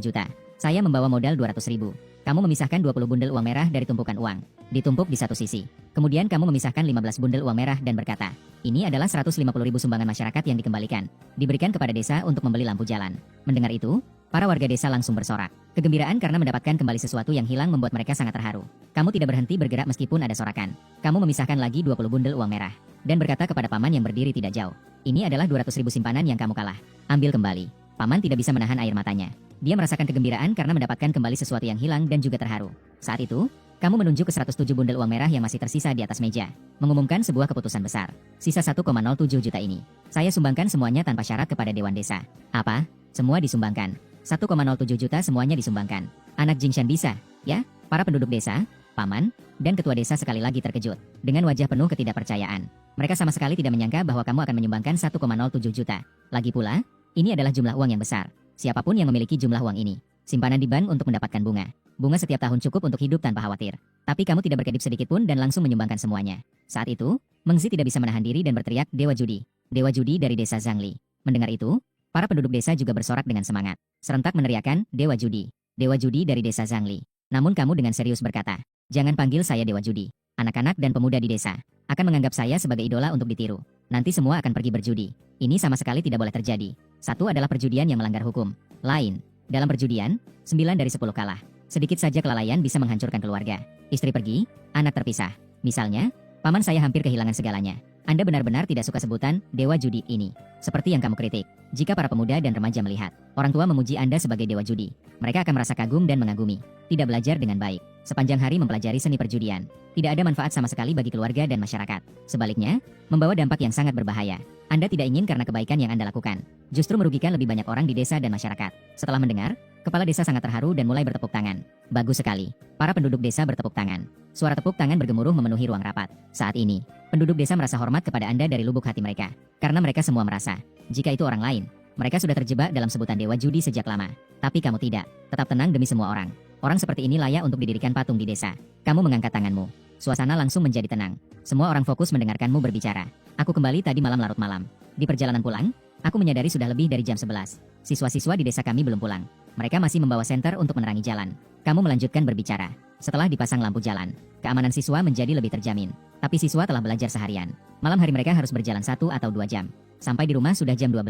juta. Saya membawa modal 200.000. Kamu memisahkan 20 bundel uang merah dari tumpukan uang. Ditumpuk di satu sisi. Kemudian kamu memisahkan 15 bundel uang merah dan berkata, ini adalah 150.000 sumbangan masyarakat yang dikembalikan. Diberikan kepada desa untuk membeli lampu jalan. Mendengar itu, para warga desa langsung bersorak. Kegembiraan karena mendapatkan kembali sesuatu yang hilang membuat mereka sangat terharu. Kamu tidak berhenti bergerak meskipun ada sorakan. Kamu memisahkan lagi 20 bundel uang merah. Dan berkata kepada paman yang berdiri tidak jauh. Ini adalah 200.000 simpanan yang kamu kalah. Ambil kembali. Paman tidak bisa menahan air matanya. Dia merasakan kegembiraan karena mendapatkan kembali sesuatu yang hilang dan juga terharu. Saat itu, kamu menunjuk ke 107 bundel uang merah yang masih tersisa di atas meja. Mengumumkan sebuah keputusan besar. Sisa 1,07 juta ini. Saya sumbangkan semuanya tanpa syarat kepada Dewan Desa. Apa? Semua disumbangkan. 1,07 juta semuanya disumbangkan. Anak Jingshan bisa, ya? Para penduduk desa, paman, dan ketua desa sekali lagi terkejut. Dengan wajah penuh ketidakpercayaan. Mereka sama sekali tidak menyangka bahwa kamu akan menyumbangkan 1,07 juta. Lagi pula, ini adalah jumlah uang yang besar. Siapapun yang memiliki jumlah uang ini, simpanan di bank untuk mendapatkan bunga. Bunga setiap tahun cukup untuk hidup tanpa khawatir. Tapi kamu tidak berkedip sedikit pun dan langsung menyumbangkan semuanya. Saat itu, Mengzi tidak bisa menahan diri dan berteriak, Dewa Judi. Dewa Judi dari desa Zhangli. Mendengar itu, para penduduk desa juga bersorak dengan semangat. Serentak meneriakkan, Dewa Judi. Dewa Judi dari desa Zhangli. Namun kamu dengan serius berkata, jangan panggil saya Dewa Judi. Anak-anak dan pemuda di desa akan menganggap saya sebagai idola untuk ditiru. Nanti semua akan pergi berjudi. Ini sama sekali tidak boleh terjadi. Satu adalah perjudian yang melanggar hukum. Lain, dalam perjudian, 9 dari 10 kalah. Sedikit saja kelalaian bisa menghancurkan keluarga. Istri pergi, anak terpisah. Misalnya, paman saya hampir kehilangan segalanya. Anda benar-benar tidak suka sebutan Dewa Judi ini. Seperti yang kamu kritik. Jika para pemuda dan remaja melihat orang tua memuji Anda sebagai Dewa Judi, mereka akan merasa kagum dan mengagumi. Tidak belajar dengan baik. Sepanjang hari mempelajari seni perjudian. Tidak ada manfaat sama sekali bagi keluarga dan masyarakat. Sebaliknya, membawa dampak yang sangat berbahaya. Anda tidak ingin karena kebaikan yang Anda lakukan. Justru merugikan lebih banyak orang di desa dan masyarakat. Setelah mendengar, kepala desa sangat terharu dan mulai bertepuk tangan. Bagus sekali. Para penduduk desa bertepuk tangan. Suara tepuk tangan bergemuruh memenuhi ruang rapat. Saat ini, penduduk desa merasa hormat kepada Anda dari lubuk hati mereka. Karena mereka semua merasa, jika itu orang lain, mereka sudah terjebak dalam sebutan Dewa Judi sejak lama. Tapi kamu tidak. Tetap tenang demi semua orang. Orang seperti ini layak untuk didirikan patung di desa. Kamu mengangkat tanganmu. Suasana langsung menjadi tenang. Semua orang fokus mendengarkanmu berbicara. Aku kembali tadi malam larut malam. Di perjalanan pulang, aku menyadari sudah lebih dari jam 11. Siswa-siswa di desa kami belum pulang. Mereka masih membawa senter untuk menerangi jalan. Kamu melanjutkan berbicara. Setelah dipasang lampu jalan, keamanan siswa menjadi lebih terjamin. Tapi siswa telah belajar seharian. Malam hari mereka harus berjalan 1 atau 2 jam. Sampai di rumah sudah jam 12.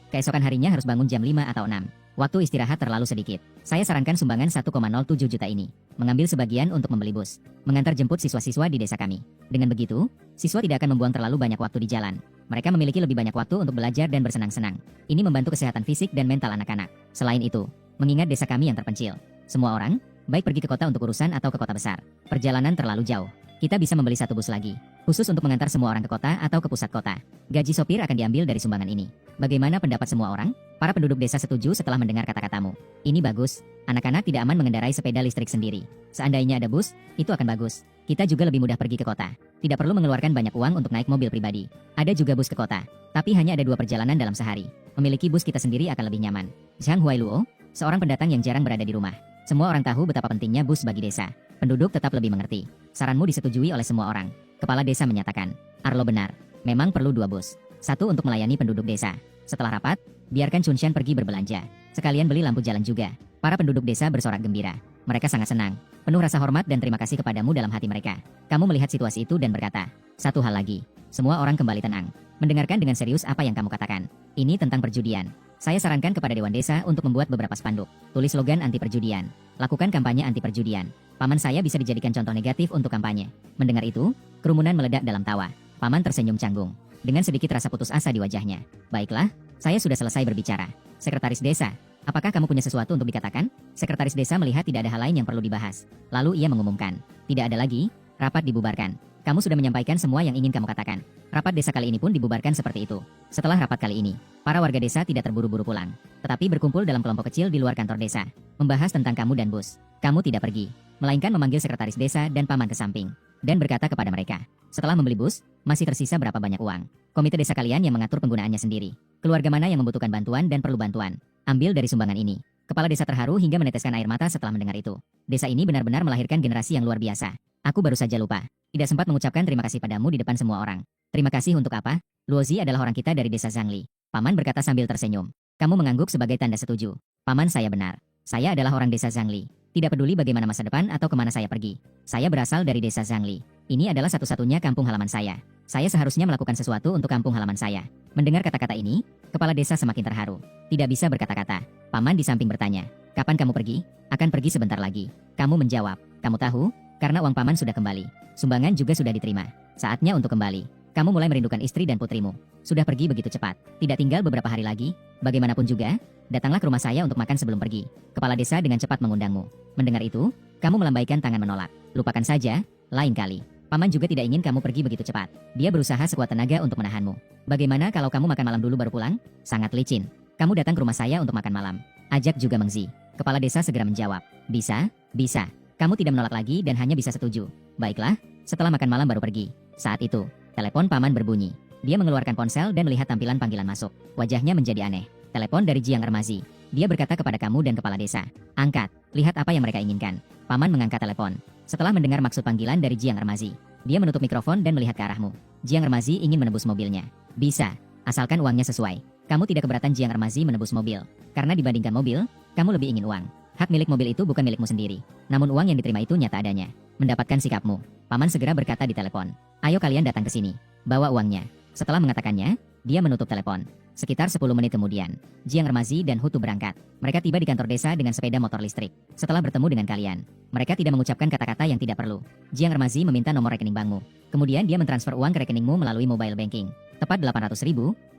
Keesokan harinya harus bangun jam 5 atau 6. Waktu istirahat terlalu sedikit. Saya sarankan sumbangan 1,07 juta ini. Mengambil sebagian untuk membeli bus. Mengantar jemput siswa-siswa di desa kami. Dengan begitu, siswa tidak akan membuang terlalu banyak waktu di jalan. Mereka memiliki lebih banyak waktu untuk belajar dan bersenang-senang. Ini membantu kesehatan fisik dan mental anak-anak. Selain itu, mengingat desa kami yang terpencil, semua orang, baik pergi ke kota untuk urusan atau ke kota besar, perjalanan terlalu jauh. Kita bisa membeli 1 bus lagi, khusus untuk mengantar semua orang ke kota atau ke pusat kota. Gaji sopir akan diambil dari sumbangan ini. Bagaimana pendapat semua orang? Para penduduk desa setuju setelah mendengar kata-katamu. Ini bagus. Anak-anak tidak aman mengendarai sepeda listrik sendiri. Seandainya ada bus, itu akan bagus. Kita juga lebih mudah pergi ke kota. Tidak perlu mengeluarkan banyak uang untuk naik mobil pribadi. Ada juga bus ke kota, tapi hanya ada 2 perjalanan dalam sehari. Memiliki bus kita sendiri akan lebih nyaman. Zhang Huailuo, seorang pendatang yang jarang berada di rumah. Semua orang tahu betapa pentingnya bus bagi desa. Penduduk tetap lebih mengerti. Saranmu disetujui oleh semua orang. Kepala desa menyatakan, Arlo benar. Memang perlu 2 bus. 1 untuk melayani penduduk desa. Setelah rapat, biarkan Chunshan pergi berbelanja. Sekalian beli lampu jalan juga. Para penduduk desa bersorak gembira. Mereka sangat senang. Penuh rasa hormat dan terima kasih kepadamu dalam hati mereka. Kamu melihat situasi itu dan berkata, satu hal lagi. Semua orang kembali tenang. Mendengarkan dengan serius apa yang kamu katakan. Ini tentang perjudian. Saya sarankan kepada Dewan Desa untuk membuat beberapa spanduk. Tulis slogan anti perjudian. Lakukan kampanye anti perjudian. Paman saya bisa dijadikan contoh negatif untuk kampanye. Mendengar itu, kerumunan meledak dalam tawa. Paman tersenyum canggung. Dengan sedikit rasa putus asa di wajahnya. Baiklah, saya sudah selesai berbicara. Sekretaris Desa, apakah kamu punya sesuatu untuk dikatakan? Sekretaris Desa melihat tidak ada hal lain yang perlu dibahas. Lalu ia mengumumkan. Tidak ada lagi, rapat dibubarkan. Kamu sudah menyampaikan semua yang ingin kamu katakan. Rapat desa kali ini pun dibubarkan seperti itu. Setelah rapat kali ini, para warga desa tidak terburu-buru pulang. Tetapi berkumpul dalam kelompok kecil di luar kantor desa. Membahas tentang kamu dan bus. Kamu tidak pergi. Melainkan memanggil sekretaris desa dan paman ke samping. Dan berkata kepada mereka. Setelah membeli bus, masih tersisa berapa banyak uang. Komite desa kalian yang mengatur penggunaannya sendiri. Keluarga mana yang membutuhkan bantuan dan perlu bantuan. Ambil dari sumbangan ini. Kepala desa terharu hingga meneteskan air mata setelah mendengar itu. Desa ini benar-benar melahirkan generasi yang luar biasa. Aku baru saja lupa. Tidak sempat mengucapkan terima kasih padamu di depan semua orang. Terima kasih untuk apa? Luozi adalah orang kita dari desa Zhangli. Paman berkata sambil tersenyum. Kamu mengangguk sebagai tanda setuju. Paman saya benar. Saya adalah orang desa Zhangli. Tidak peduli bagaimana masa depan atau kemana saya pergi. Saya berasal dari desa Zhangli. Ini adalah satu-satunya kampung halaman saya. Saya seharusnya melakukan sesuatu untuk kampung halaman saya. Mendengar kata-kata ini, kepala desa semakin terharu. Tidak bisa berkata-kata. Paman di samping bertanya, kapan kamu pergi? Akan pergi sebentar lagi. Kamu menjawab, kamu tahu? Karena uang paman sudah kembali. Sumbangan juga sudah diterima. Saatnya untuk kembali. Kamu mulai merindukan istri dan putrimu. Sudah pergi begitu cepat. Tidak tinggal beberapa hari lagi. Bagaimanapun juga, datanglah ke rumah saya untuk makan sebelum pergi. Kepala desa dengan cepat mengundangmu. Mendengar itu, kamu melambaikan tangan menolak. Lupakan saja, lain kali. Paman juga tidak ingin kamu pergi begitu cepat. Dia berusaha sekuat tenaga untuk menahanmu. Bagaimana kalau kamu makan malam dulu baru pulang? Sangat licin. Kamu datang ke rumah saya untuk makan malam. Ajak juga Mengzi. Kepala desa segera menjawab. Bisa, bisa. Kamu tidak menolak lagi dan hanya bisa setuju. Baiklah, setelah makan malam baru pergi. Saat itu, telepon paman berbunyi. Dia mengeluarkan ponsel dan melihat tampilan panggilan masuk. Wajahnya menjadi aneh. Telepon dari Jiang Ermazi. Dia berkata kepada kamu dan kepala desa, angkat, lihat apa yang mereka inginkan. Paman mengangkat telepon. Setelah mendengar maksud panggilan dari Jiang Ermazi, dia menutup mikrofon dan melihat ke arahmu. Jiang Ermazi ingin menebus mobilnya. Bisa, asalkan uangnya sesuai. Kamu tidak keberatan Jiang Ermazi menebus mobil. Karena dibandingkan mobil, kamu lebih ingin uang. Hak milik mobil itu bukan milikmu sendiri. Namun uang yang diterima itu nyata adanya. Mendapatkan sikapmu, Paman segera berkata di telepon. Ayo kalian datang ke sini. Bawa uangnya. Setelah mengatakannya, dia menutup telepon. Sekitar 10 menit kemudian, Jiang Ermazi dan Hutu berangkat. Mereka tiba di kantor desa dengan sepeda motor listrik. Setelah bertemu dengan kalian, mereka tidak mengucapkan kata-kata yang tidak perlu. Jiang Ermazi meminta nomor rekening bankmu. Kemudian dia mentransfer uang ke rekeningmu melalui mobile banking. Tepat 800.000,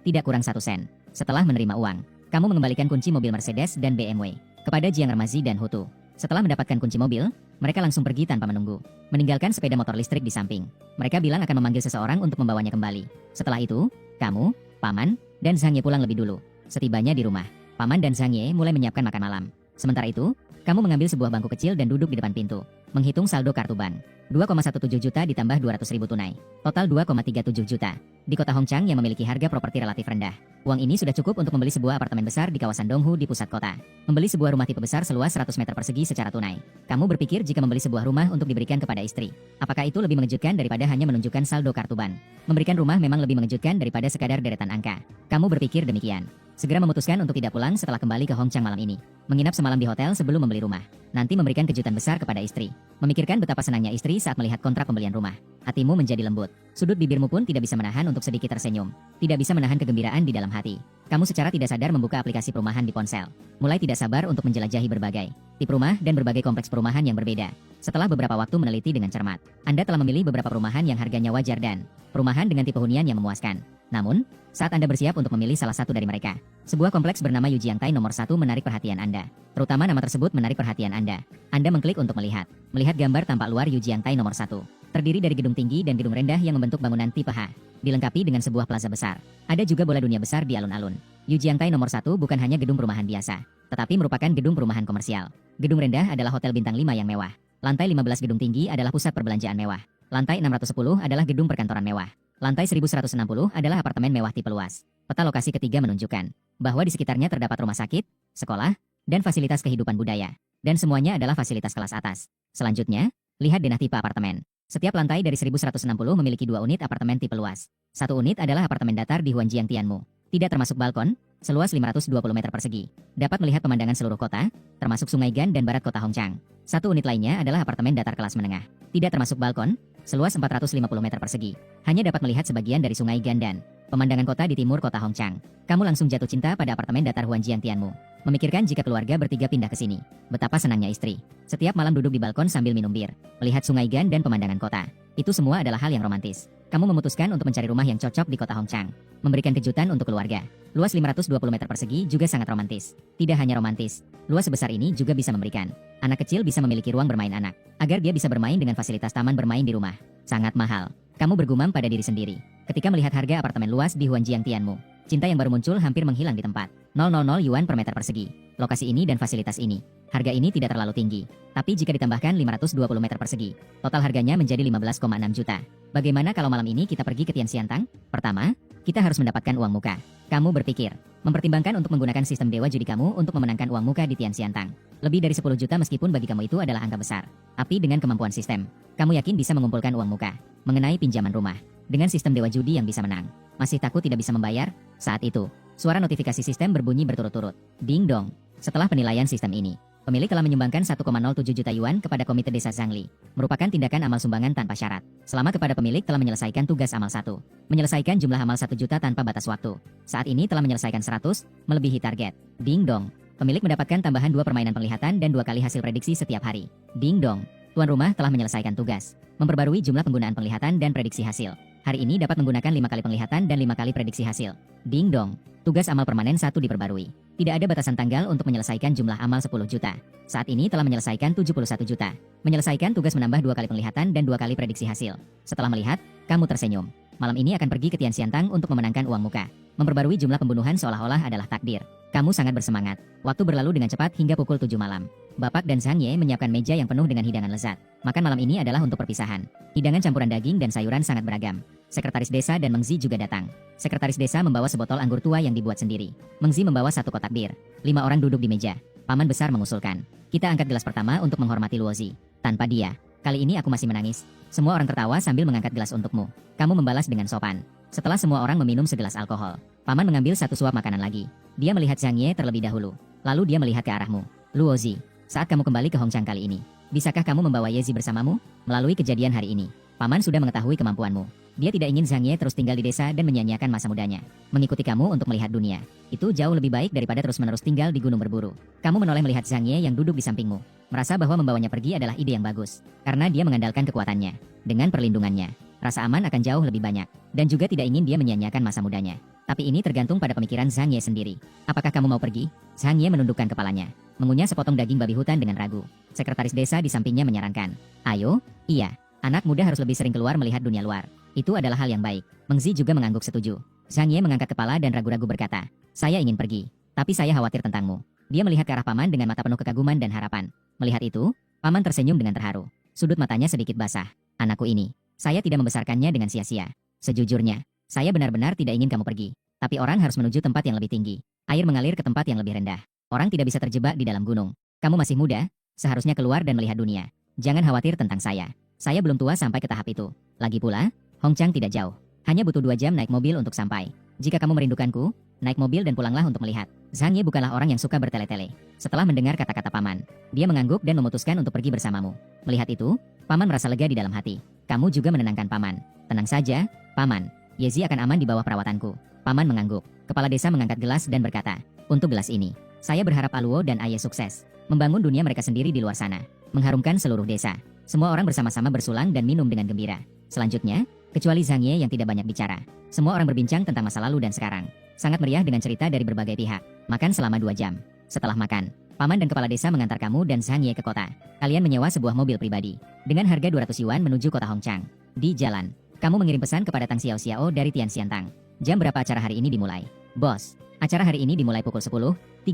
tidak kurang 1 sen. Setelah menerima uang, kamu mengembalikan kunci mobil Mercedes dan BMW kepada Jiang Ermazi dan Hutu. Setelah mendapatkan kunci mobil, mereka langsung pergi tanpa menunggu, meninggalkan sepeda motor listrik di samping. Mereka bilang akan memanggil seseorang untuk membawanya kembali. Setelah itu, kamu, Paman, dan Zhang Ye pulang lebih dulu. Setibanya di rumah, Paman dan Zhang Ye mulai menyiapkan makan malam. Sementara itu, kamu mengambil sebuah bangku kecil dan duduk di depan pintu, menghitung saldo kartu bank. 2,17 juta ditambah 200.000 tunai. Total 2,37 juta. Di kota Hongchang yang memiliki harga properti relatif rendah, uang ini sudah cukup untuk membeli sebuah apartemen besar di kawasan Donghu di pusat kota. Membeli sebuah rumah tipe besar seluas 100 meter persegi secara tunai. Kamu berpikir jika membeli sebuah rumah untuk diberikan kepada istri, apakah itu lebih mengejutkan daripada hanya menunjukkan saldo kartu bank? Memberikan rumah memang lebih mengejutkan daripada sekadar deretan angka. Kamu berpikir demikian. Segera memutuskan untuk tidak pulang setelah kembali ke Hongchang malam ini. Menginap semalam di hotel sebelum membeli rumah. Nanti memberikan kejutan besar kepada istri. Memikirkan betapa senangnya istri saat melihat kontrak pembelian rumah. Hatimu menjadi lembut. Sudut bibirmu pun tidak bisa menahan untuk sedikit tersenyum. Tidak bisa menahan kegembiraan di dalam hati. Kamu secara tidak sadar membuka aplikasi perumahan di ponsel. Mulai tidak sabar untuk menjelajahi berbagai tipe rumah dan berbagai kompleks perumahan yang berbeda. Setelah beberapa waktu meneliti dengan cermat, Anda telah memilih beberapa perumahan yang harganya wajar dan perumahan dengan tipe hunian yang memuaskan. Namun, saat Anda bersiap untuk memilih salah satu dari mereka, sebuah kompleks bernama Yujiangtai nomor 1 menarik perhatian Anda. Terutama nama tersebut menarik perhatian Anda. Anda mengklik untuk melihat gambar tampak luar Yujiangtai nomor 1. Terdiri dari gedung tinggi dan gedung rendah yang membentuk bangunan tipe H. Dilengkapi dengan sebuah plaza besar. Ada juga bola dunia besar di alun-alun. Yujiangtai nomor 1 bukan hanya gedung perumahan biasa, tetapi merupakan gedung perumahan komersial. Gedung rendah adalah hotel bintang 5 yang mewah. Lantai 15 gedung tinggi adalah pusat perbelanjaan mewah. Lantai 610 adalah gedung perkantoran mewah. Lantai 1160 adalah apartemen mewah tipe luas. Peta lokasi ketiga menunjukkan bahwa di sekitarnya terdapat rumah sakit, sekolah, dan fasilitas kehidupan budaya. Dan semuanya adalah fasilitas kelas atas. Selanjutnya, lihat denah tipe apartemen. Setiap lantai dari 1160 memiliki 2 unit apartemen tipe luas. 1 unit adalah apartemen datar di Huanjiang Tianmu. Tidak termasuk balkon, seluas 520 meter persegi. Dapat melihat pemandangan seluruh kota, termasuk Sungai Gan dan barat kota Hongchang. 1 unit lainnya adalah apartemen datar kelas menengah. Tidak termasuk balkon, seluas 450 meter persegi. Hanya dapat melihat sebagian dari Sungai Gan dan pemandangan kota di timur kota Hongchang. Kamu langsung jatuh cinta pada apartemen datar Huanjiang Tianmu. Memikirkan jika keluarga bertiga pindah ke sini. Betapa senangnya istri. Setiap malam duduk di balkon sambil minum bir, melihat Sungai Gan dan pemandangan kota. Itu semua adalah hal yang romantis. Kamu memutuskan untuk mencari rumah yang cocok di kota Hongchang. Memberikan kejutan untuk keluarga. Luas 520 meter persegi juga sangat romantis. Tidak hanya romantis, luas sebesar ini juga bisa memberikan anak kecil bisa memiliki ruang bermain anak, agar dia bisa bermain dengan fasilitas taman bermain di rumah. Sangat mahal. Kamu bergumam pada diri sendiri ketika melihat harga apartemen luas di Huanjiang Tianmu. Cinta yang baru muncul hampir menghilang di tempat. 000 yuan per meter persegi. Lokasi ini dan fasilitas ini. Harga ini tidak terlalu tinggi. Tapi jika ditambahkan 520 meter persegi, total harganya menjadi 15,6 juta. Bagaimana kalau malam ini kita pergi ke Tianxiantang? Pertama, kita harus mendapatkan uang muka. Kamu berpikir, mempertimbangkan untuk menggunakan sistem dewa judi kamu untuk memenangkan uang muka di Tianxiantang. Lebih dari 10 juta meskipun bagi kamu itu adalah angka besar. Tapi dengan kemampuan sistem, kamu yakin bisa mengumpulkan uang muka. Mengenai pinjaman rumah, dengan sistem dewa judi yang bisa menang, masih takut tidak bisa membayar? Saat itu, suara notifikasi sistem berbunyi berturut-turut. Ding dong. Setelah penilaian sistem ini, pemilik telah menyumbangkan 1,07 juta yuan kepada Komite Desa Zhangli. Merupakan tindakan amal sumbangan tanpa syarat. Selama kepada pemilik telah menyelesaikan tugas amal 1. Menyelesaikan jumlah amal 1 juta tanpa batas waktu. Saat ini telah menyelesaikan 100, melebihi target. Ding dong. Pemilik mendapatkan tambahan 2 permainan penglihatan dan 2 kali hasil prediksi setiap hari. Ding dong. Tuan rumah telah menyelesaikan tugas. Memperbarui jumlah penggunaan penglihatan dan prediksi hasil. Hari ini dapat menggunakan 5 kali penglihatan dan 5 kali prediksi hasil. Ding dong. Tugas amal permanen 1 diperbarui. Tidak ada batasan tanggal untuk menyelesaikan jumlah amal 10 juta. Saat ini telah menyelesaikan 71 juta. Menyelesaikan tugas menambah 2 kali penglihatan dan 2 kali prediksi hasil. Setelah melihat, kamu tersenyum. Malam ini akan pergi ke Tianxiantang untuk memenangkan uang muka. Memperbarui jumlah pembunuhan seolah-olah adalah takdir. Kamu sangat bersemangat. Waktu berlalu dengan cepat hingga pukul 7 malam. Bapak dan Zhang Ye menyiapkan meja yang penuh dengan hidangan lezat. Makan malam ini adalah untuk perpisahan. Hidangan campuran daging dan sayuran sangat beragam. Sekretaris desa dan Meng Zi juga datang. Sekretaris desa membawa sebotol anggur tua yang dibuat sendiri. Meng Zi membawa satu kotak bir. 5 orang duduk di meja. Paman besar mengusulkan. Kita angkat gelas pertama untuk menghormati Luo Zi. Tanpa dia, kali ini aku masih menangis. Semua orang tertawa sambil mengangkat gelas untukmu. Kamu membalas dengan sopan. Setelah semua orang meminum segelas alkohol, Paman mengambil satu suap makanan lagi. Dia melihat Zhang Ye terlebih dahulu. Lalu dia melihat ke arahmu. Luo Zi, saat kamu kembali ke Hongchang kali ini, bisakah kamu membawa Ye Zi bersamamu? Melalui kejadian hari ini, Paman sudah mengetahui kemampuanmu. Dia tidak ingin Zhang Ye terus tinggal di desa dan menyia-nyiakan masa mudanya. Mengikuti kamu untuk melihat dunia. Itu jauh lebih baik daripada terus-menerus tinggal di gunung berburu. Kamu menoleh melihat Zhang Ye yang duduk di sampingmu. Merasa bahwa membawanya pergi adalah ide yang bagus. Karena dia mengandalkan kekuatannya. Dengan perlindungannya, rasa aman akan jauh lebih banyak. Dan juga tidak ingin dia menyia-nyiakan masa mudanya. Tapi ini tergantung pada pemikiran Zhang Ye sendiri. Apakah kamu mau pergi? Zhang Ye menundukkan kepalanya. Mengunyah sepotong daging babi hutan dengan ragu. Sekretaris desa di sampingnya menyarankan. Ayo, iya. Anak muda harus lebih sering keluar melihat dunia luar. Itu adalah hal yang baik. Meng Zi juga mengangguk setuju. Zhang Ye mengangkat kepala dan ragu-ragu berkata. Saya ingin pergi. Tapi saya khawatir tentangmu. Dia melihat ke arah Paman dengan mata penuh kekaguman dan harapan. Melihat itu, Paman tersenyum dengan terharu. Sudut matanya sedikit basah. Anakku ini, saya tidak membesarkannya dengan sia-sia. Sejujurnya, saya benar-benar tidak ingin kamu pergi. Tapi orang harus menuju tempat yang lebih tinggi. Air mengalir ke tempat yang lebih rendah. Orang tidak bisa terjebak di dalam gunung. Kamu masih muda, seharusnya keluar dan melihat dunia. Jangan khawatir tentang saya. Saya belum tua sampai ke tahap itu. Lagi pula, Hongchang tidak jauh. Hanya butuh 2 jam naik mobil untuk sampai. Jika kamu merindukanku, naik mobil dan pulanglah untuk melihat. Zhang Ye bukanlah orang yang suka bertele-tele. Setelah mendengar kata-kata Paman, dia mengangguk dan memutuskan untuk pergi bersamamu. Melihat itu, Paman merasa lega di dalam hati. Kamu juga menenangkan Paman. Tenang saja, Paman. Ye Zi akan aman di bawah perawatanku. Paman mengangguk. Kepala desa mengangkat gelas dan berkata, untuk gelas ini, saya berharap Aluo dan Aye sukses. Membangun dunia mereka sendiri di luar sana. Mengharumkan seluruh desa. Semua orang bersama-sama bersulang dan minum dengan gembira. Selanjutnya, kecuali Zhang Ye yang tidak banyak bicara. Semua orang berbincang tentang masa lalu dan sekarang. Sangat meriah dengan cerita dari berbagai pihak. Makan selama 2 jam. Setelah makan, Paman dan kepala desa mengantar kamu dan Zhang Ye ke kota. Kalian menyewa sebuah mobil pribadi. Dengan harga 200 yuan menuju kota Hongchang. Di jalan, kamu mengirim pesan kepada Tang Xiao Xiao dari Tian Xiantang. Jam berapa acara hari ini dimulai? Bos, acara hari ini dimulai pukul 10.30.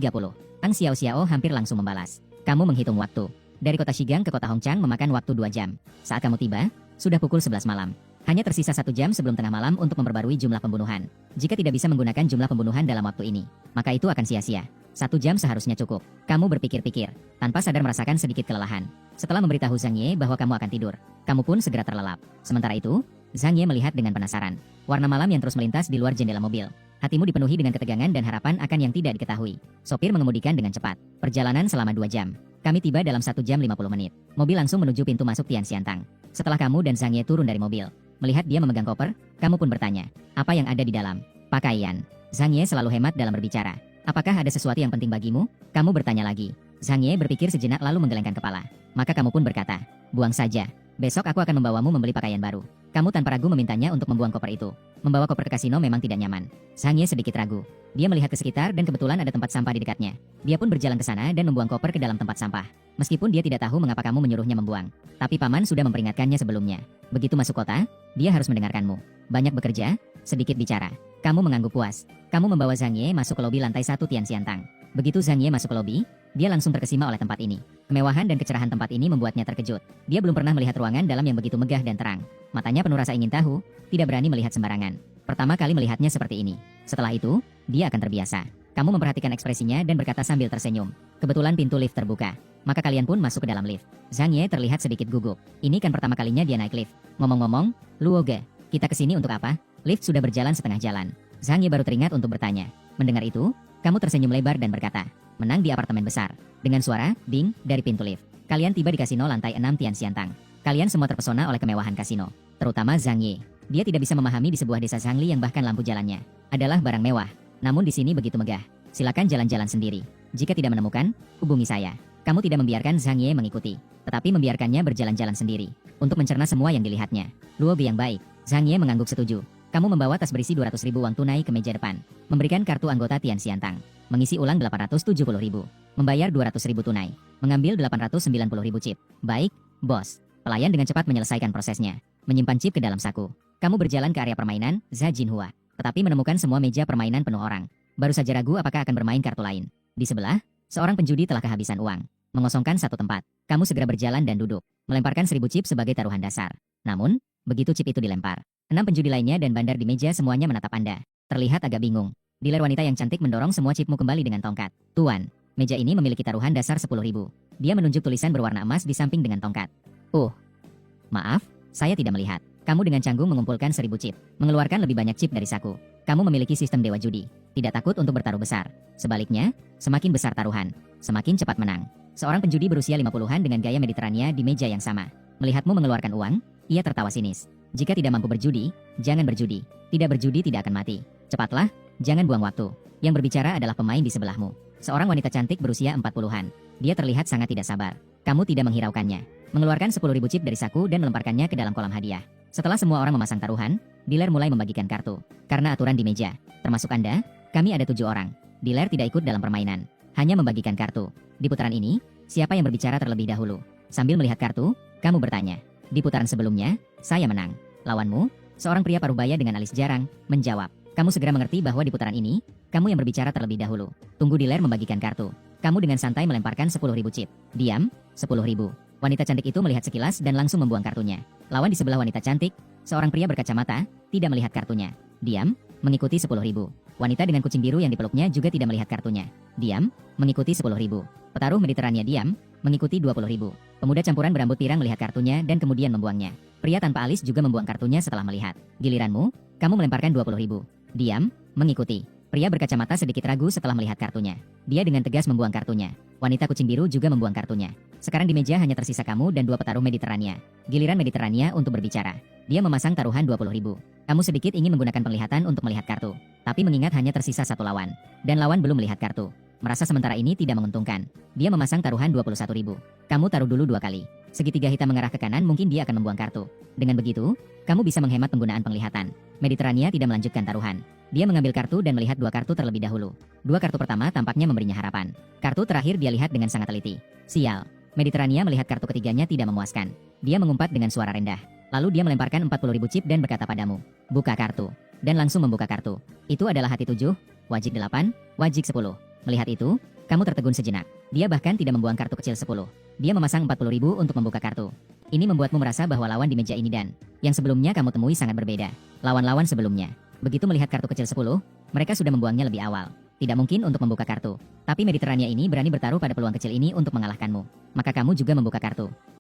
Tang Xiao Xiao hampir langsung membalas. Kamu menghitung waktu. Dari kota Shigang ke kota Hongchang memakan waktu 2 jam. Saat kamu tiba, sudah pukul 11 malam. Hanya tersisa 1 jam sebelum tengah malam untuk memperbarui jumlah pembunuhan. Jika tidak bisa menggunakan jumlah pembunuhan dalam waktu ini, maka itu akan sia-sia. 1 jam seharusnya cukup. Kamu berpikir-pikir, tanpa sadar merasakan sedikit kelelahan. Setelah memberitahu Zhang Ye bahwa kamu akan tidur, kamu pun segera terlelap. Sementara itu, Zhang Ye melihat dengan penasaran. Warna malam yang terus melintas di luar jendela mobil. Hatimu dipenuhi dengan ketegangan dan harapan akan yang tidak diketahui. Sopir mengemudikan dengan cepat. Perjalanan selama 2 jam. Kami tiba dalam 1 jam 50 menit. Mobil langsung menuju pintu masuk Tian Xiantang. Setelah kamu dan Zhang Ye turun dari mobil, melihat dia memegang koper, kamu pun bertanya, apa yang ada di dalam? Pakaian. Zhang Ye selalu hemat dalam berbicara. Apakah ada sesuatu yang penting bagimu? Kamu bertanya lagi. Zhang Ye berpikir sejenak lalu menggelengkan kepala. Maka kamu pun berkata, buang saja. Besok aku akan membawamu membeli pakaian baru. Kamu tanpa ragu memintanya untuk membuang koper itu. Membawa koper ke kasino memang tidak nyaman. Zhang Ye sedikit ragu. Dia melihat ke sekitar dan kebetulan ada tempat sampah di dekatnya. Dia pun berjalan ke sana dan membuang koper ke dalam tempat sampah. Meskipun dia tidak tahu mengapa kamu menyuruhnya membuang. Tapi Paman sudah memperingatkannya sebelumnya. Begitu masuk kota, dia harus mendengarkanmu. Banyak bekerja, sedikit bicara. Kamu mengangguk puas. Kamu membawa Zhang Ye masuk ke lobi lantai 1 Tian Xiantang. Begitu Zhang Ye masuk ke lobi, dia langsung terkesima oleh tempat ini. Kemewahan dan kecerahan tempat ini membuatnya terkejut. Dia belum pernah melihat ruangan dalam yang begitu megah dan terang. Matanya penuh rasa ingin tahu, tidak berani melihat sembarangan. Pertama kali melihatnya seperti ini. Setelah itu, dia akan terbiasa. Kamu memperhatikan ekspresinya dan berkata sambil tersenyum. Kebetulan pintu lift terbuka. Maka kalian pun masuk ke dalam lift. Zhang Ye terlihat sedikit gugup. Ini kan pertama kalinya dia naik lift. Ngomong-ngomong, Luo Ge, kita kesini untuk apa? Lift sudah berjalan setengah jalan. Zhang Ye baru teringat untuk bertanya. Mendengar itu, kamu tersenyum lebar dan berkata, menang di apartemen besar. Dengan suara, ding, dari pintu lift. Kalian tiba di kasino lantai 6 Tian Xiantang. Kalian semua terpesona oleh kemewahan kasino. Terutama Zhang Ye. Dia tidak bisa memahami di sebuah desa Zhangli yang bahkan lampu jalannya adalah barang mewah. Namun di sini begitu megah. Silakan jalan-jalan sendiri. Jika tidak menemukan, hubungi saya. Kamu tidak membiarkan Zhang Ye mengikuti, tetapi membiarkannya berjalan-jalan sendiri untuk mencerna semua yang dilihatnya. Luo Bi yang baik. Zhang Ye mengangguk setuju. Kamu membawa tas berisi 200.000 uang tunai ke meja depan. Memberikan kartu anggota Tian Xiantang. Mengisi ulang 870.000. Membayar 200.000 tunai. Mengambil 890.000 chip. Baik, bos. Pelayan dengan cepat menyelesaikan prosesnya. Menyimpan chip ke dalam saku. Kamu berjalan ke area permainan, Za Jinhua. Tetapi menemukan semua meja permainan penuh orang. Baru saja ragu apakah akan bermain kartu lain. Di sebelah, seorang penjudi telah kehabisan uang. Mengosongkan satu tempat. Kamu segera berjalan dan duduk. Melemparkan 1000 chip sebagai taruhan dasar. Namun, begitu chip itu dilempar, 6 penjudi lainnya dan bandar di meja semuanya menatap Anda. Terlihat agak bingung. Dealer wanita yang cantik mendorong semua chipmu kembali dengan tongkat. Tuan, meja ini memiliki taruhan dasar 10.000. Dia menunjuk tulisan berwarna emas di samping dengan tongkat. Maaf, saya tidak melihat. Kamu dengan canggung mengumpulkan 1000 chip. Mengeluarkan lebih banyak chip dari saku. Kamu memiliki sistem dewa judi. Tidak takut untuk bertaruh besar. Sebaliknya, semakin besar taruhan, semakin cepat menang. Seorang penjudi berusia 50-an dengan gaya Mediterania di meja yang sama. Melihatmu mengeluarkan uang, ia tertawa sinis. Jika tidak mampu berjudi, jangan berjudi. Tidak berjudi tidak akan mati. Cepatlah, jangan buang waktu. Yang berbicara adalah pemain di sebelahmu. Seorang wanita cantik berusia 40-an. Dia terlihat sangat tidak sabar. Kamu tidak menghiraukannya. Mengeluarkan 10.000 chip dari saku dan melemparkannya ke dalam kolam hadiah. Setelah semua orang memasang taruhan, dealer mulai membagikan kartu. Karena aturan di meja, termasuk Anda, kami ada 7 orang. Dealer tidak ikut dalam permainan, hanya membagikan kartu. Di putaran ini, siapa yang berbicara terlebih dahulu? Sambil melihat kartu, kamu bertanya. Di putaran sebelumnya, saya menang. Lawanmu, seorang pria parubaya dengan alis jarang, menjawab. Kamu segera mengerti bahwa di putaran ini, kamu yang berbicara terlebih dahulu. Tunggu dealer membagikan kartu. Kamu dengan santai melemparkan 10.000 chip. Diam, 10.000. Wanita cantik itu melihat sekilas dan langsung membuang kartunya. Lawan di sebelah wanita cantik, seorang pria berkacamata, tidak melihat kartunya. Diam, mengikuti 10.000. Wanita dengan kucing biru yang dipeluknya juga tidak melihat kartunya. Diam, mengikuti 10.000. Petaruh Mediterania diam, mengikuti 20.000. Pemuda campuran berambut pirang melihat kartunya dan kemudian membuangnya. Pria tanpa alis juga membuang kartunya setelah melihat. Giliranmu, kamu melemparkan 20.000. Diam, mengikuti. Pria berkacamata sedikit ragu setelah melihat kartunya. Dia dengan tegas membuang kartunya. Wanita kucing biru juga membuang kartunya. Sekarang di meja hanya tersisa kamu dan 2 petaruh Mediterania. Giliran Mediterania untuk berbicara. Dia memasang taruhan 20.000. Kamu sedikit ingin menggunakan penglihatan untuk melihat kartu. Tapi mengingat hanya tersisa satu lawan. Dan lawan belum melihat kartu. Merasa sementara ini tidak menguntungkan. Dia memasang taruhan 21.000. Kamu taruh dulu 2 kali. Segitiga hitam mengarah ke kanan mungkin dia akan membuang kartu. Dengan begitu, kamu bisa menghemat penggunaan penglihatan. Mediterania tidak melanjutkan taruhan. Dia mengambil kartu dan melihat 2 kartu terlebih dahulu. 2 kartu pertama tampaknya memberinya harapan. Kartu terakhir dia lihat dengan sangat teliti. Sial. Mediterania melihat kartu ketiganya tidak memuaskan. Dia mengumpat dengan suara rendah. Lalu dia melemparkan 40.000 chip dan berkata padamu, buka kartu. Dan langsung membuka kartu. Itu adalah hati 7, wajik 8, wajik 10. Melihat itu, kamu tertegun sejenak. Dia bahkan tidak membuang kartu kecil 10. Dia memasang 40.000 untuk membuka kartu. Ini membuatmu merasa bahwa lawan di meja ini dan yang sebelumnya kamu temui sangat berbeda. Lawan-lawan sebelumnya. Begitu melihat kartu kecil 10, mereka sudah membuangnya lebih awal. Tidak mungkin untuk membuka kartu. Tapi Mediterania ini berani bertaruh pada peluang kecil ini untuk mengalahkanmu. Maka kamu juga membuka kartu.